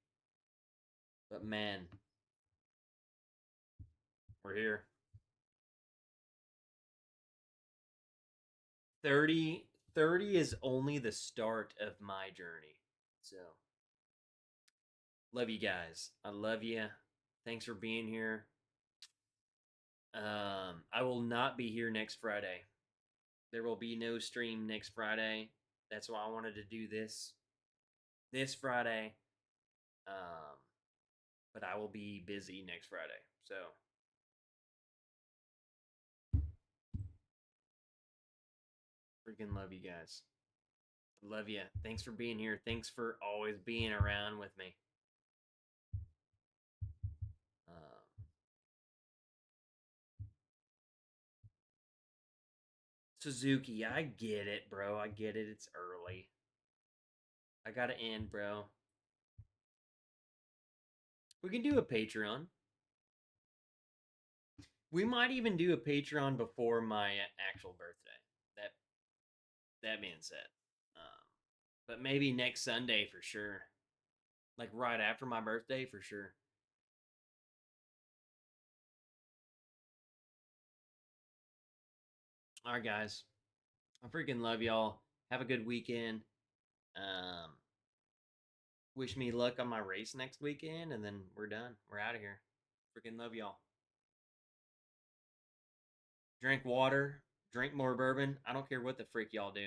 But man, we're here. 30 is only the start of my journey. So, love you guys. I love you. Thanks for being here. I will not be here next Friday. There will be no stream next Friday. That's why I wanted to do this Friday. But I will be busy next Friday. So, freaking love you guys. Love you. Thanks for being here. Thanks for always being around with me. Suzuki, I get it, bro. I get it. It's early. I gotta end, bro. We can do a Patreon. We might even do a Patreon before my actual birthday. That being said, but maybe next Sunday for sure. Like right after my birthday for sure. All right, guys. I freaking love y'all. Have a good weekend. Wish me luck on my race next weekend, and then we're done. We're out of here. Freaking love y'all. Drink water. Drink more bourbon. I don't care what the freak y'all do.